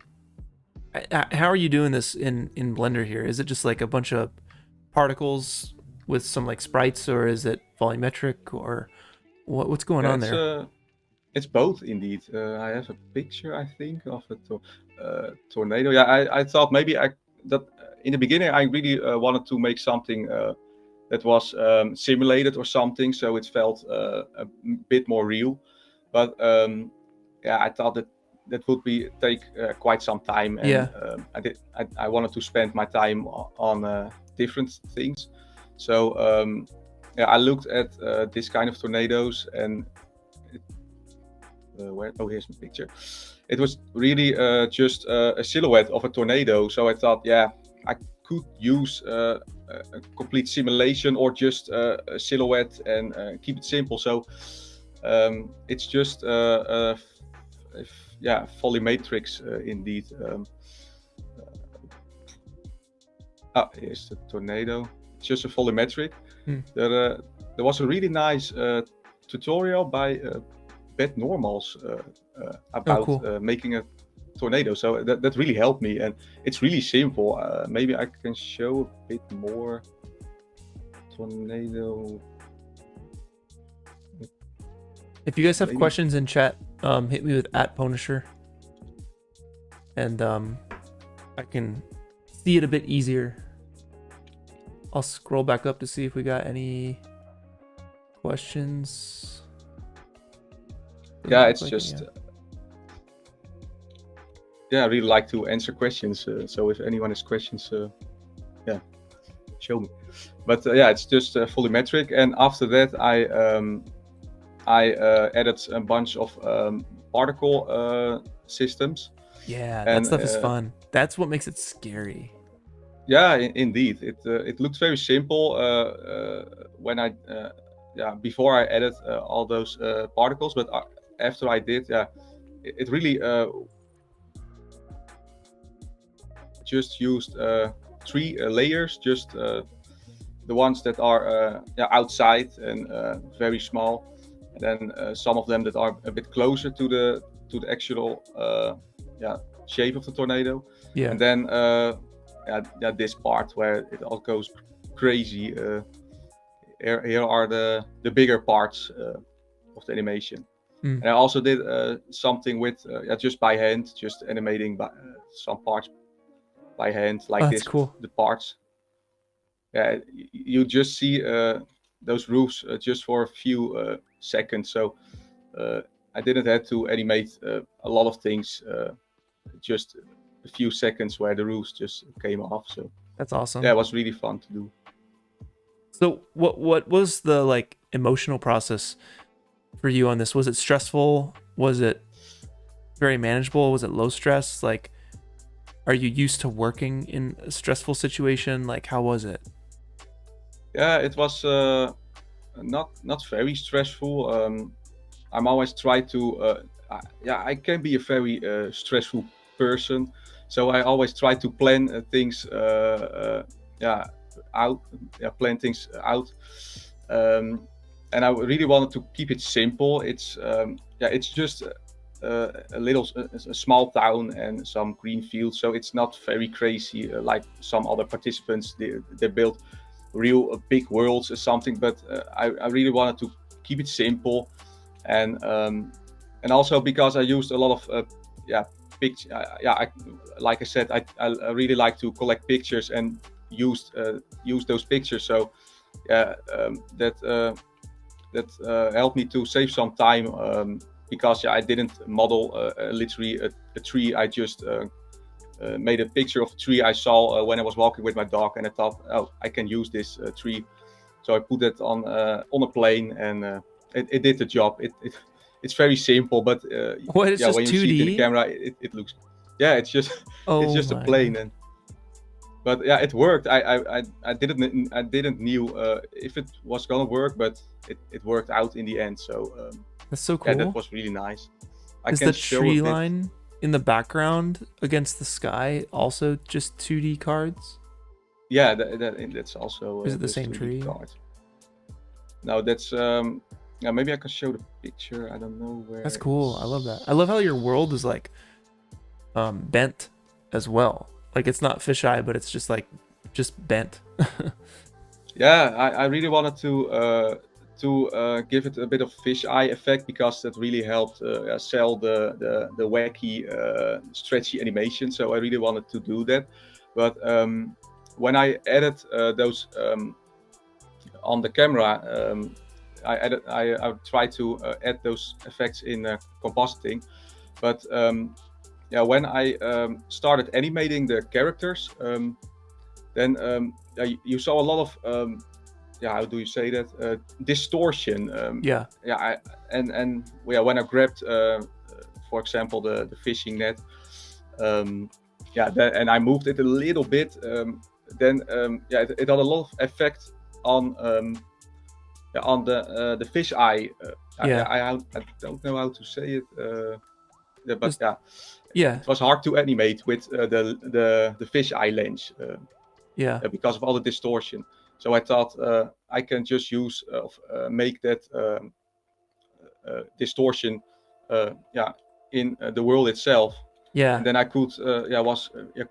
how are you doing this in Blender here? Is it just like a bunch of particles with some like sprites, or is it volumetric, or what's going on there? It's both indeed. I have a picture, I think, of a tornado. Yeah, I thought maybe that in the beginning I really wanted to make something that was simulated or something, so it felt a bit more real. But yeah, I thought that would take quite some time, and Yeah. I wanted to spend my time on different things. So yeah, I looked at this kind of tornadoes, and here's my picture. It was really just a silhouette of a tornado. So I thought, yeah, I could use a complete simulation or just a silhouette and keep it simple. So it's just yeah, volumetrics indeed. Here's the tornado. It's just a volumetric. There was a really nice tutorial by Bad Normals about making a tornado, so that really helped me, and it's really simple. Maybe I can show a bit more. Tornado. If you guys have questions in chat, hit me with @pwnisher, and I can see it a bit easier. I'll scroll back up to see if we got any questions. Yeah, it's just yeah, I really like to answer questions. So if anyone has questions, yeah, show me. But yeah, it's just volumetric, and after that, I added a bunch of particle systems. Yeah, that stuff is fun. That's what makes it scary. Yeah, indeed. It looks very simple when before I added all those particles, but after I did, yeah, it really just used 3 layers, just the ones that are outside and very small, and then some of them that are a bit closer to the actual shape of the tornado. Yeah. And then this part where it all goes crazy. Here are the bigger parts of the animation. And I also did something with just by hand, just animating some parts by hand, like this. Cool. The parts. Yeah, you just see those roofs just for a few seconds. So I didn't have to animate a lot of things. Just a few seconds where the roofs just came off. So that's awesome. Yeah, it was really fun to do. So what was the like emotional process for you on this? Was it stressful? Was it very manageable? Was it low stress? Like, are you used to working in a stressful situation? Like, how was it? Yeah, it was not very stressful. I'm always try to I can be a very stressful person, so I always try to plan things plan things out, and I really wanted to keep it simple. It's just a small town and some green fields, so it's not very crazy like some other participants. They built real big worlds or something, but I really wanted to keep it simple, and also because I used a lot of pictures. Like I said, I really like to collect pictures and use those pictures. So that helped me to save some time, because I didn't model literally a tree. I just made a picture of a tree I saw when I was walking with my dog, and I thought, oh, I can use this tree. So I put it on a plane, and it did the job. It's very simple, but when you 2D? See it in the camera, it looks, it's just it's just a plane. But yeah, it worked. I didn't knew if it was gonna work, but it worked out in the end. So that's so cool. Yeah, that was really nice. Is the tree line in the background against the sky also just 2D cards? Yeah, that's also. Is it the this same 3D tree? card. No, that's yeah. Maybe I can show the picture. I don't know where. That's cool. I love that. I love how your world is like bent as well. Like it's not fisheye, but it's just like bent. Yeah, I really wanted to give it a bit of fisheye effect because that really helped sell the wacky stretchy animation. So I really wanted to do that, but when I added those on the camera, I tried to add those effects in compositing, but yeah, when I started animating the characters, then you saw a lot of yeah, how do you say that? Distortion. Yeah. Yeah, and yeah, when I grabbed, for example, the fishing net, yeah, and I moved it a little bit, then yeah, it had a lot of effect on the fish eye. Yeah. I don't know how to say it. Yeah, but yeah, Yeah. it was hard to animate with the fish eye lens. Yeah. Because of all the distortion. So I thought I can just use make that distortion, yeah, in the world itself. Yeah. And then I could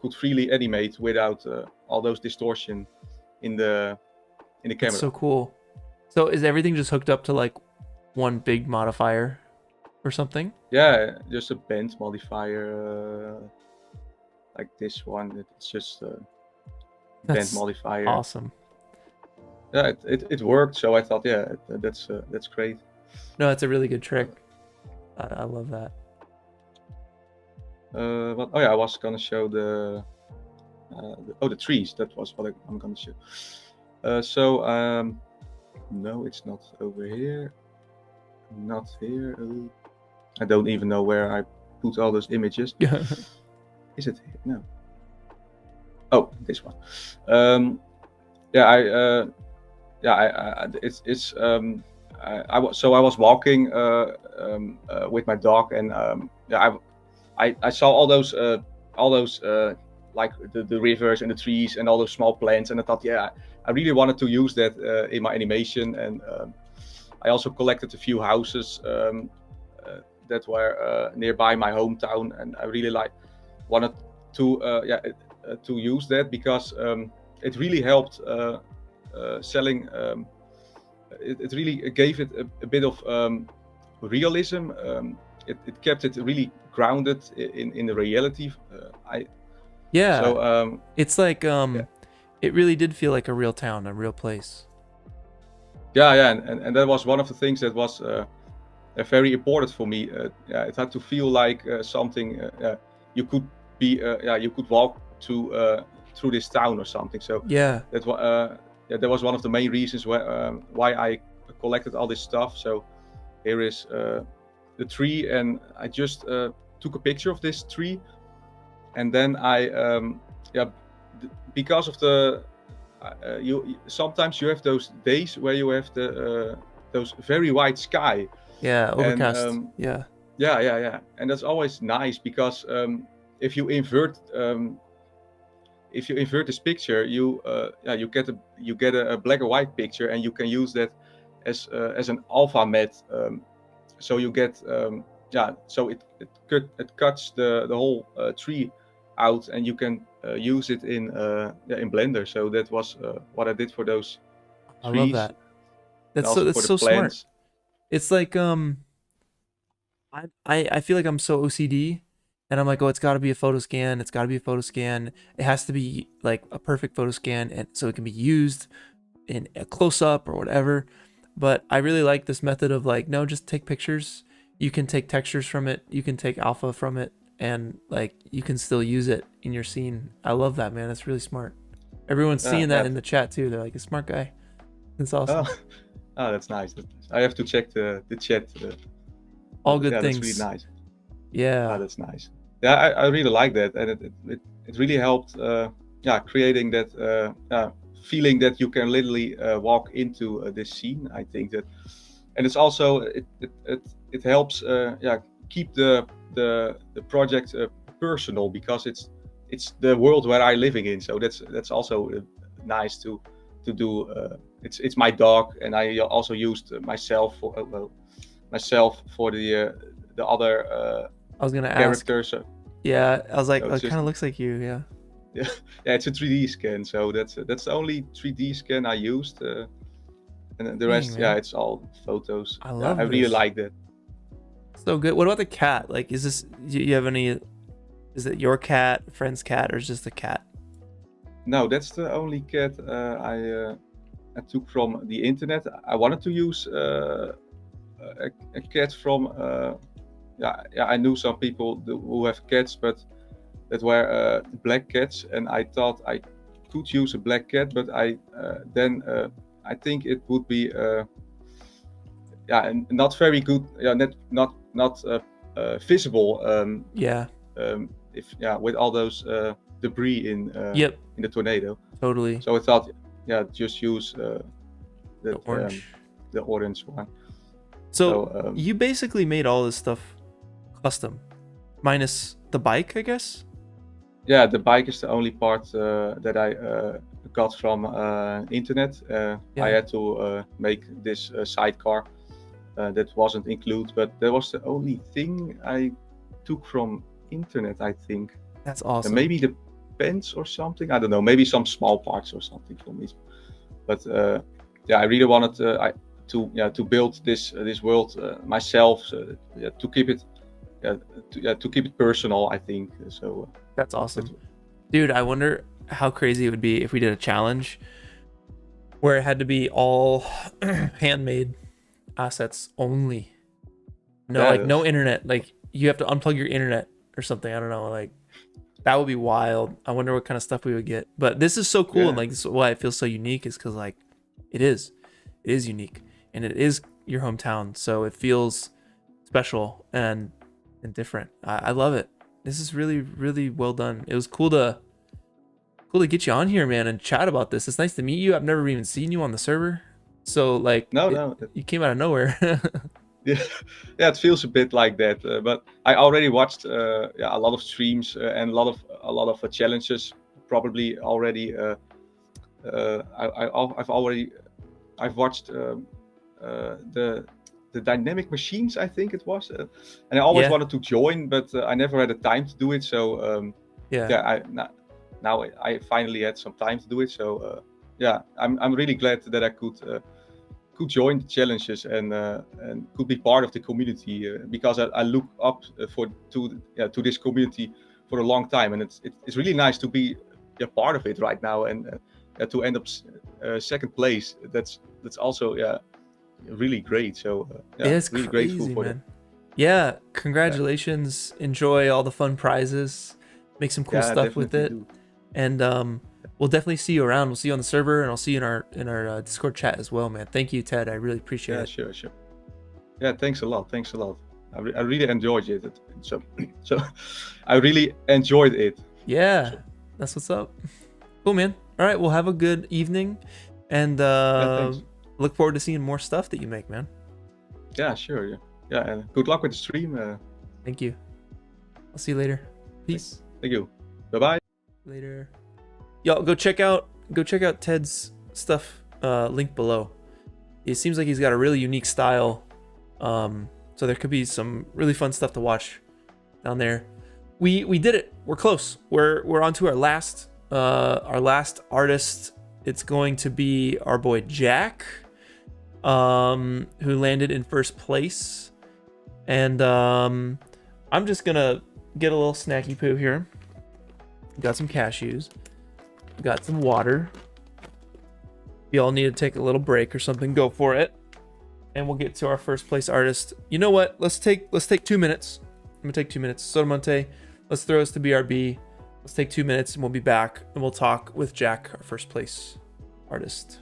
could freely animate without all those distortion in the camera. That's so cool. So is everything just hooked up to like one big modifier or something? Yeah, just a bend modifier like this one. It's just bend modifier. Awesome. Yeah, it worked. So I thought, yeah, that's great. No, it's a really good trick. I love that. But oh yeah, I was gonna show the trees. That was what I'm gonna show. So no, it's not over here. Not here. I don't even know where I put all those images. Is it here? No. Oh, this one. Yeah, I was walking with my dog, and yeah, I saw all those like the rivers and the trees and all those small plants, and I thought, yeah, I really wanted to use that in my animation, and I also collected a few houses that were nearby my hometown, and I really wanted to to use that because it really helped selling. It really gave it a bit of realism. It kept it really grounded in the reality. Yeah. So it's like it really did feel like a real town, a real place. Yeah, and that was one of the things that was very important for me. Yeah, it had to feel like something you could be. You could walk through this town or something. So yeah, that was one of the main reasons why I collected all this stuff. So here is the tree, and I just took a picture of this tree, and then I because of the sometimes you have those days where you have those very white sky. Yeah, overcast. And, yeah, and that's always nice because if you invert this picture, you get a black and white picture, and you can use that as an alpha matte. So you get so it cuts the whole tree out, and you can use it in Blender. So that was what I did for those trees. I love that. That's so smart. It's like I feel like I'm so OCD, and I'm like, oh, it's got to be a photo scan. It's got to be a photo scan. It has to be like a perfect photo scan, and so it can be used in a close up or whatever. But I really like this method of like, no, just take pictures. You can take textures from it. You can take alpha from it, and like you can still use it in your scene. I love that, man. That's really smart. Everyone's seeing that in the chat too. They're like, a smart guy. That's awesome. Oh, that's nice. I have to check the chat. All good things. That's really nice. Yeah. Oh, that's nice. Yeah, I really like that, and it really helped. Creating that feeling that you can literally walk into this scene. I think that, and it's also it helps. Keep the project personal, because it's the world where I'm living in. So that's also nice to do. It's my dog, and I also used myself for the other I was gonna ask. characters. Yeah, I was like, So oh, it's it kind of just- looks like you. Yeah. Yeah, it's a 3D scan, so that's the only 3D scan I used, and then the rest, Dang, yeah, man. it's all photos. I Yeah, love I really this. like that. So good. What about the cat? Like, is this? You have any? Is it your cat, friend's cat, or just a cat? No, that's the only cat I took from the internet. I wanted to use a cat from. Yeah, I knew some people who have cats, but that were black cats, and I thought I could use a black cat, but I think it would be and not very good. Yeah, not visible. Yeah. If with all those debris in Yep. in the tornado. Totally. So I thought, just use The orange. the orange one. So you basically made all this stuff custom, minus the bike, I guess. Yeah, the bike is the only part that I got from internet. I had to make this sidecar that wasn't included, but that was the only thing I took from internet, I think. That's awesome. And maybe the pens or something. I don't know. Maybe some small parts or something from it. But I really wanted to build this world myself. To keep it. To keep it personal, I think. So that's awesome, dude. I wonder how crazy it would be if we did a challenge where it had to be all handmade assets only. No, no internet. Like you have to unplug your internet or something. I don't know. Like that would be wild. I wonder what kind of stuff we would get. But this is so cool, and like this is why it feels so unique is because like it is unique, and it is your hometown, so it feels special and different. I love it. This is really, really well done. It was cool to get you on here, man, and chat about this. It's nice to meet you. I've never even seen you on the server, so like you came out of nowhere. Yeah, it feels a bit like that. But I already watched a lot of streams and a lot of challenges. Probably already. I've watched the dynamic machines, I think it was, and I always wanted to join, but I never had the time to do it. So now I finally had some time to do it. So I'm really glad that I could join the challenges and could be part of the community because I look up to this community for a long time, and it's really nice to be a part of it right now and to end up second place. That's also really great. So it's really crazy, grateful for man. Yeah, congratulations. Enjoy all the fun prizes. Make some cool stuff with it. And we'll definitely see you around. We'll see you on the server, and I'll see you in our Discord chat as well, man. Thank you, Ted. I really appreciate it. Sure. Yeah, thanks a lot. I really enjoyed it. So I really enjoyed it. Yeah, that's what's up. Cool, man. All right, well, have a good evening, and look forward to seeing more stuff that you make, man. Yeah, sure. Yeah, and good luck with the stream. Thank you. I'll see you later. Peace. Thank you. Bye-bye. Later. Y'all go check out Ted's stuff. Link below. It seems like he's got a really unique style. So there could be some really fun stuff to watch down there. We did it. We're close. We're on to our last artist. It's going to be our boy Jack, who landed in first place. And I'm just gonna get a little snacky poo here. Got some cashews. Got some water. If y'all need to take a little break or something, go for it. And we'll get to our first place artist. You know what? Let's take 2 minutes. I'm gonna take 2 minutes. Sotomonte, let's throw us to BRB. Let's take 2 minutes and we'll be back and we'll talk with Jack, our first place artist.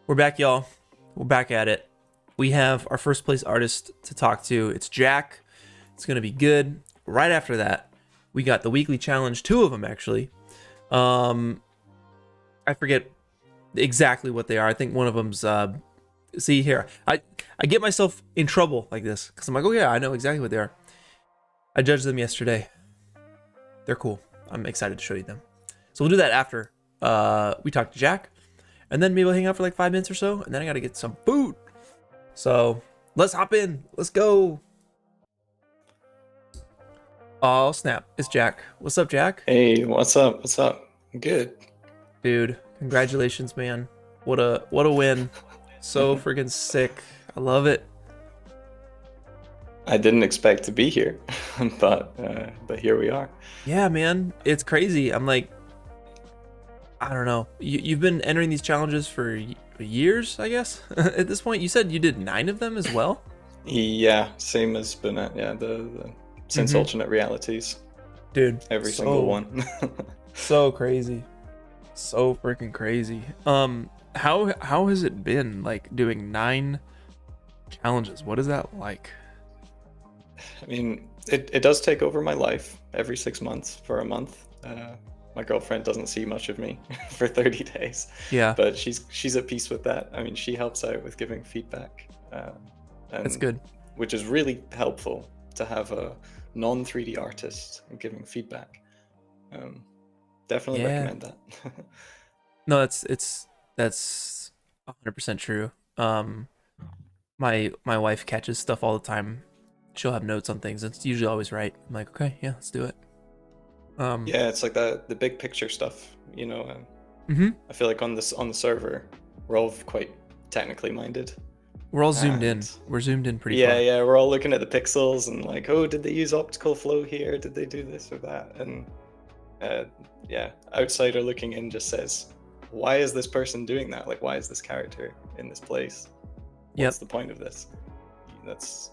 We're back, y'all. We're back at it. We have our first place artist to talk to. It's Jack. It's going to be good. Right after that, we got the weekly challenge, 2 of them actually. I forget exactly what they are. I think one of them's see here. I get myself in trouble like this because I'm like, oh yeah, I know exactly what they are. I judged them yesterday. They're cool. I'm excited to show you them. So we'll do that after we talk to Jack. And then maybe we'll hang out for like 5 minutes or so. And then I got to get some food. So let's hop in. Let's go. Oh, snap. It's Jack. What's up, Jack? Hey, what's up? What's up? Good. Dude, congratulations, man. What a win. So freaking sick. I love it. I didn't expect to be here, but here we are. Yeah, man. It's crazy. I'm like, I don't know. You've been entering these challenges for years, I guess. At this point, you said you did 9 of them as well. Yeah, same as Bunnet. Yeah, the since alternate realities. Dude, every single one. So crazy, so freaking crazy. How has it been like doing 9 challenges? What is that like? I mean, it does take over my life every 6 months for a month. My girlfriend doesn't see much of me for 30 days. Yeah. But she's at peace with that. I mean, she helps out with giving feedback. That's good. Which is really helpful to have a non-3D artist giving feedback. Definitely recommend that. No, that's 100% true. My wife catches stuff all the time. She'll have notes on things. It's usually always right. I'm like, okay, yeah, let's do it. Yeah, it's like the big picture stuff, you know. I feel like on the server, we're all quite technically minded. We're all zoomed in. We're zoomed in pretty far. Yeah, we're all looking at the pixels and like, oh, did they use optical flow here? Did they do this or that? And yeah, outsider looking in just says, why is this person doing that? Like, why is this character in this place? What's the point of this? That's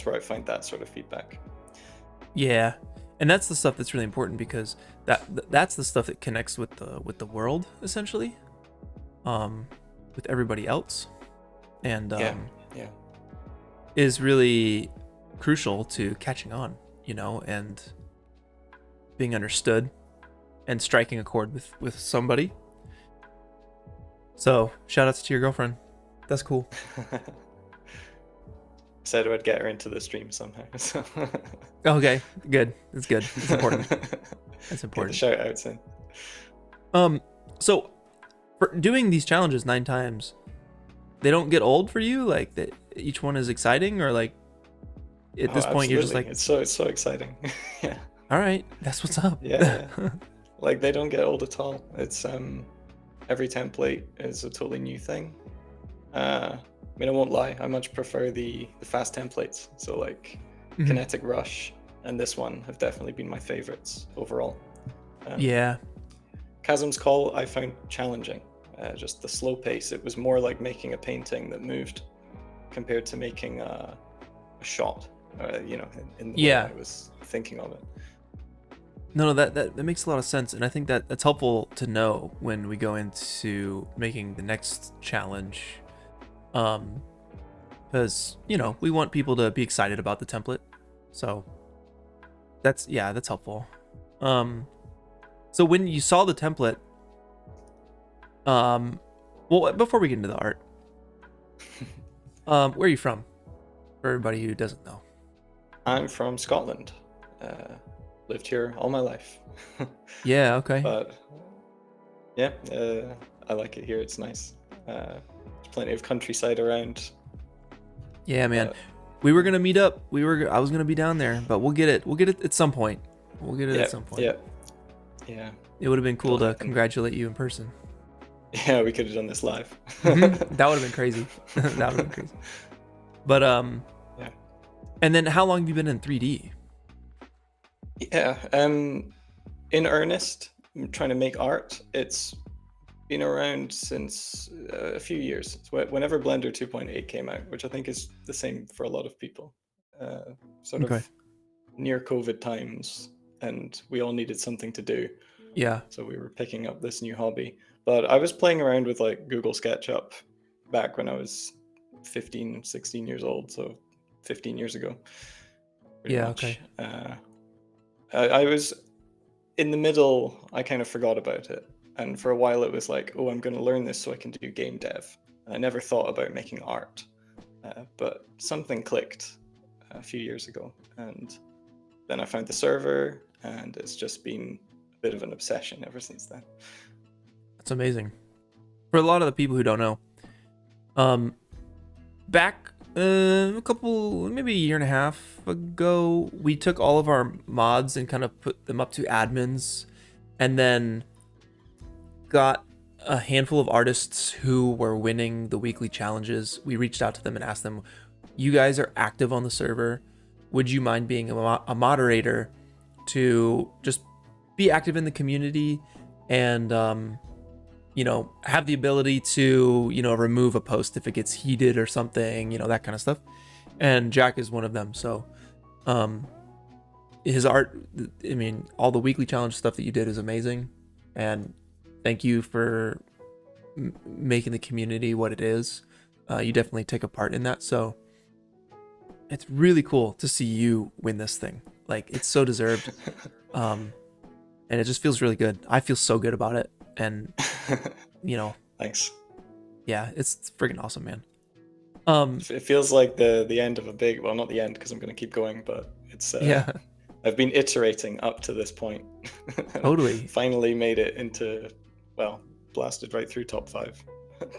where I find that sort of feedback. Yeah, and that's the stuff that's really important, because that's the stuff that connects with the world, essentially, with everybody else, and is really crucial to catching on, you know, and being understood and striking a chord with somebody. So shout outs to your girlfriend. That's cool. Said I'd get her into the stream somehow. So. Okay, good. It's good. It's important. It's important. Shout outs in. So for doing these challenges 9 times, they don't get old for you? Like that each one is exciting, or like at this point you're just like, it's so exciting. Yeah. All right, that's what's up. Yeah. Like they don't get old at all. It's every template is a totally new thing. I mean, I won't lie, I much prefer the fast templates. So like Kinetic Rush and this one have definitely been my favorites overall. Yeah. Chasm's Call I found challenging. Just the slow pace. It was more like making a painting that moved compared to making a shot, you know, in the way I was thinking of it. No, that makes a lot of sense, and I think that's helpful to know when we go into making the next challenge, because you know we want people to be excited about the template, so that's helpful. So when you saw the template, well, before we get into the art, where are you from? For everybody who doesn't know, I'm from Scotland. Lived here all my life. Yeah, okay. But yeah, I like it here. It's nice. There's plenty of countryside around. Yeah, man. We were gonna meet up. I was gonna be down there, but we'll get it. We'll get it at some point. At some point. Yeah. It would have been cool to congratulate you in person. Yeah, we could have done this live. That would have been crazy. That would have been crazy. But yeah. And then how long have you been in 3D? Yeah, in earnest, trying to make art, it's been around since a few years. So whenever Blender 2.8 came out, which I think is the same for a lot of people, sort of near COVID times, and we all needed something to do. Yeah. So we were picking up this new hobby. But I was playing around with like Google SketchUp back when I was 15, 16 years old, so 15 years ago. Yeah, much. okay. I was in the middle, I kind of forgot about it. And for a while it was like, oh, I'm going to learn this so I can do game dev. And I never thought about making art. But something clicked a few years ago. And then I found the server, and it's just been a bit of an obsession ever since then. That's amazing. For a lot of the people who don't know, back a couple, maybe a year and a half ago, we took all of our mods and kind of put them up to admins, and then got a handful of artists who were winning the weekly challenges. We reached out to them and asked them, you guys are active on the server. Would you mind being a moderator to just be active in the community and, you know, have the ability to, you know, remove a post if it gets heated or something, you know, that kind of stuff. And Jack is one of them. So, his art, I mean, all the weekly challenge stuff that you did is amazing. And thank you for making the community what it is. You definitely take a part in that. So it's really cool to see you win this thing. Like, it's so deserved. And it just feels really good. I feel so good about it. And, you know, Thanks. Yeah, it's freaking awesome, man. It feels like the end of a big, well, not the end because I'm going to keep going, but it's, yeah, I've been iterating up to this point. Totally. Finally made it into, well, blasted right through top 5.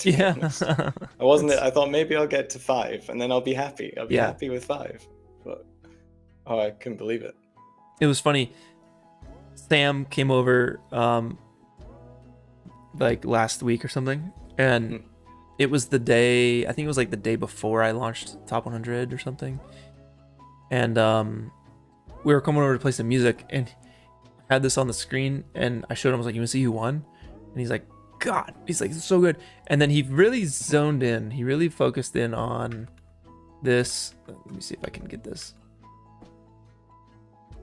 Yeah. I thought maybe I'll get to 5 and then I'll be happy. I'll be Yeah. happy with 5. But, oh, I couldn't believe it. It was funny. Sam came over like last week or something, and it was the day, I think it was like the day before I launched Top 100 or something, and we were coming over to play some music, and I had this on the screen, and I showed him, I was like, you want to see who won? And he's like, God, he's like, so good. And then he really zoned in. He really focused in on this. Let me see if I can get this.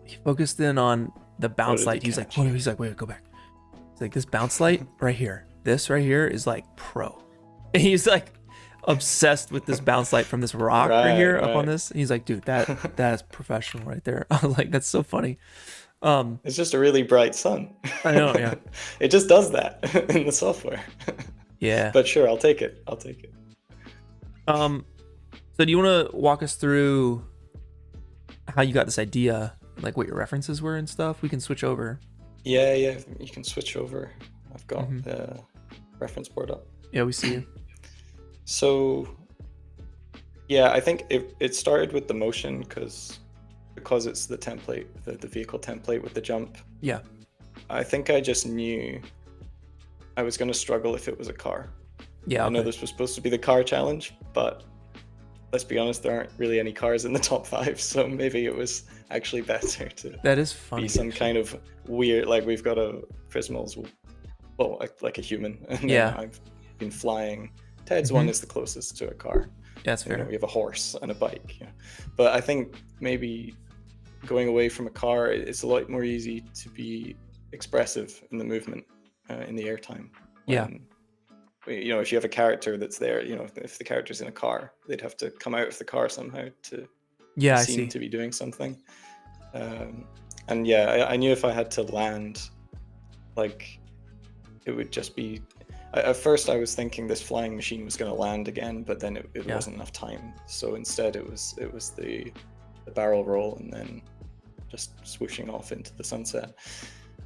He focused in on the bounce light. He's like, wait, go back. He's like, this bounce light right here. This right here is like pro. And he's like obsessed with this bounce light from this rock right here up on this. And he's like, dude, that's professional right there. I was like, that's so funny. It's just a really bright sun. I know, yeah. It just does that in the software. Yeah. But sure, I'll take it. So do you want to walk us through how you got this idea, like what your references were and stuff? We can switch over. Yeah, you can switch over. I've got the reference board up. Yeah, we see you. So, yeah, I think it started with the motion because it's the template, the vehicle template with the jump. Yeah. I think I just knew I was going to struggle if it was a car. Yeah. I know this was supposed to be the car challenge, but let's be honest, there aren't really any cars in the top 5, so maybe it was actually better to that is funny, be some kind of weird, like we've got a Prismal's, well, like a human, and then I've been flying. Ted's one is the closest to a car. Yeah, that's fair. We have a horse and a bike. But I think maybe going away from a car, it's a lot more easy to be expressive in the movement, in the airtime. Yeah. If you have a character that's there, if the character's in a car, they'd have to come out of the car somehow to seem to be doing something. And yeah, I knew if I had to land, like, it would just be. At first, I was thinking this flying machine was going to land again, but then it wasn't enough time. So instead, it was the barrel roll and then just swooshing off into the sunset.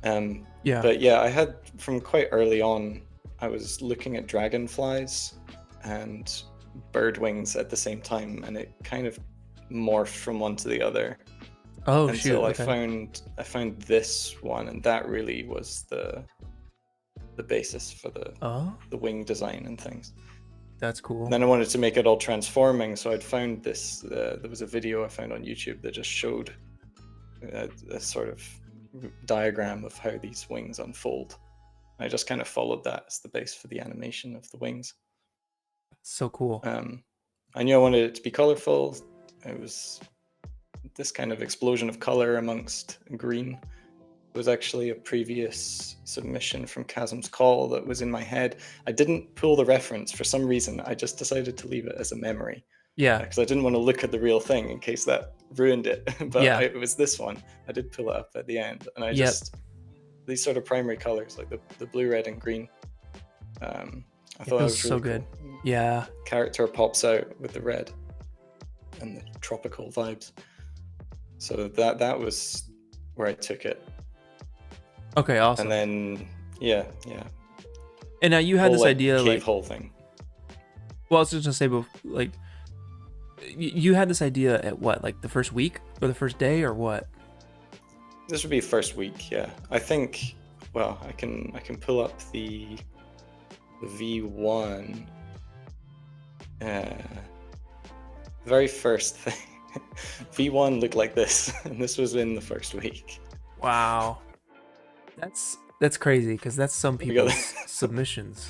But yeah, I had from quite early on, I was looking at dragonflies and bird wings at the same time, and it kind of morphed from one to the other. Oh, until shoot. Okay. I found this one, and that really was the basis for the wing design and things. That's cool. And then I wanted to make it all transforming, so I'd found this. There was a video I found on YouTube that just showed a sort of diagram of how these wings unfold. I just kind of followed that as the base for the animation of the wings. So cool. I knew I wanted it to be colorful. It was this kind of explosion of color amongst green. It was actually a previous submission from Chasm's Call that was in my head. I didn't pull the reference for some reason. I just decided to leave it as a memory. Yeah. Because I didn't want to look at the real thing in case that ruined it. But it was this one. I did pull it up at the end. And I just, these sort of primary colors, like the blue, red, and green. I thought that was really so good. Cool. Yeah. Character pops out with the red and the tropical vibes. So that was where I took it. Okay, awesome. And then, yeah. And now you had this idea, cave hole thing. Well, I was just gonna say, but like, you had this idea at what, like the first week or the first day or what? This would be first week, yeah. I think. Well, I can pull up the V1. The very first thing. V1 looked like this, and this was in the first week. Wow. That's crazy, because that's some people's submissions.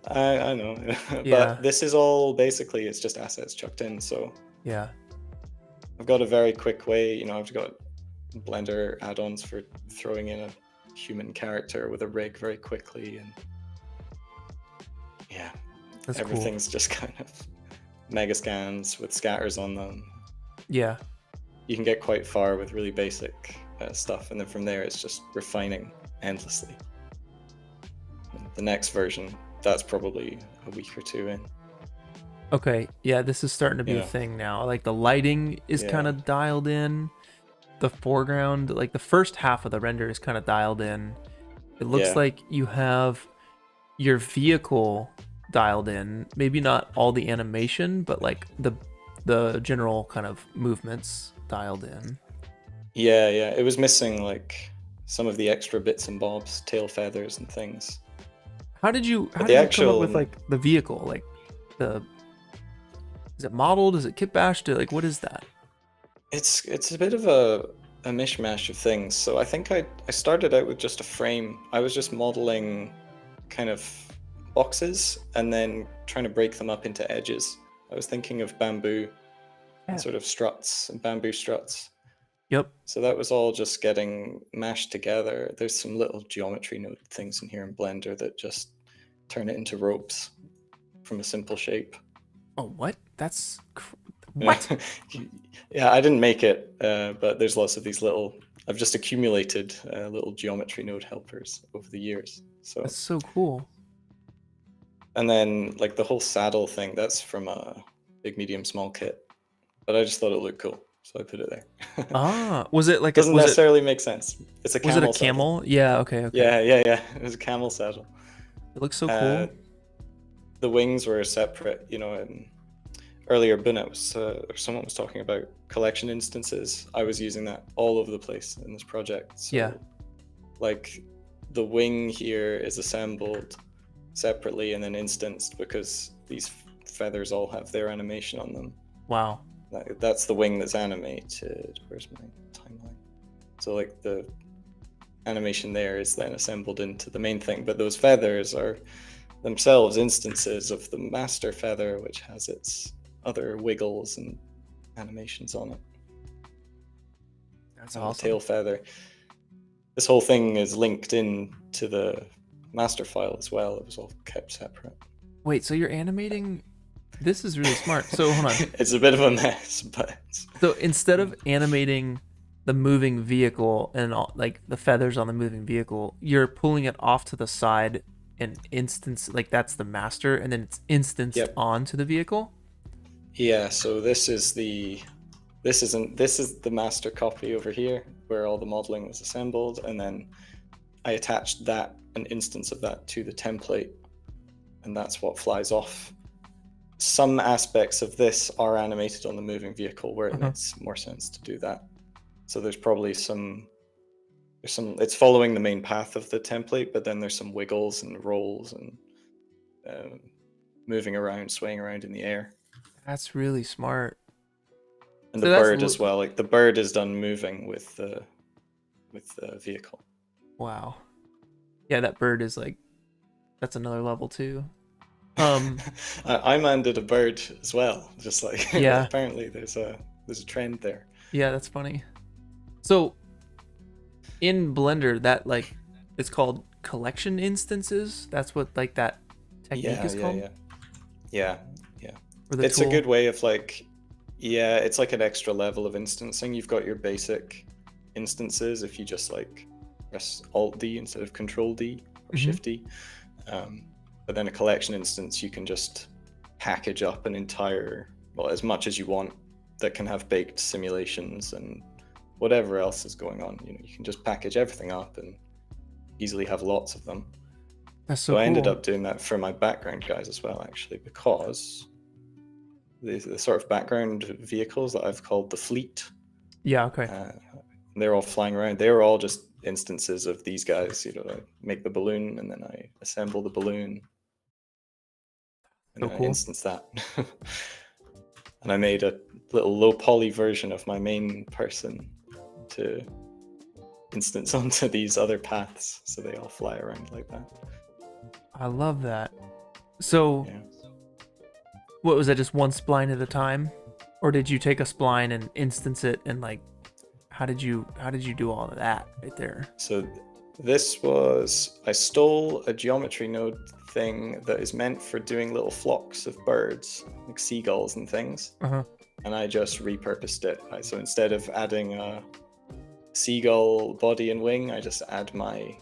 I know. Yeah. But this is all basically, it's just assets chucked in. So yeah, I've got a very quick way. I've got Blender add-ons for throwing in a human character with a rig very quickly, and yeah, that's everything's just kind of mega scans with scatters on them. Yeah, you can get quite far with really basic stuff, and then from there it's just refining endlessly. The next version, that's probably a week or two in. Okay, yeah, this is starting to be a thing now. Like the lighting is kind of dialed in. The foreground, like the first half of the render is kind of dialed in. It looks like you have your vehicle dialed in. Maybe not all the animation, but like the general kind of movements dialed in. Yeah, it was missing like some of the extra bits and bobs, tail feathers and things. How did you come up with like the vehicle? Like is it modeled? Is it kit bashed? Like what is that? It's a bit of a mishmash of things. So I think I started out with just a frame. I was just modeling kind of boxes and then trying to break them up into edges. I was thinking of bamboo and sort of struts and bamboo struts. Yep. So that was all just getting mashed together. There's some little geometry node things in here in Blender that just turn it into ropes from a simple shape. Oh, what? That's what? Yeah, I didn't make it, but there's lots of these little. I've just accumulated little geometry node helpers over the years. So That's so cool. And then like the whole saddle thing, that's from a big, medium, small kit. But I just thought it looked cool, so I put it there. Was it like doesn't was necessarily make sense. It's a Was camel. it a camel? Saddle. Yeah. Okay. Yeah. It was a camel saddle. It looks so cool. The wings were separate. Earlier Bunnet was or someone was talking about collection instances. I was using that all over the place in this project. So, yeah. Like the wing here is assembled separately and then instanced because these feathers all have their animation on them. Wow. That's the wing that's animated. Where's my timeline? So like the animation there is then assembled into the main thing, but those feathers are themselves instances of the master feather, which has its other wiggles and animations on it. That's awesome. The tail feather. This whole thing is linked in to the master file as well. It was all kept separate. Wait, so you're animating? This is really smart. So hold on. It's a bit of a mess, but so instead of animating the moving vehicle and all, like the feathers on the moving vehicle, you're pulling it off to the side and instance, like that's the master, and then it's instanced onto the vehicle. Yeah, so this is the master copy over here where all the modeling was assembled, and then I attached an instance of that to the template, and that's what flies off. Some aspects of this are animated on the moving vehicle where it makes more sense to do that. So there's probably it's following the main path of the template, but then there's some wiggles and rolls and moving around, swaying around in the air. That's really smart. And so the bird as well. Like the bird is done moving with the vehicle. Wow. Yeah, that bird is like, that's another level too. Aiman did a bird as well. Just like apparently there's a trend there. Yeah, that's funny. So in Blender, that like it's called collection instances. That's what like that technique is called. Yeah. It's a good way of like, it's like an extra level of instancing. You've got your basic instances if you just like press Alt D instead of Control D or Shift D. But then a collection instance, you can just package up an entire, as much as you want, that can have baked simulations and whatever else is going on. You can just package everything up and easily have lots of them. That's so cool. I ended up doing that for my background guys as well, actually, because the sort of background vehicles that I've called the fleet. Yeah, okay. They're all flying around. They were all just instances of these guys. I make the balloon and then I assemble the balloon. And I instance that. And I made a little low poly version of my main person to instance onto these other paths, so they all fly around like that. I love that. So what was that, just one spline at a time? Or did you take a spline and instance it, and like how did you do all of that right there? So this was, I stole a geometry node thing that is meant for doing little flocks of birds, like seagulls and things. And I just repurposed it. So instead of adding a seagull body and wing, I just add my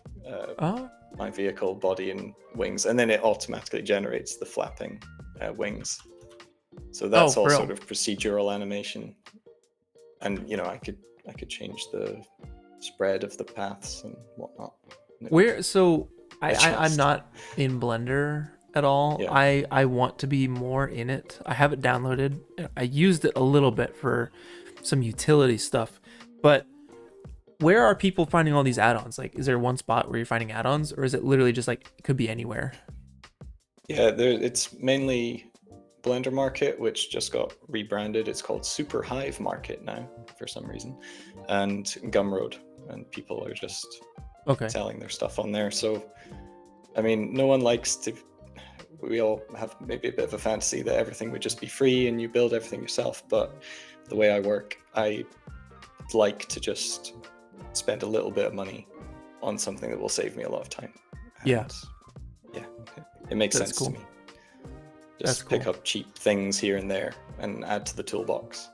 my vehicle body and wings, and then it automatically generates the flapping wings. So that's all sort of procedural animation. And I could change the spread of the paths and whatnot. I'm not in Blender at all. I want to be more in it. I have it downloaded. I used it a little bit for some utility stuff, but where are people finding all these add-ons? Like, is there one spot where you're finding add-ons, or is it literally just like it could be anywhere? Yeah, it's mainly Blender Market, which just got rebranded. It's called Super Hive Market now for some reason, and Gumroad, and people are just selling their stuff on there. So I mean, no one likes to we all have maybe a bit of a fantasy that everything would just be free and you build everything yourself. But the way I work, I like to just spend a little bit of money on something that will save me a lot of time. Yeah. And yeah, it makes That's sense cool. to me. That's Just pick cool. up cheap things here and there and add to the toolbox.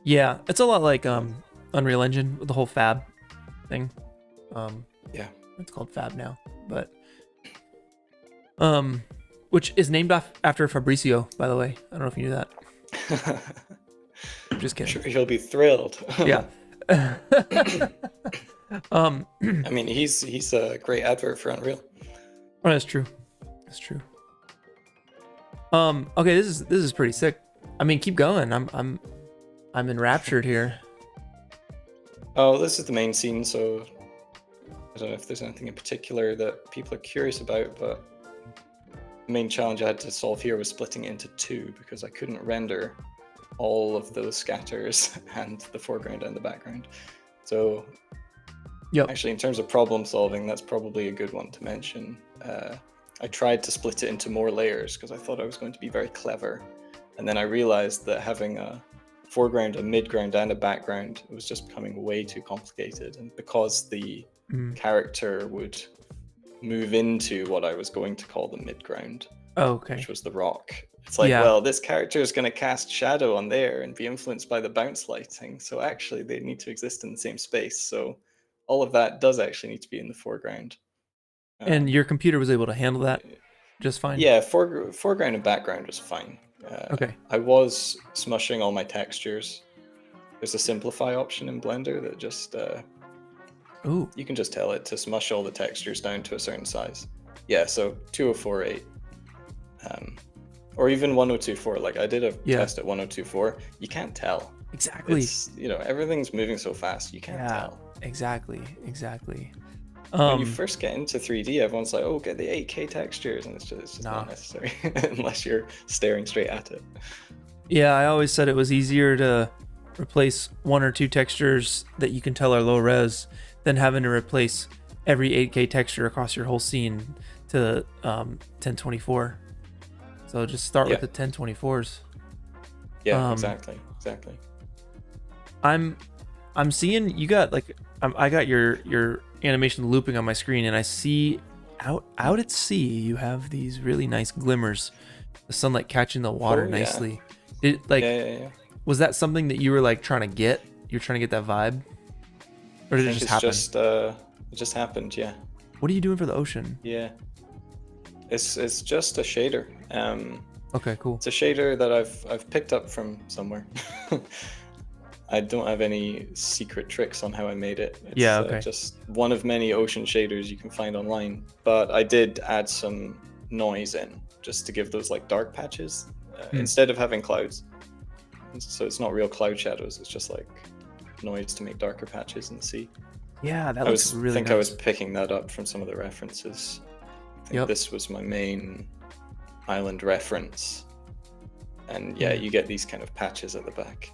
Yeah, it's a lot like Unreal Engine with the whole fab thing. Yeah. It's called fab now, but which is named after Fabricio, by the way. I don't know if you knew that. I'm just I'm kidding. sure he'll be thrilled. Yeah. I mean, he's a great advert for Unreal. Oh, that's true. That's true. Okay, this is pretty sick. I mean, keep going. I'm enraptured here. Oh, this is the main scene, so I don't know if there's anything in particular that people are curious about, but the main challenge I had to solve here was splitting it into two because I couldn't render all of those scatters and the foreground and the background. So Yep. actually, in terms of problem solving, that's probably a good one to mention. I tried to split it into more layers because I thought I was going to be very clever. And then I realized that having a foreground, a midground, and a background, it was just becoming way too complicated. And because the character would move into what I was going to call the midground, Okay. which was the rock. It's like, Yeah. well, this character is going to cast shadow on there and be influenced by the bounce lighting. So actually, they need to exist in the same space. So all of that does actually need to be in the foreground. And your computer was able to handle that just fine? Yeah, foreground and background was fine. Okay. I was smushing all my textures. There's a simplify option in Blender that just Ooh. you can just tell it to smush all the textures down to a certain size. Yeah, so 2048. Or even 1024. Like I did a test at 1024. You can't tell. Exactly. It's, everything's moving so fast. You can't tell. Exactly. When you first get into 3D, everyone's like, "Oh, get the 8K textures," and it's just not necessary unless you're staring straight at it. Yeah, I always said it was easier to replace one or two textures that you can tell are low res than having to replace every 8K texture across your whole scene to 1024. So just start with the 1024s. Yeah, exactly. I'm seeing you got I got your animation looping on my screen, and I see out at sea you have these really nice glimmers, the sunlight catching the water nicely. Was that something that you were like trying to get? You're trying to get that vibe, or did it just happen? It just happened. Yeah. What are you doing for the ocean? Yeah. It's just a shader. Okay, cool. It's a shader that I've picked up from somewhere. I don't have any secret tricks on how I made it. It's just one of many ocean shaders you can find online. But I did add some noise in just to give those like dark patches instead of having clouds. So it's not real cloud shadows. It's just like noise to make darker patches in the sea. Yeah, that looks really nice. I was picking that up from some of the references. I think this was my main island reference. And you get these kind of patches at the back.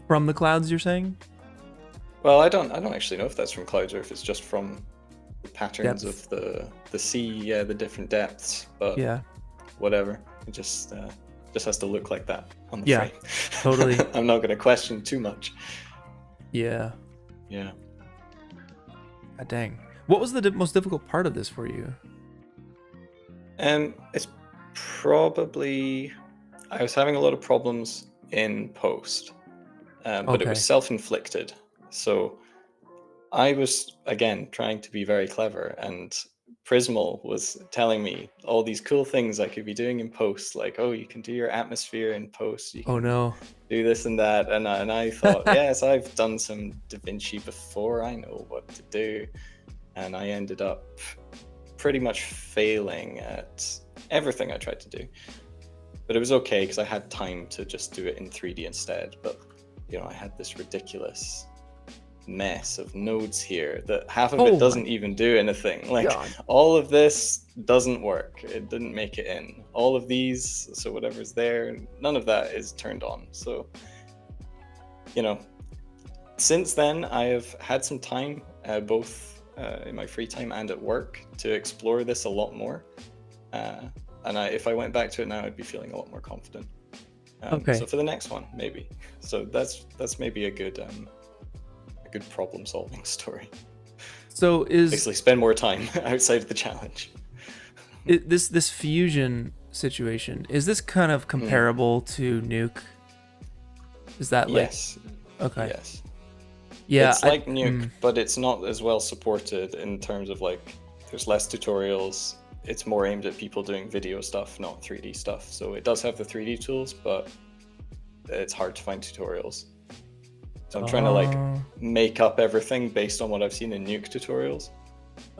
From the clouds, you're saying? Well, I don't actually know if that's from clouds or if it's just from the patterns of the sea, the different depths. But whatever, it just has to look like that on the frame. Totally. I'm not going to question too much. Yeah. God dang. What was the most difficult part of this for you? It's probably I was having a lot of problems in post. But it was self-inflicted. So I was, again, trying to be very clever, and Prismal was telling me all these cool things I could be doing in post, like, oh, you can do your atmosphere in post, you can do this and that, and I thought, yes, I've done some DaVinci before, I know what to do, and I ended up pretty much failing at everything I tried to do. But it was okay, because I had time to just do it in 3D instead, but I had this ridiculous mess of nodes here that half of it doesn't even do anything. Like all of this doesn't work. It didn't make it in. All of these, so whatever's there, none of that is turned on. So, since then I have had some time both in my free time and at work to explore this a lot more. And if I went back to it now, I'd be feeling a lot more confident. Okay. So for the next one, maybe. So that's maybe a good problem-solving story. So Basically spend more time outside of the challenge. this fusion situation, is this kind of comparable to Nuke? Is that like Yes. okay? Yes. Yeah, It's like Nuke, but it's not as well supported in terms of like there's less tutorials. It's more aimed at people doing video stuff, not 3D stuff. So it does have the 3D tools, but it's hard to find tutorials. So I'm trying to like make up everything based on what I've seen in Nuke tutorials.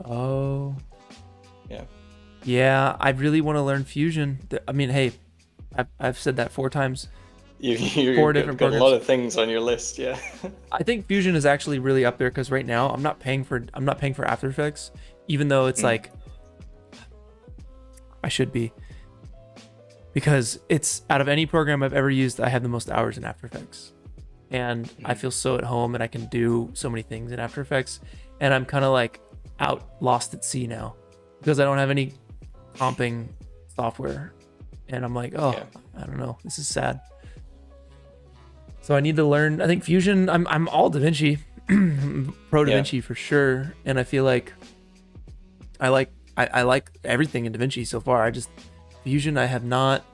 Oh. Yeah. Yeah, I really want to learn fusion. I mean, hey, I've said that 4 times. You've Four different got a programs. lot of things on your list, yeah. I think fusion is actually really up there because right now I'm not paying for After Effects, even though it's like I should be, because it's out of any program I've ever used, I have the most hours in After Effects, and I feel so at home and I can do so many things in After Effects, and I'm kind of like lost at sea now because I don't have any comping software, and I'm like, oh, I don't know, this is sad. So I need to learn. I think Fusion. I'm all DaVinci, pro DaVinci for sure, and I feel like I like everything in DaVinci so far. I just Fusion. I have not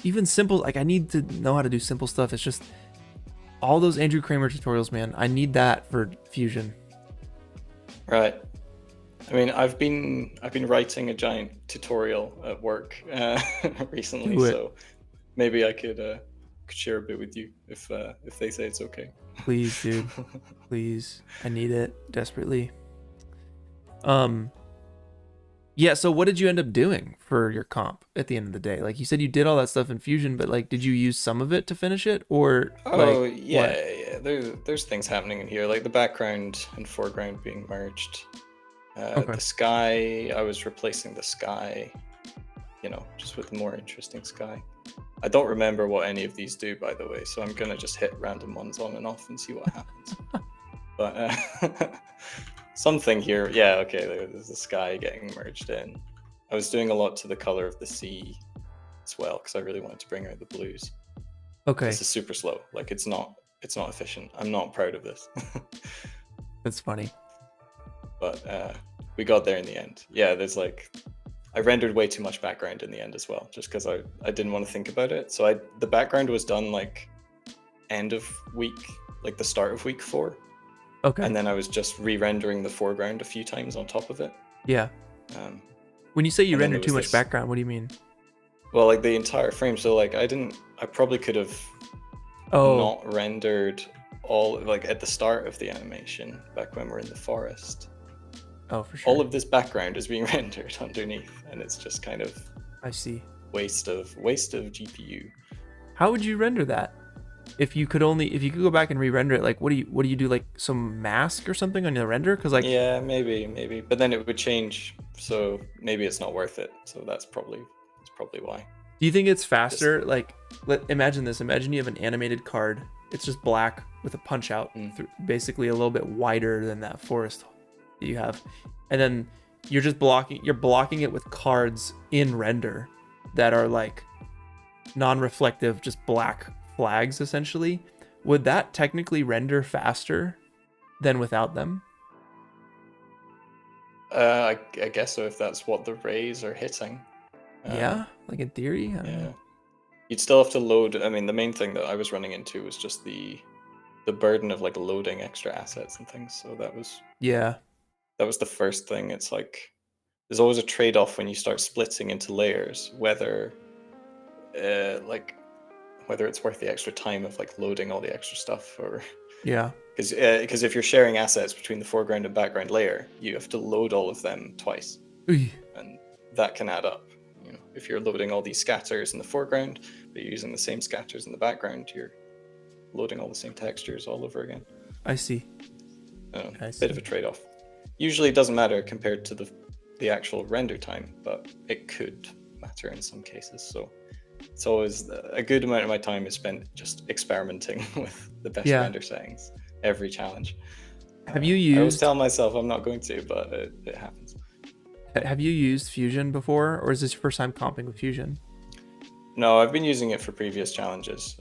even simple. Like I need to know how to do simple stuff. It's just all those Andrew Kramer tutorials, man. I need that for Fusion. Right. I mean, I've been writing a giant tutorial at work recently, so maybe I could share a bit with you if they say it's okay. Please, dude. Please. I need it desperately. Yeah, so what did you end up doing for your comp at the end of the day? Like you said you did all that stuff in Fusion, but like did you use some of it to finish it or like yeah. There's things happening in here, like the background and foreground being merged. The sky, I was replacing the sky, just with a more interesting sky. I don't remember what any of these do, by the way, so I'm gonna just hit random ones on and off and see what happens. But something here, yeah, okay, there's the sky getting merged in. I was doing a lot to the color of the sea as well, because I really wanted to bring out the blues. Okay. This is super slow, like it's not efficient. I'm not proud of this. That's funny. But we got there in the end. Yeah, there's like I rendered way too much background in the end as well, just because I didn't want to think about it. So the background was done like end of week, like the start of week 4. Okay. And then I was just re-rendering the foreground a few times on top of it. Yeah. When you say you render too much background, what do you mean? Well, like the entire frame. So like I probably could have not rendered all, like at the start of the animation, back when we're in the forest. Oh, for sure. All of this background is being rendered underneath, and it's just kind of I see. Waste of GPU. How would you render that? If you could go back and re-render it, like what do you do, like some mask or something on the render? Because like yeah, maybe, but then it would change, so maybe it's not worth it. So that's probably why. Do you think it's faster? Imagine this. Imagine you have an animated card. It's just black with a punch out, basically a little bit wider than that forest that you have, and then you're blocking it with cards in render that are like non-reflective, just black flags essentially. Would that technically render faster than without them? I guess so, if that's what the rays are hitting. Yeah, like in theory. I don't know. You'd still have to load. I mean, the main thing that I was running into was just the burden of like loading extra assets and things. So that was the first thing. It's like there's always a trade-off when you start splitting into layers, whether it's worth the extra time of like loading all the extra stuff, or because if you're sharing assets between the foreground and background layer, you have to load all of them twice, and that can add up. If you're loading all these scatters in the foreground, but you're using the same scatters in the background, you're loading all the same textures all over again. I see. Bit of a trade-off. Usually it doesn't matter compared to the actual render time, but it could matter in some cases. So it's always a good amount of my time is spent just experimenting with the best render settings every challenge. Have you I always used tell myself I'm not going to, but it happens. Have you used Fusion before, or is this your first time comping with Fusion? No, I've been using it for previous challenges.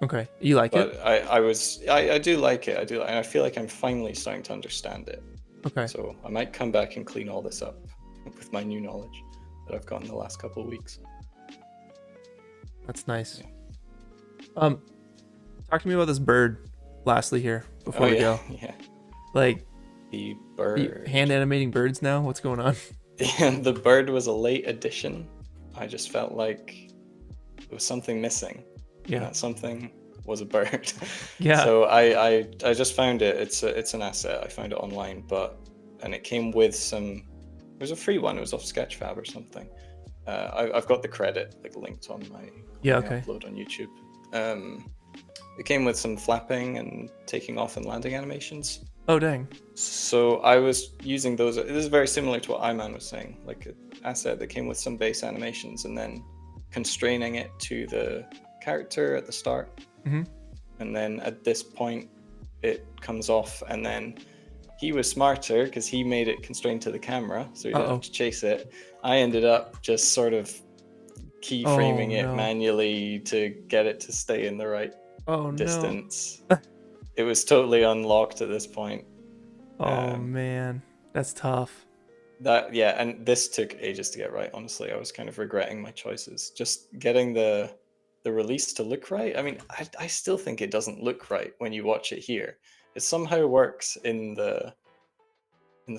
Okay, you like But it? I do like it. And I feel like I'm finally starting to understand it. Okay. So I might come back and clean all this up with my new knowledge that I've gotten the last couple of weeks. That's nice. Yeah. Talk to me about this bird. Lastly, here before we go, Yeah. like, The are bird. you hand animating birds now. What's going on? The bird was a late addition. I just felt like there was something missing. Yeah. And that something was a bird. Yeah. So I just found it. It's an asset. I found it online, and it came with some. It was a free one. It was off Sketchfab or something. I've got the credit like linked on my upload on YouTube. It came with some flapping and taking off and landing animations. Oh dang. So I was using those. This is very similar to what Aiman was saying, like an asset that came with some base animations and then constraining it to the character at the start. Mm-hmm. And then at this point, it comes off, and then he was smarter because he made it constrained to the camera, so he didn't have to chase it. I ended up just sort of keyframing it manually to get it to stay in the right distance. It was totally unlocked at this point. Oh man, that's tough. And this took ages to get right. Honestly, I was kind of regretting my choices. Just getting the release to look right. I mean, I still think it doesn't look right when you watch it here. It somehow works in the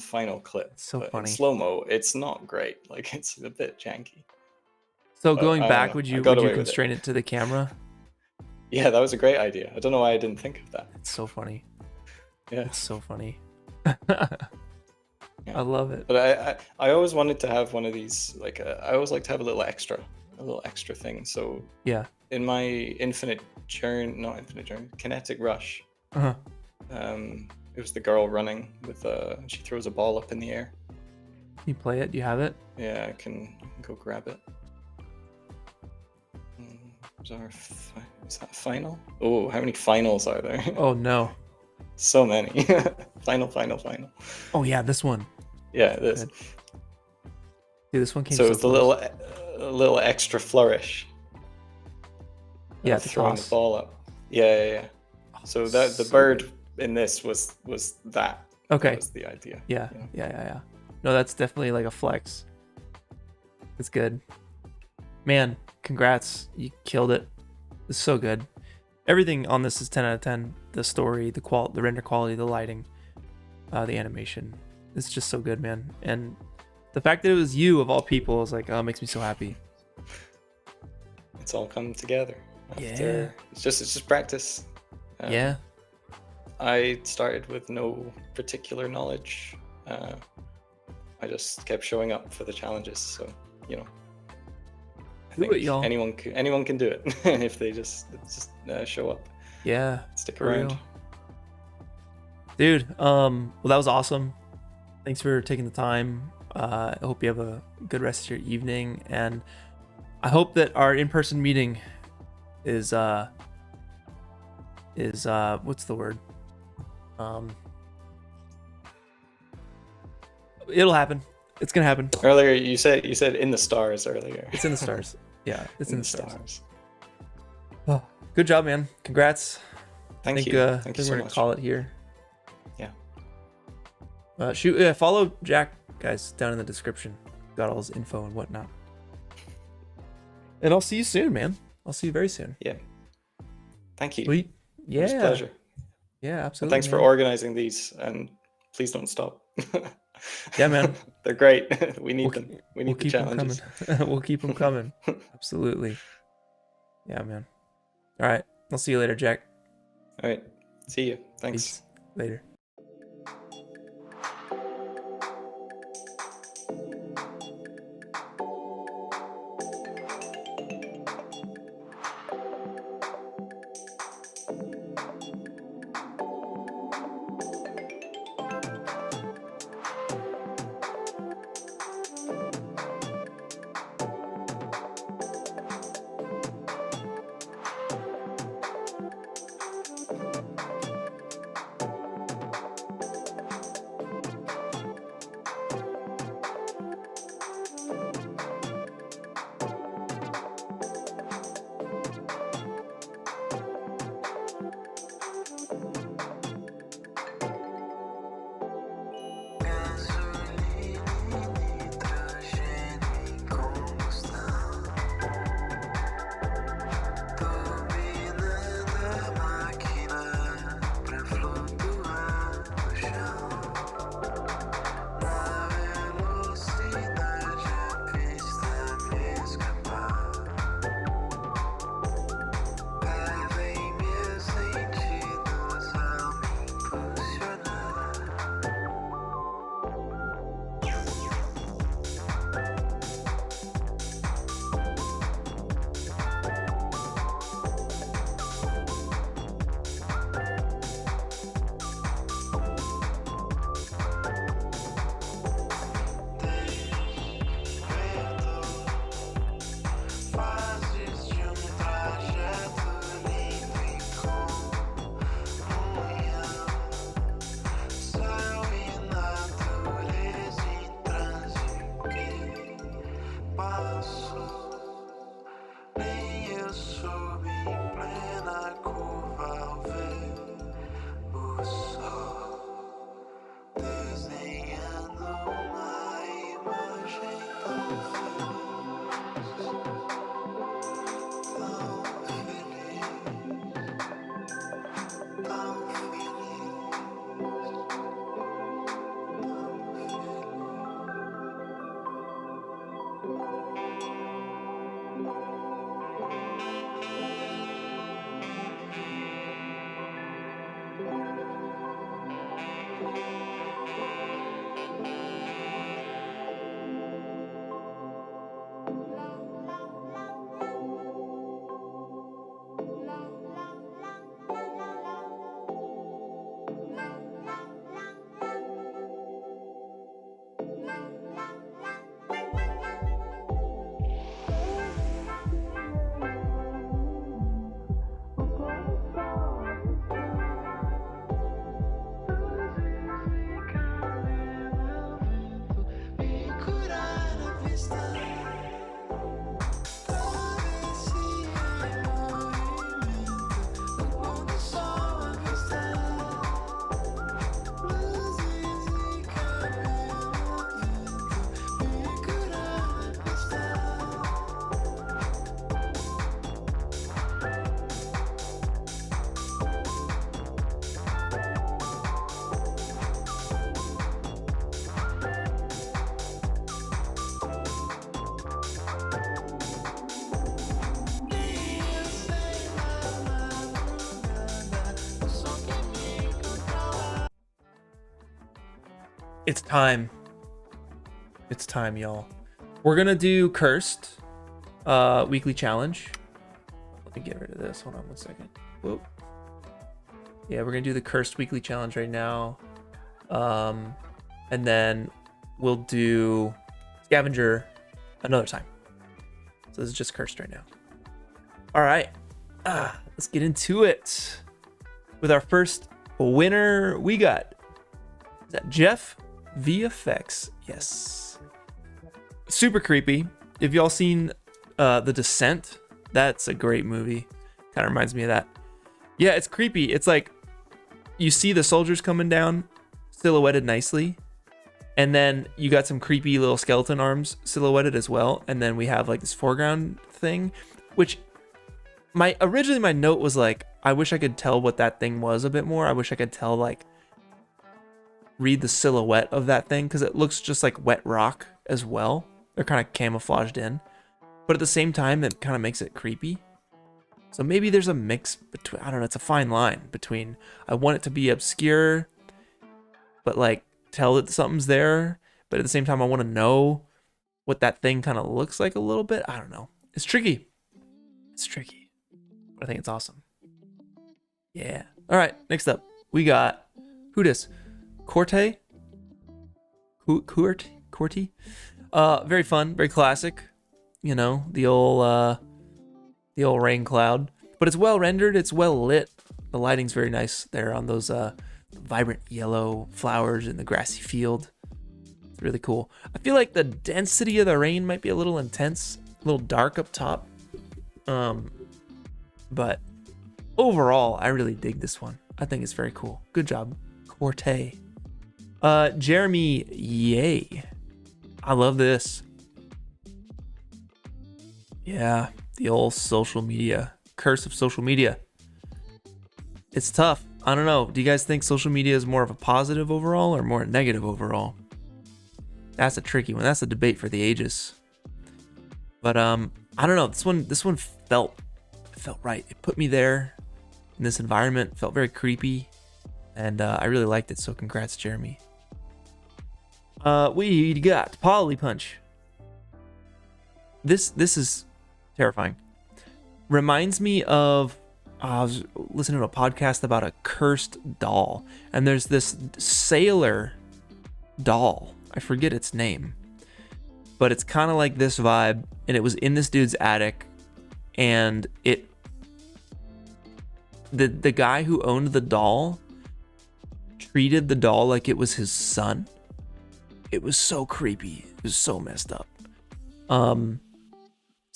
final clip. It's so but funny. In slow-mo, it's not great. Like, it's a bit janky. So But going I back, don't know. would I you got away with constrain it to the camera? Yeah, that was a great idea. I don't know why I didn't think of that. It's so funny. Yeah. It's so funny. Yeah. I love it. But I always wanted to have one of these, like, I always like to have a little extra thing. So Yeah. in my Kinetic Rush, Uh-huh. it was the girl running with she throws a ball up in the air. Can you play it? Do you have it? Yeah, I can go grab it. Is that final? Oh, how many finals are there? Oh no. So many. Final. Oh yeah, this one. Yeah, this. Good. Dude, this one came So so it's a close. little extra flourish. Yeah, of to throwing toss. the ball up. Yeah. So that the so bird good. in this was that. Okay. That was the idea. Yeah. you know? Yeah. No, that's definitely like a flex. It's good. Man, congrats. You killed it. It's so good. Everything on this is 10 out of 10. The story, the render quality, the lighting, the animation. It's just so good, man. And the fact that it was you of all people is like, makes me so happy. It's all come together. Yeah. It's just practice. Yeah. I started with no particular knowledge. I just kept showing up for the challenges. So, I Do it, y'all. anyone can do it if they just show up. Yeah. Stick For around. real. Dude, well, that was awesome. Thanks for taking the time. I hope you have a good rest of your evening, and I hope that our in-person meeting is what's the word? It'll happen. It's gonna happen. Earlier, you said in the stars earlier. It's in the stars. Yeah, it's in the stars. stars. Oh, good job, man. Congrats. Thank I think, you. I Thank think you we're so gonna much. call it here. Yeah. Follow Jack, guys, down in the description. Got all his info and whatnot. And I'll see you soon, man. I'll see you very soon. Yeah. Thank you. Sweet. It was a Yeah. pleasure. Yeah, And absolutely. thanks for man. organizing these, and please don't stop. Yeah, man. They're great. We need We'll them. We need the keep them challenges. coming. We'll keep them coming. Absolutely. Yeah, man. All right. I'll see you later, Jack. All right. See you. Thanks. Peace. Later. It's time. It's time, y'all. We're gonna do Cursed weekly challenge. Let me get rid of this. Hold on 1 second. Whoop. Yeah, we're gonna do the Cursed weekly challenge right now. And then we'll do Scavenger another time. So this is just Cursed right now. All right. Let's get into it. With our first winner, we got, is that Jeff VFX? Yes. Super creepy. If y'all seen The Descent, that's a great movie. Kind of reminds me of that. Yeah, it's creepy. It's like you see the soldiers coming down, silhouetted nicely, and then you got some creepy little skeleton arms silhouetted as well, and then we have like this foreground thing, which originally my note was like, I wish I could tell what that thing was a bit more. I wish I could tell, like, read the silhouette of that thing, because it looks just like wet rock as well. They're kind of camouflaged in, but at the same time it kind of makes it creepy. So maybe there's a mix between, I don't know, it's a fine line between I want it to be obscure but like tell that something's there, but at the same time I want to know what that thing kind of looks like a little bit. I don't know, it's tricky, but I think it's awesome. Yeah. All right, next up we got, who dis? Corte? Corti? Very fun, very classic. You know, the old rain cloud. But it's well rendered, it's well lit. The lighting's very nice there on those vibrant yellow flowers in the grassy field. It's really cool. I feel like the density of the rain might be a little intense, a little dark up top. But overall, I really dig this one. I think it's very cool. Good job, Corte. Jeremy, yay. I love this. Yeah, the old social media. Curse of social media. It's tough. I don't know. Do you guys think social media is more of a positive overall or more negative overall? That's a tricky one. That's a debate for the ages. But I don't know. This one felt right. It put me there in this environment. Felt very creepy, and I really liked it. So congrats, Jeremy. We got Poly Punch. This is terrifying. Reminds me of, I was listening to a podcast about a cursed doll, and there's this sailor doll. I forget its name, but it's kind of like this vibe, and it was in this dude's attic, and the guy who owned the doll treated the doll like it was his son. It was so creepy. It was so messed up.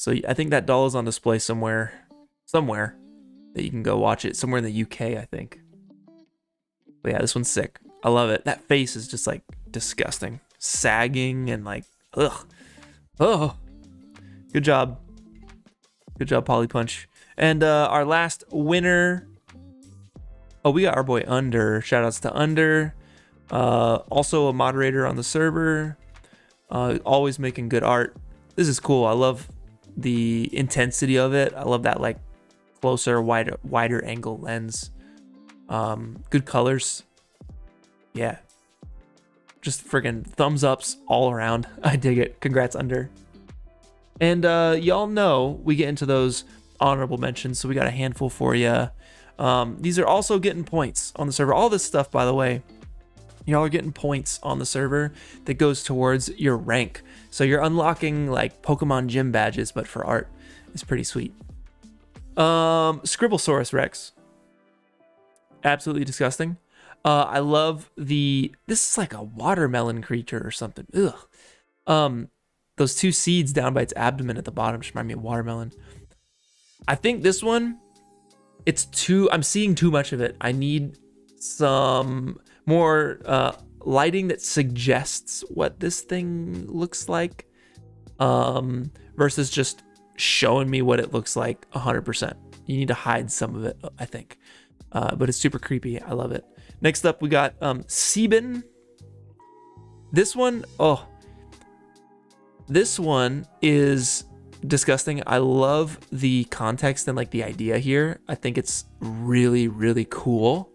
So I think that doll is on display somewhere that you can go watch it. Somewhere in the UK, I think. But yeah, this one's sick. I love it. That face is just like disgusting, sagging and like, ugh. Oh, good job. Good job, Polypunch. And our last winner. Oh, we got our boy Under. Shoutouts to Under. Also a moderator on the server. Always making good art. This is cool. I love the intensity of it. I love that like closer, wider angle lens. Good colors. Yeah. Just friggin' thumbs ups all around. I dig it. Congrats, Under. And y'all know we get into those honorable mentions, so we got a handful for you. These are also getting points on the server. All this stuff, by the way, y'all are getting points on the server that goes towards your rank. So you're unlocking like Pokemon gym badges, but for art. It's pretty sweet. Scribblesaurus Rex. Absolutely disgusting. I love this is like a watermelon creature or something. Ugh. Those two seeds down by its abdomen at the bottom just remind me of watermelon. I think this one, I'm seeing too much of it. I need some more lighting that suggests what this thing looks like, versus just showing me what it looks like 100%. You need to hide some of it, I think. But it's super creepy. I love it. Next up, we got Sebin. This one is disgusting. I love the context and like the idea here. I think it's really, really cool.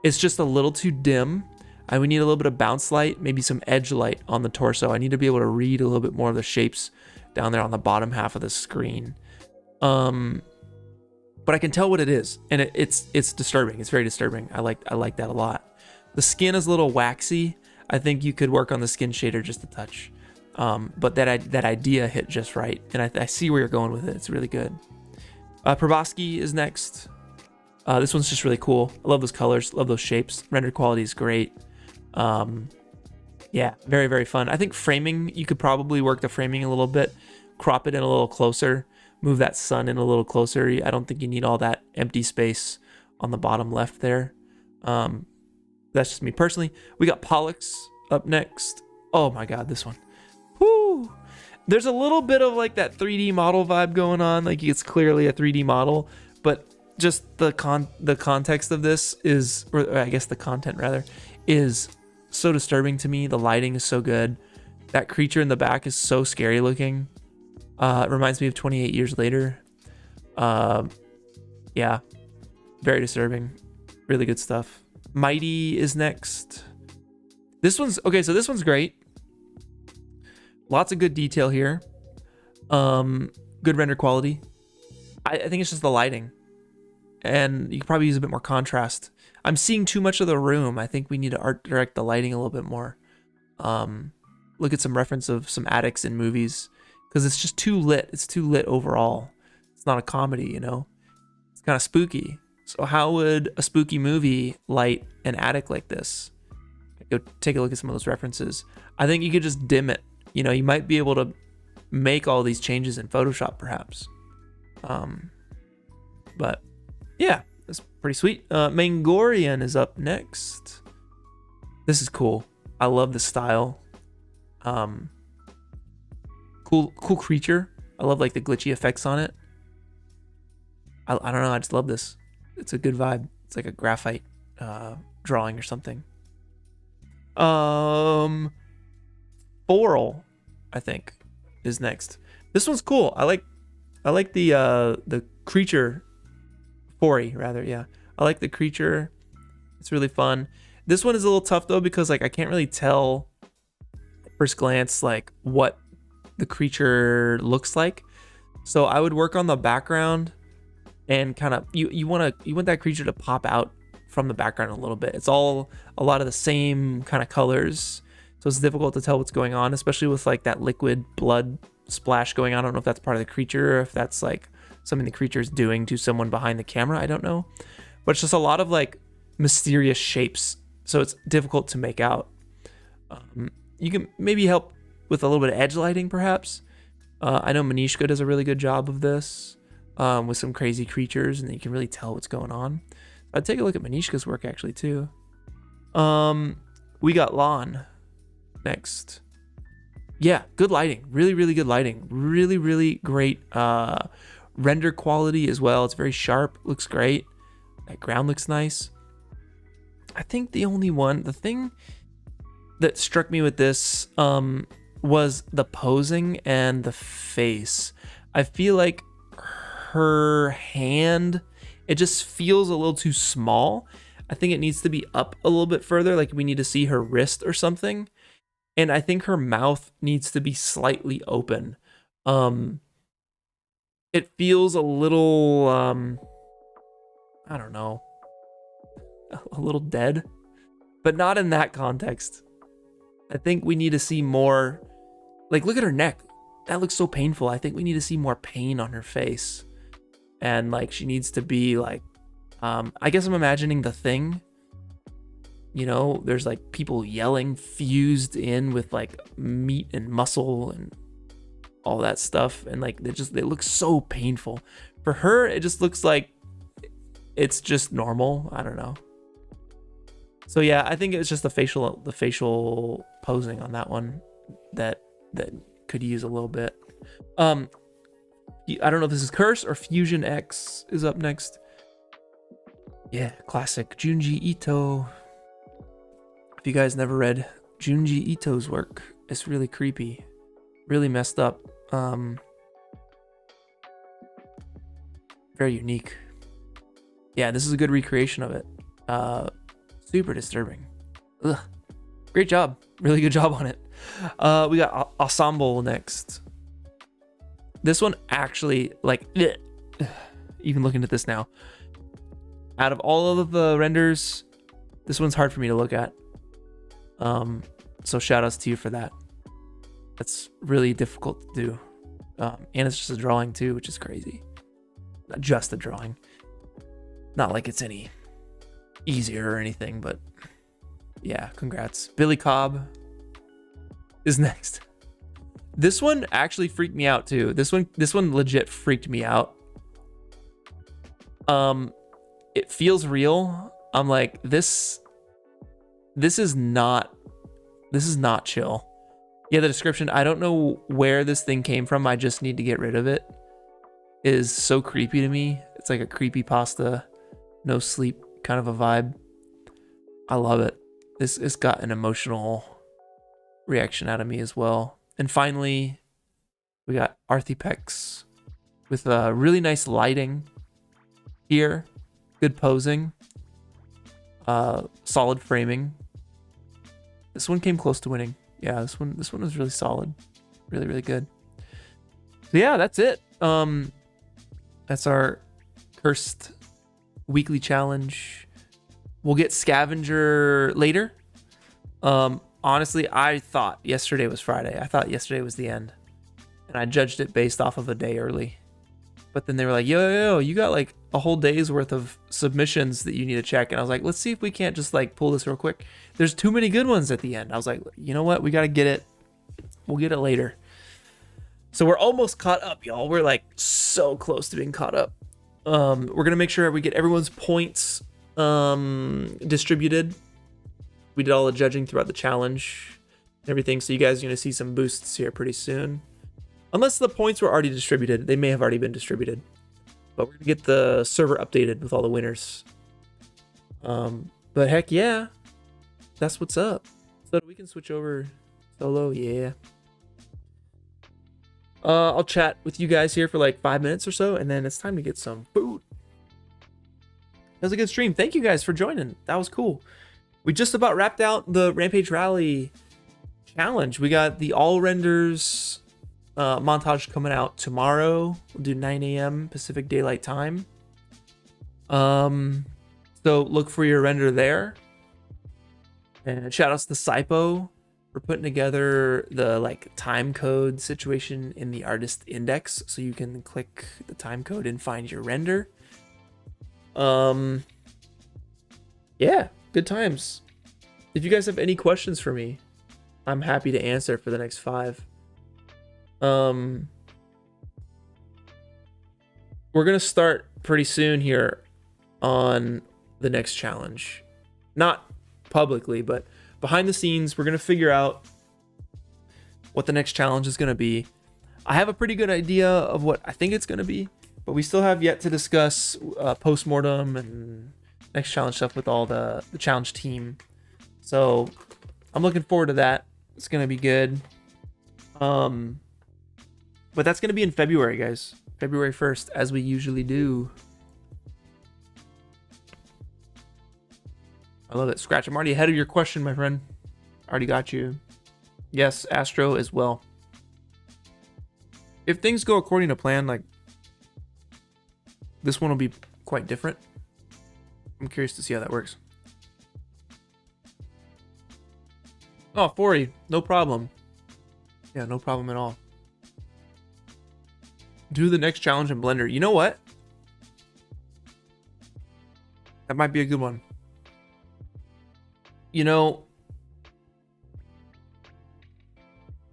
It's just a little too dim. We need a little bit of bounce light, maybe some edge light on the torso. I need to be able to read a little bit more of the shapes down there on the bottom half of the screen. But I can tell what it is, and it's disturbing. It's very disturbing. I like that a lot. The skin is a little waxy. I think you could work on the skin shader just a touch. But that idea hit just right, and I see where you're going with it. It's really good. Probosky is next. This one's just really cool. I love those colors, love those shapes. Render quality is great. Yeah, very, very fun. I think framing, you could probably work the framing a little bit, crop it in a little closer, move that sun in a little closer. I don't think you need all that empty space on the bottom left there. That's just me personally. We got Pollux up next. Oh my God, this one. Whoo! There's a little bit of like that 3D model vibe going on. Like it's clearly a 3D model, but just the context of this is, or I guess the content rather, is so disturbing to me. The lighting is so good. That creature in the back is so scary looking. It reminds me of 28 Years Later. Yeah, very disturbing. Really good stuff. Mighty is next. This one's okay. So this one's great. Lots of good detail here. Good render quality. I think it's just the lighting, and you could probably use a bit more contrast. I'm seeing too much of the room. I think we need to art direct the lighting a little bit more. Look at some reference of some attics in movies, because it's just too lit. It's too lit overall. It's not a comedy, you know? It's kind of spooky. So how would a spooky movie light an attic like this? Go take a look at some of those references. I think you could just dim it. You know, you might be able to make all these changes in Photoshop, perhaps. But yeah, that's pretty sweet. Mangorian is up next. This is cool. I love the style. Cool creature. I love like the glitchy effects on it. I don't know. I just love this. It's a good vibe. It's like a graphite drawing or something. Boral, I think, is next. This one's cool. I like the creature. Fori, rather, yeah. I like the creature. It's really fun. This one is a little tough though, because like I can't really tell at first glance like what the creature looks like. So I would work on the background and kind of you want that creature to pop out from the background a little bit. It's all a lot of the same kind of colors, so it's difficult to tell what's going on, especially with like that liquid blood splash going on. I don't know if that's part of the creature or if that's like something the creature is doing to someone behind the camera. I don't know, but it's just a lot of like mysterious shapes, so it's difficult to make out. You can maybe help with a little bit of edge lighting, perhaps. I know Manishka does a really good job of this with some crazy creatures, and you can really tell what's going on. I'd take a look at Manishka's work actually too. We got Lon next. Yeah, good lighting. Really, really good lighting. Really, really great render quality as well. It's very sharp. Looks great. That ground looks nice. I think the thing that struck me with this was the posing and the face. I feel like her hand, it just feels a little too small. I think it needs to be up a little bit further, like we need to see her wrist or something. And I think her mouth needs to be slightly open. It feels a little, I don't know, a little dead, but not in that context. I think we need to see more, like, look at her neck. That looks so painful. I think we need to see more pain on her face. And like, she needs to be like, I guess I'm imagining The Thing. You know, there's like people yelling fused in with like meat and muscle and all that stuff. And like, they look so painful. For her, it just looks like it's just normal. I don't know. So yeah, I think it's just the facial posing on that one that could use a little bit. I don't know if this is Curse or Fusion X is up next. Yeah, classic Junji Ito. If you guys never read Junji Ito's work, it's really creepy, really messed up. Very unique. Yeah, this is a good recreation of it. Super disturbing. Ugh. Great job. Really good job on it. We got Ensemble next. This one actually, like, even looking at this now, out of all of the renders, this one's hard for me to look at. So shout outs to you for that. That's really difficult to do. And it's just a drawing too, which is crazy. Not just a drawing. Not like it's any easier or anything, but yeah, congrats. Billy Cobb is next. This one actually freaked me out too. This one legit freaked me out. It feels real. I'm like, this is not chill. Yeah, the description, I don't know where this thing came from. I just need to get rid of it. Is so creepy to me. It's like a creepy pasta, no sleep kind of a vibe. I love it. It's got an emotional reaction out of me as well. And finally, we got Arthepex with really nice lighting here. Good posing. Solid framing. This one came close to winning. Yeah, this one was really solid. Really, really good. So yeah, that's it. That's our Cursed weekly challenge. We'll get Scavenger later. Honestly, I thought yesterday was Friday. I thought yesterday was the end. And I judged it based off of a day early. But then they were like, yo, you got like a whole day's worth of submissions that you need to check. And I was like, let's see if we can't just like pull this real quick. There's too many good ones at the end. I was like, you know what? We got to get it. We'll get it later. So we're almost caught up, y'all. We're like so close to being caught up. We're going to make sure we get everyone's points distributed. We did all the judging throughout the challenge and everything. So you guys are going to see some boosts here pretty soon. Unless the points were already distributed. They may have already been distributed. But we're going to get the server updated with all the winners. But heck yeah. That's what's up. So we can switch over solo. Yeah. I'll chat with you guys here for like 5 minutes or so. And then it's time to get some food. That was a good stream. Thank you guys for joining. That was cool. We just about wrapped out the Rampage Rally challenge. We got the all renders montage coming out tomorrow. We'll do 9 a.m. Pacific Daylight Time. So look for your render there. And shout outs to Sypo for putting together the like time code situation in the artist index, so you can click the time code and find your render. Yeah, good times. If you guys have any questions for me, I'm happy to answer for the next 5. we're gonna start pretty soon here on the next challenge. Not publicly, but behind the scenes, we're gonna figure out what the next challenge is gonna be. I have a pretty good idea of what I think it's gonna be, but we still have yet to discuss post-mortem and next challenge stuff with all the challenge team. So I'm looking forward to that. It's gonna be good. But that's gonna be in February, guys. February 1st, as we usually do. I love it. Scratch, I'm already ahead of your question, my friend. Already got you. Yes, Astro as well. If things go according to plan, like this one will be quite different. I'm curious to see how that works. Oh, 40, no problem. Yeah, no problem at all. Do the next challenge in Blender. You know what? That might be a good one. You know,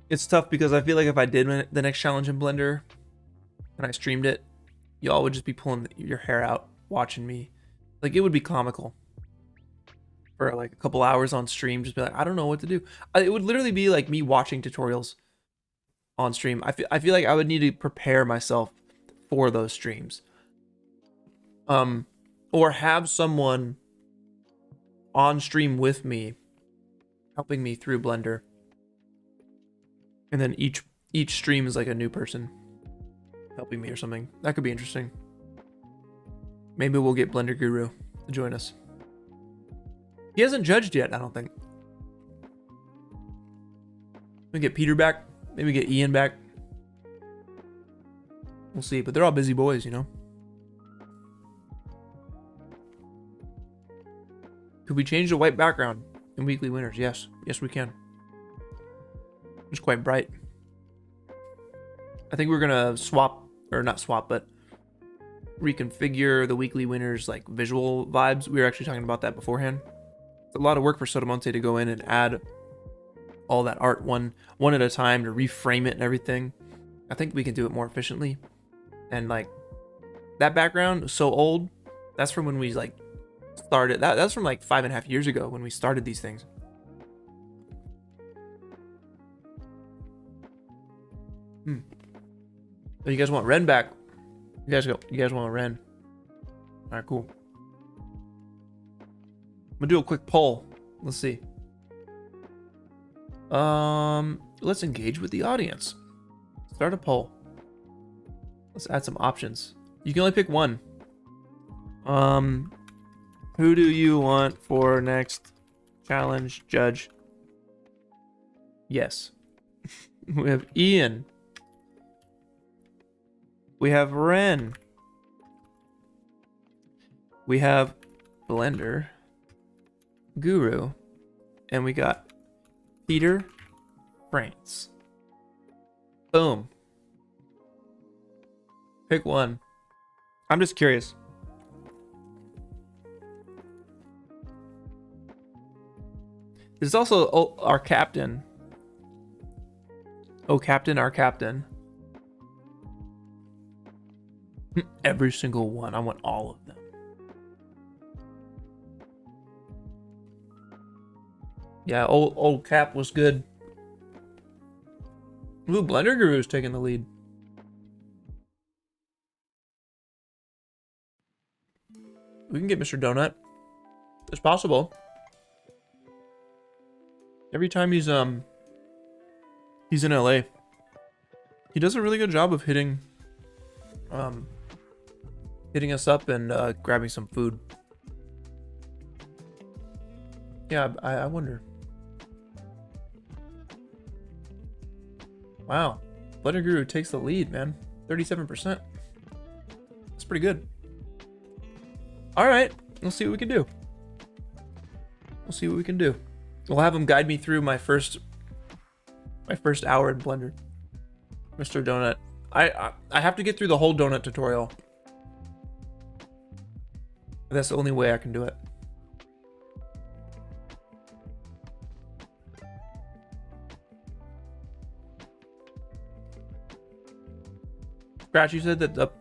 it's tough because I feel like if I did the next challenge in Blender and I streamed it, y'all would just be pulling your hair out watching me. Like, it would be comical for like a couple hours on stream. Just be like, I don't know what to do. It would literally be like me watching tutorials on stream. I feel like I would need to prepare myself for those streams. Or have someone on stream with me, helping me through Blender. And then each stream is like a new person helping me or something. That could be interesting. Maybe we'll get Blender Guru to join us. He hasn't judged yet, I don't think. We get Peter back. Maybe get Ian back. We'll see, but they're all busy boys, you know? Could we change the white background in weekly winners? Yes. Yes, we can. It's quite bright. I think we're gonna swap, or not swap, but reconfigure the weekly winners like visual vibes. We were actually talking about that beforehand. It's a lot of work for Sotomonte to go in and add all that art one at a time to reframe it and everything. I think we can do it more efficiently. And like that background is so old. That's from when we like started. That's from like 5.5 years ago when we started these things. So you guys want Ren back? You guys want Ren? All right, cool. I'm gonna do a quick poll. Let's see. Let's engage with the audience. Start a poll. Let's add some options. You can only pick one. Who do you want for next challenge judge? Yes. We have Ian. We have Ren. We have Blender Guru. And we got Peter France. Boom. Pick one. I'm just curious. There's also our captain. Oh, captain, our captain. Every single one. I want all of them. Yeah, old Cap was good. Ooh, Blender Guru's taking the lead. We can get Mr. Donut. It's possible. Every time he's in LA, he does a really good job of hitting us up and grabbing some food. Yeah, I wonder. Wow, Blender Guru takes the lead, man. 37%. That's pretty good. All right, let's see what we can do. We'll see what we can do. We'll have him guide me through my first hour in Blender. Mr. Donut. I have to get through the whole donut tutorial. That's the only way I can do it. Scratch, you said that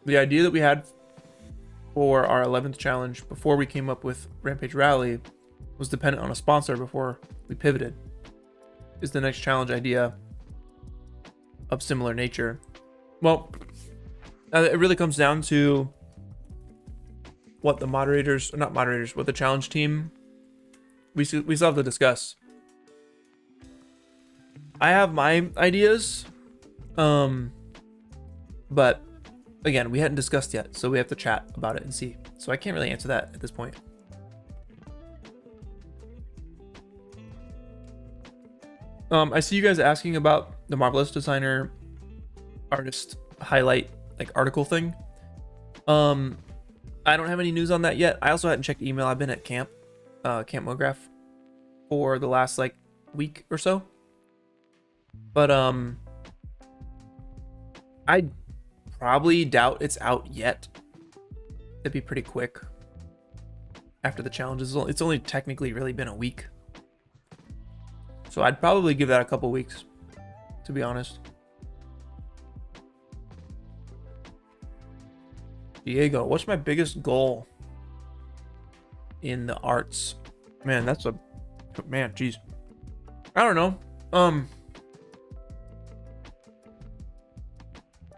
the idea that we had for our 11th challenge before we came up with Rampage Rally was dependent on a sponsor before we pivoted. Is the next challenge idea of similar nature? Well, it really comes down to what the moderators, or not moderators, what the challenge team, we still have to discuss. I have my ideas, but again, we hadn't discussed yet, so we have to chat about it and see. So I can't really answer that at this point. I see you guys asking about the Marvelous Designer artist highlight like article thing. I don't have any news on that yet. I also hadn't checked email. I've been at Camp Mograph for the last like week or so. But I probably doubt it's out yet. It'd be pretty quick after the challenges. It's only technically really been a week. So I'd probably give that a couple weeks, to be honest. Diego, what's my biggest goal in the arts? Man, geez. I don't know.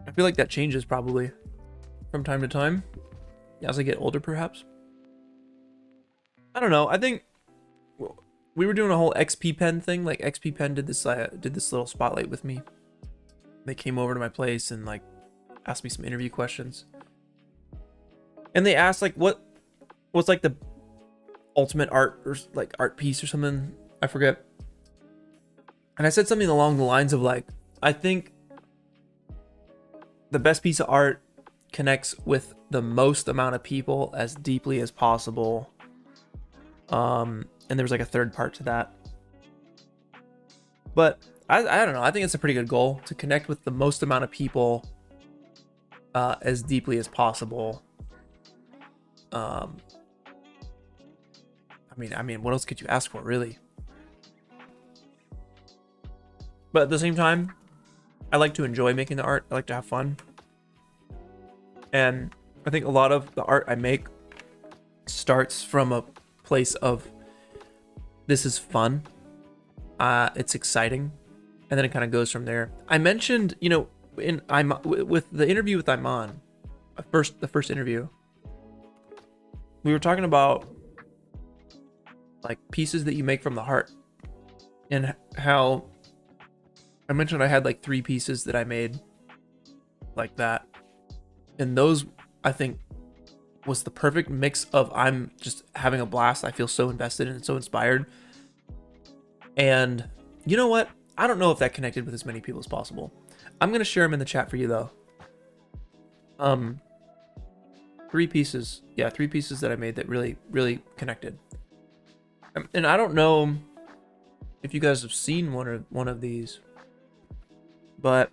I feel like that changes probably from time to time as I get older, perhaps. I don't know. I think we were doing a whole XP Pen thing. Like XP Pen did this little spotlight with me. They came over to my place and like asked me some interview questions. And they asked like what's like the ultimate art or like art piece or something. I forget. And I said something along the lines of like, I think the best piece of art connects with the most amount of people as deeply as possible. And there was like a third part to that. But I don't know. I think it's a pretty good goal to connect with the most amount of people as deeply as possible. I mean, what else could you ask for, really? But at the same time, I like to enjoy making the art. I like to have fun. And I think a lot of the art I make starts from a place of this is fun. It's exciting. And then it kind of goes from there. I mentioned, you know, with the interview with Aiman, the first interview, we were talking about like pieces that you make from the heart, and how I mentioned I had like 3 pieces that I made like that, and those I think was the perfect mix of I'm just having a blast. I feel so invested and so inspired. And you know what? I don't know if that connected with as many people as possible. I'm going to share them in the chat for you though. 3 pieces. Yeah, 3 pieces that I made that really, really connected. And I don't know if you guys have seen one of these, but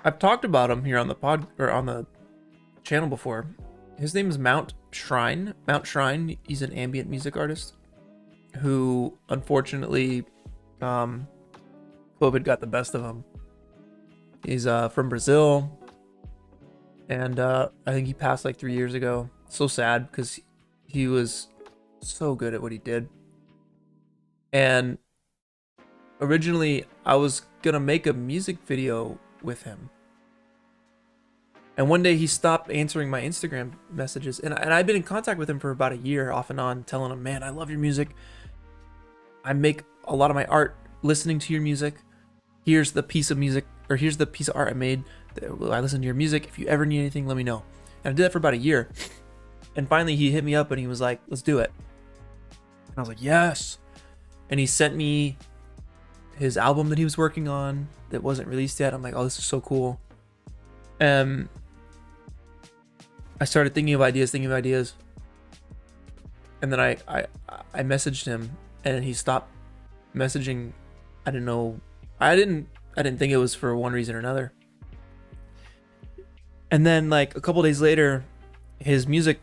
I've talked about him here on the pod or on the channel before. His name is Mount Shrine. Mount Shrine. He's an ambient music artist who, unfortunately, COVID got the best of him. He's from Brazil, and I think he passed like 3 years ago. So sad because he was so good at what he did. And originally, I was gonna make a music video with him. And one day he stopped answering my Instagram messages, and I've been in contact with him for about a year off and on, telling him, man, I love your music. I make a lot of my art listening to your music. Here's the piece of music, or here's the piece of art I made. I listen to your music. If you ever need anything, let me know. And I did that for about a year. And finally he hit me up and he was like, let's do it. And I was like, yes. And he sent me his album that he was working on that wasn't released yet. I'm like, oh, this is so cool. I started thinking of ideas. And then I messaged him, and he stopped messaging. I didn't know. I didn't think it was for one reason or another. And then like a couple days later, his music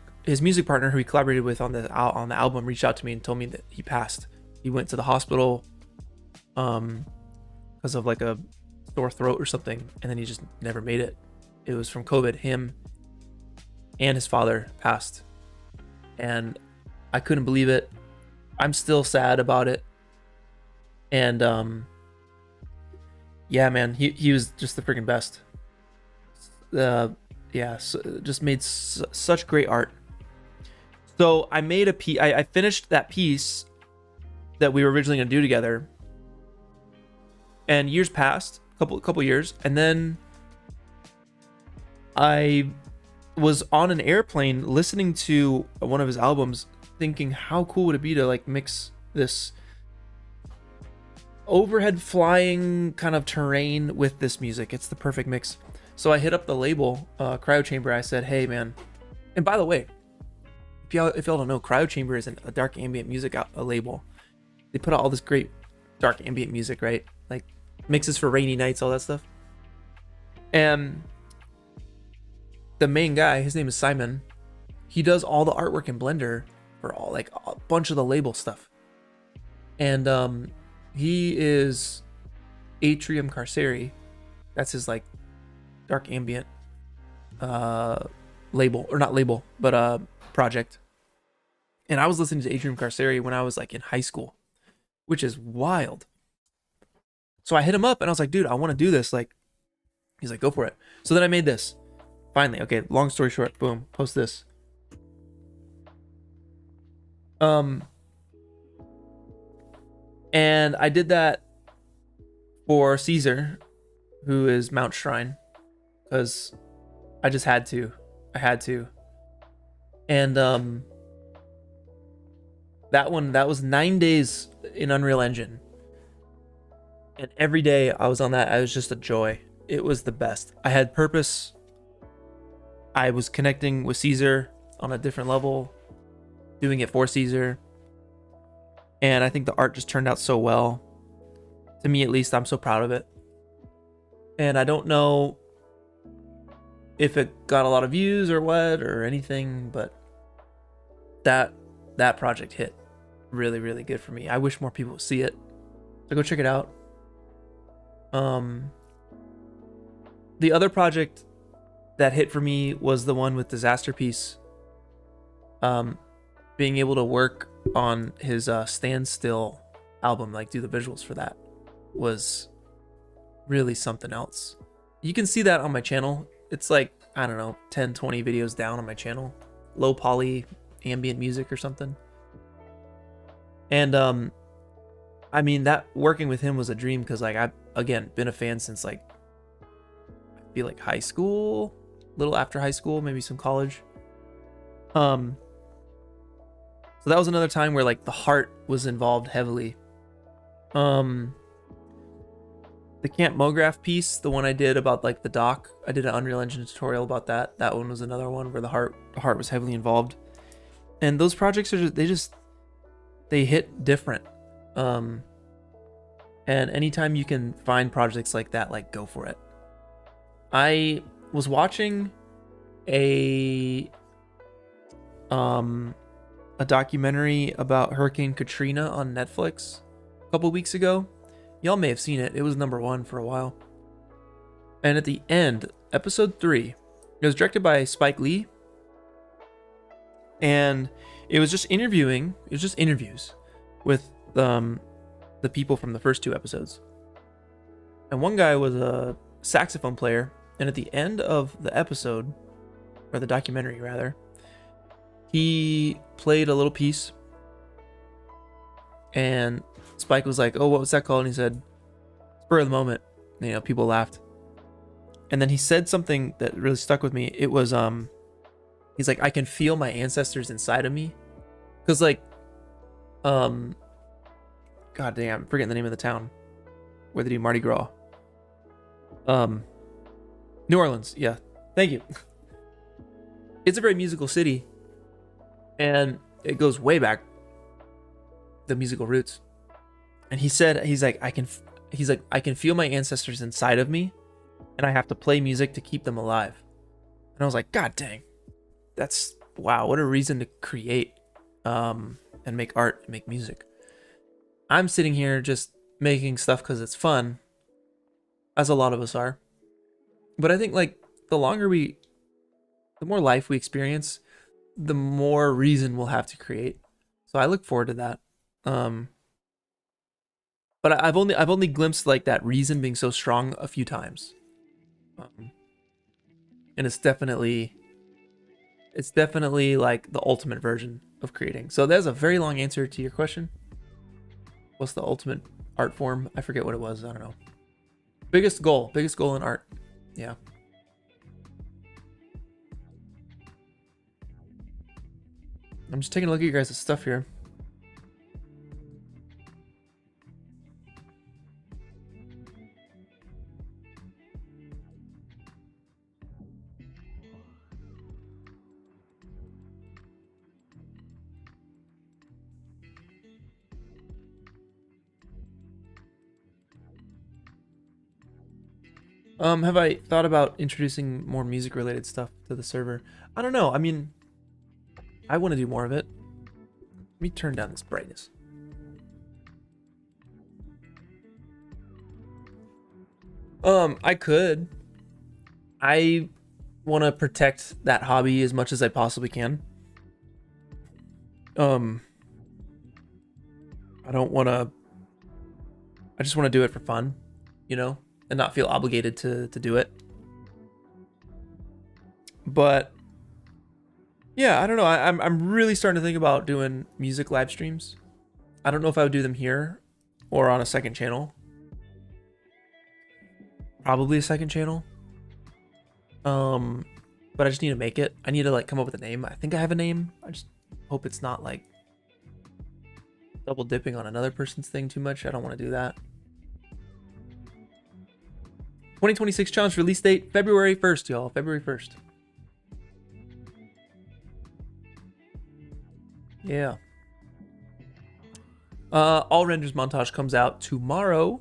partner who he collaborated with on the album reached out to me and told me that he passed. He went to the hospital because of like a sore throat or something, and then he just never made it. It was from COVID. Him and his father passed, and I couldn't believe it. I'm still sad about it. And yeah, man, he was just the freaking best. Yeah, so just made such great art. So I made a piece. I finished that piece that we were originally gonna do together, and years passed, couple years, and then I was on an airplane listening to one of his albums, thinking how cool would it be to like mix this overhead flying kind of terrain with this music. It's the perfect mix. So I hit up the label, Cryo Chamber. I said, hey man, and by the way, if y'all don't know, Cryo Chamber is a dark ambient music a label. They put out all this great dark ambient music, right? Like mixes for rainy nights, all that stuff. And the main guy, his name is Simon. He does all the artwork in Blender for all like a bunch of the label stuff. And he is Atrium Carceri. That's his like dark ambient label, or not label, but project. And I was listening to Atrium Carceri when I was like in high school, which is wild. So I hit him up and I was like, dude, I want to do this. Like, he's like, go for it. So then I made this. Finally, okay, long story short, boom, post this. And I did that for Caesar, who is Mount Shrine, because I just had to. I had to. And that was 9 days in Unreal Engine. And every day I was on that, I was just a joy. It was the best. I had purpose. I was connecting with Caesar on a different level, doing it for Caesar. And I think the art just turned out so well. To me, at least, I'm so proud of it. And I don't know if it got a lot of views or what or anything, but that project hit really, really good for me. I wish more people would see it. So go check it out. The other project that hit for me was the one with Disaster Piece. Being able to work on his Standstill album, like do the visuals for that, was really something else. You can see that on my channel. It's like, I don't know, 10, 20 videos down on my channel. Low poly ambient music or something. And I mean, that working with him was a dream, because like I've again been a fan since like I feel like high school, little after high school, maybe some college. So that was another time where like the heart was involved heavily. The Camp Mograph piece, the one I did about like the dock, I did an Unreal Engine tutorial about that. That one was another one where the heart was heavily involved. And those projects are they hit different. And anytime you can find projects like that, like go for it. I was watching a documentary about Hurricane Katrina on Netflix a couple weeks ago. Y'all may have seen it. It was #1 for a while. And at the end, episode 3, it was directed by Spike Lee. And it was just interviews with the people from the first 2 episodes. And one guy was a saxophone player. And at the end of the episode, or the documentary rather, he played a little piece. And Spike was like, oh, what was that called? And he said, spur of the moment. You know, people laughed. And then he said something that really stuck with me. It was, he's like, I can feel my ancestors inside of me. Because like, God damn, I'm forgetting the name of the town where they do Mardi Gras. New Orleans, yeah. Thank you. It's a very musical city. And it goes way back, the musical roots. And he said, he's like, I can feel my ancestors inside of me, and I have to play music to keep them alive. And I was like, God dang, that's, wow, what a reason to create, and make art, and make music. I'm sitting here just making stuff because it's fun, as a lot of us are. But I think like the more life we experience, the more reason we'll have to create. So I look forward to that. But I've only glimpsed like that reason being so strong a few times. And it's definitely like the ultimate version of creating. So that's a very long answer to your question. What's the ultimate art form? I forget what it was. I don't know. Biggest goal in art. Yeah. I'm just taking a look at your guys' stuff here. Have I thought about introducing more music related stuff to the server? I don't know. I mean, I want to do more of it. Let me turn down this brightness. I could. I want to protect that hobby as much as I possibly can. I don't want to. I just want to do it for fun, you know, and not feel obligated to do it. But yeah, I don't know. I'm really starting to think about doing music live streams. I don't know if I would do them here or on a second channel. Probably a second channel. But I just need to make it. I need to like come up with a name. I think I have a name. I just hope it's not like double dipping on another person's thing too much. I don't want to do that. 2026 challenge release date February 1st, y'all. February 1st. Yeah. All renders montage comes out tomorrow.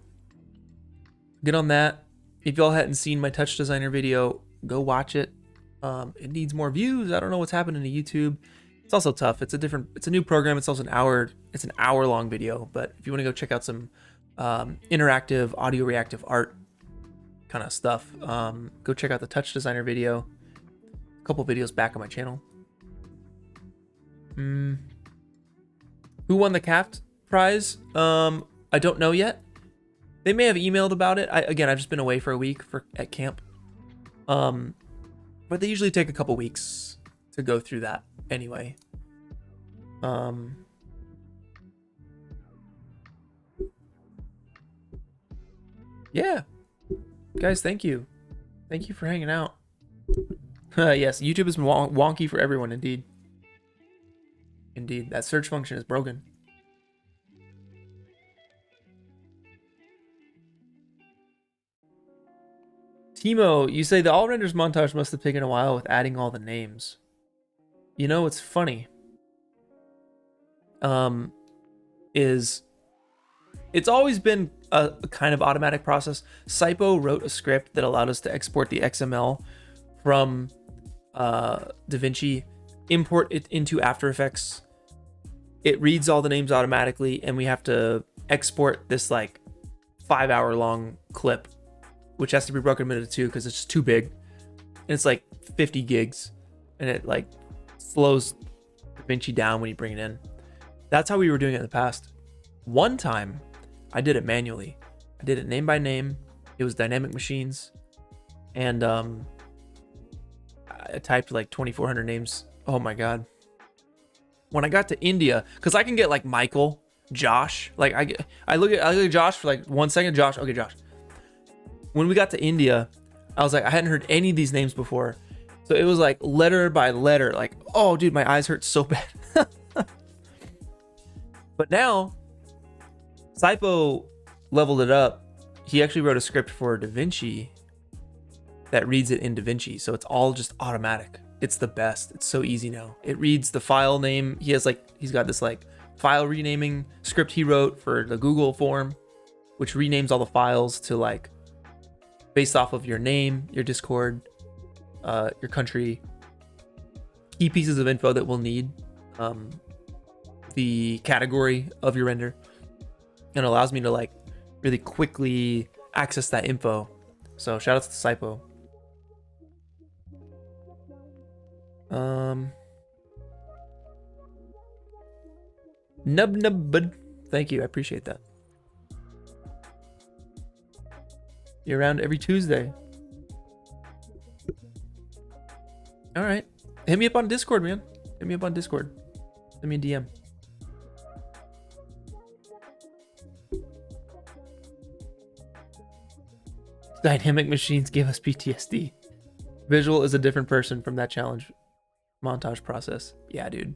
Get on that. If y'all hadn't seen my touch designer video, go watch it. It needs more views. I don't know what's happening to YouTube. It's also tough. It's a new program. It's also an hour long video. But if you want to go check out some interactive audio reactive art kind of stuff, go check out the touch designer video. A couple videos back on my channel. Who won the CAFT prize? I don't know yet. They may have emailed about it. I've just been away for a week at camp. But they usually take a couple weeks to go through that anyway. Yeah. Guys, thank you. Thank you for hanging out. Yes, YouTube has been wonky for everyone, indeed. Indeed, that search function is broken. Timo, you say the all renders montage must have taken a while with adding all the names. You know, it's funny. It's always been a kind of automatic process. Sypo wrote a script that allowed us to export the XML from DaVinci, import it into After Effects. It reads all the names automatically, and we have to export this like 5-hour long clip, which has to be broken into two because it's just too big. And it's like 50 gigs, and it like slows DaVinci down when you bring it in. That's how we were doing it in the past. One time, I did it manually. I did it name by name. It was dynamic machines, and I typed like 2,400 names. Oh my god! When I got to India, because I can get like Michael, Josh. Like I look at Josh for like 1 second. Josh, okay, Josh. When we got to India, I was like, I hadn't heard any of these names before, so it was like letter by letter. Like, oh, dude, my eyes hurt so bad. But now, Sypo leveled it up. He actually wrote a script for DaVinci that reads it in DaVinci, so it's all just automatic. It's the best. It's so easy now. It reads the file name. He's got this like file renaming script he wrote for the Google form, which renames all the files to like based off of your name, your Discord, your country, key pieces of info that we'll need, the category of your render. and it allows me to like really quickly access that info. So shout out to Sypo. Bud. Thank you. I appreciate that. You're around every Tuesday. All right. Hit me up on Discord, man. Hit me up on Discord. Send me a DM. Dynamic machines gave us PTSD. Visual is a different person from that challenge montage process. Yeah, dude.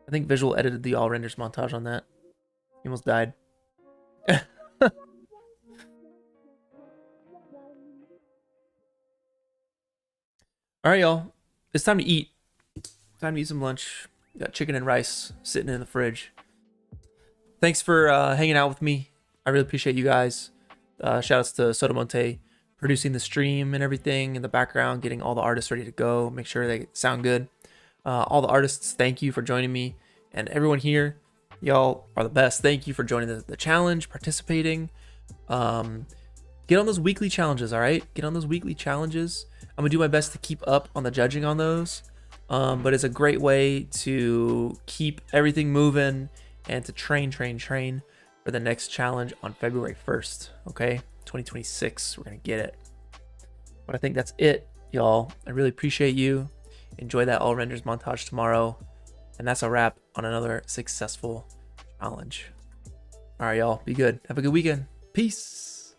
I think Visual edited the all renders montage on that. He almost died. All right, y'all. It's time to eat. Time to eat some lunch. Got chicken and rice sitting in the fridge. Thanks for hanging out with me. I really appreciate you guys. Shout outs to Sotomonte producing the stream and everything in the background, getting all the artists ready to go, make sure they sound good. All the artists, thank you for joining me. And everyone here, y'all are the best. Thank you for joining the challenge, participating. Get on those weekly challenges, all right? Get on those weekly challenges. I'm gonna do my best to keep up on the judging on those. But it's a great way to keep everything moving and to train for the next challenge on February 1st, okay? 2026, we're gonna get it. But I think that's it, y'all. I really appreciate you. Enjoy that all renders montage tomorrow. And that's a wrap on another successful challenge. All right, y'all, be good. Have a good weekend. Peace.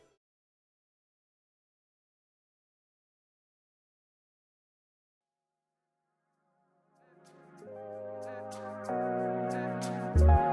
you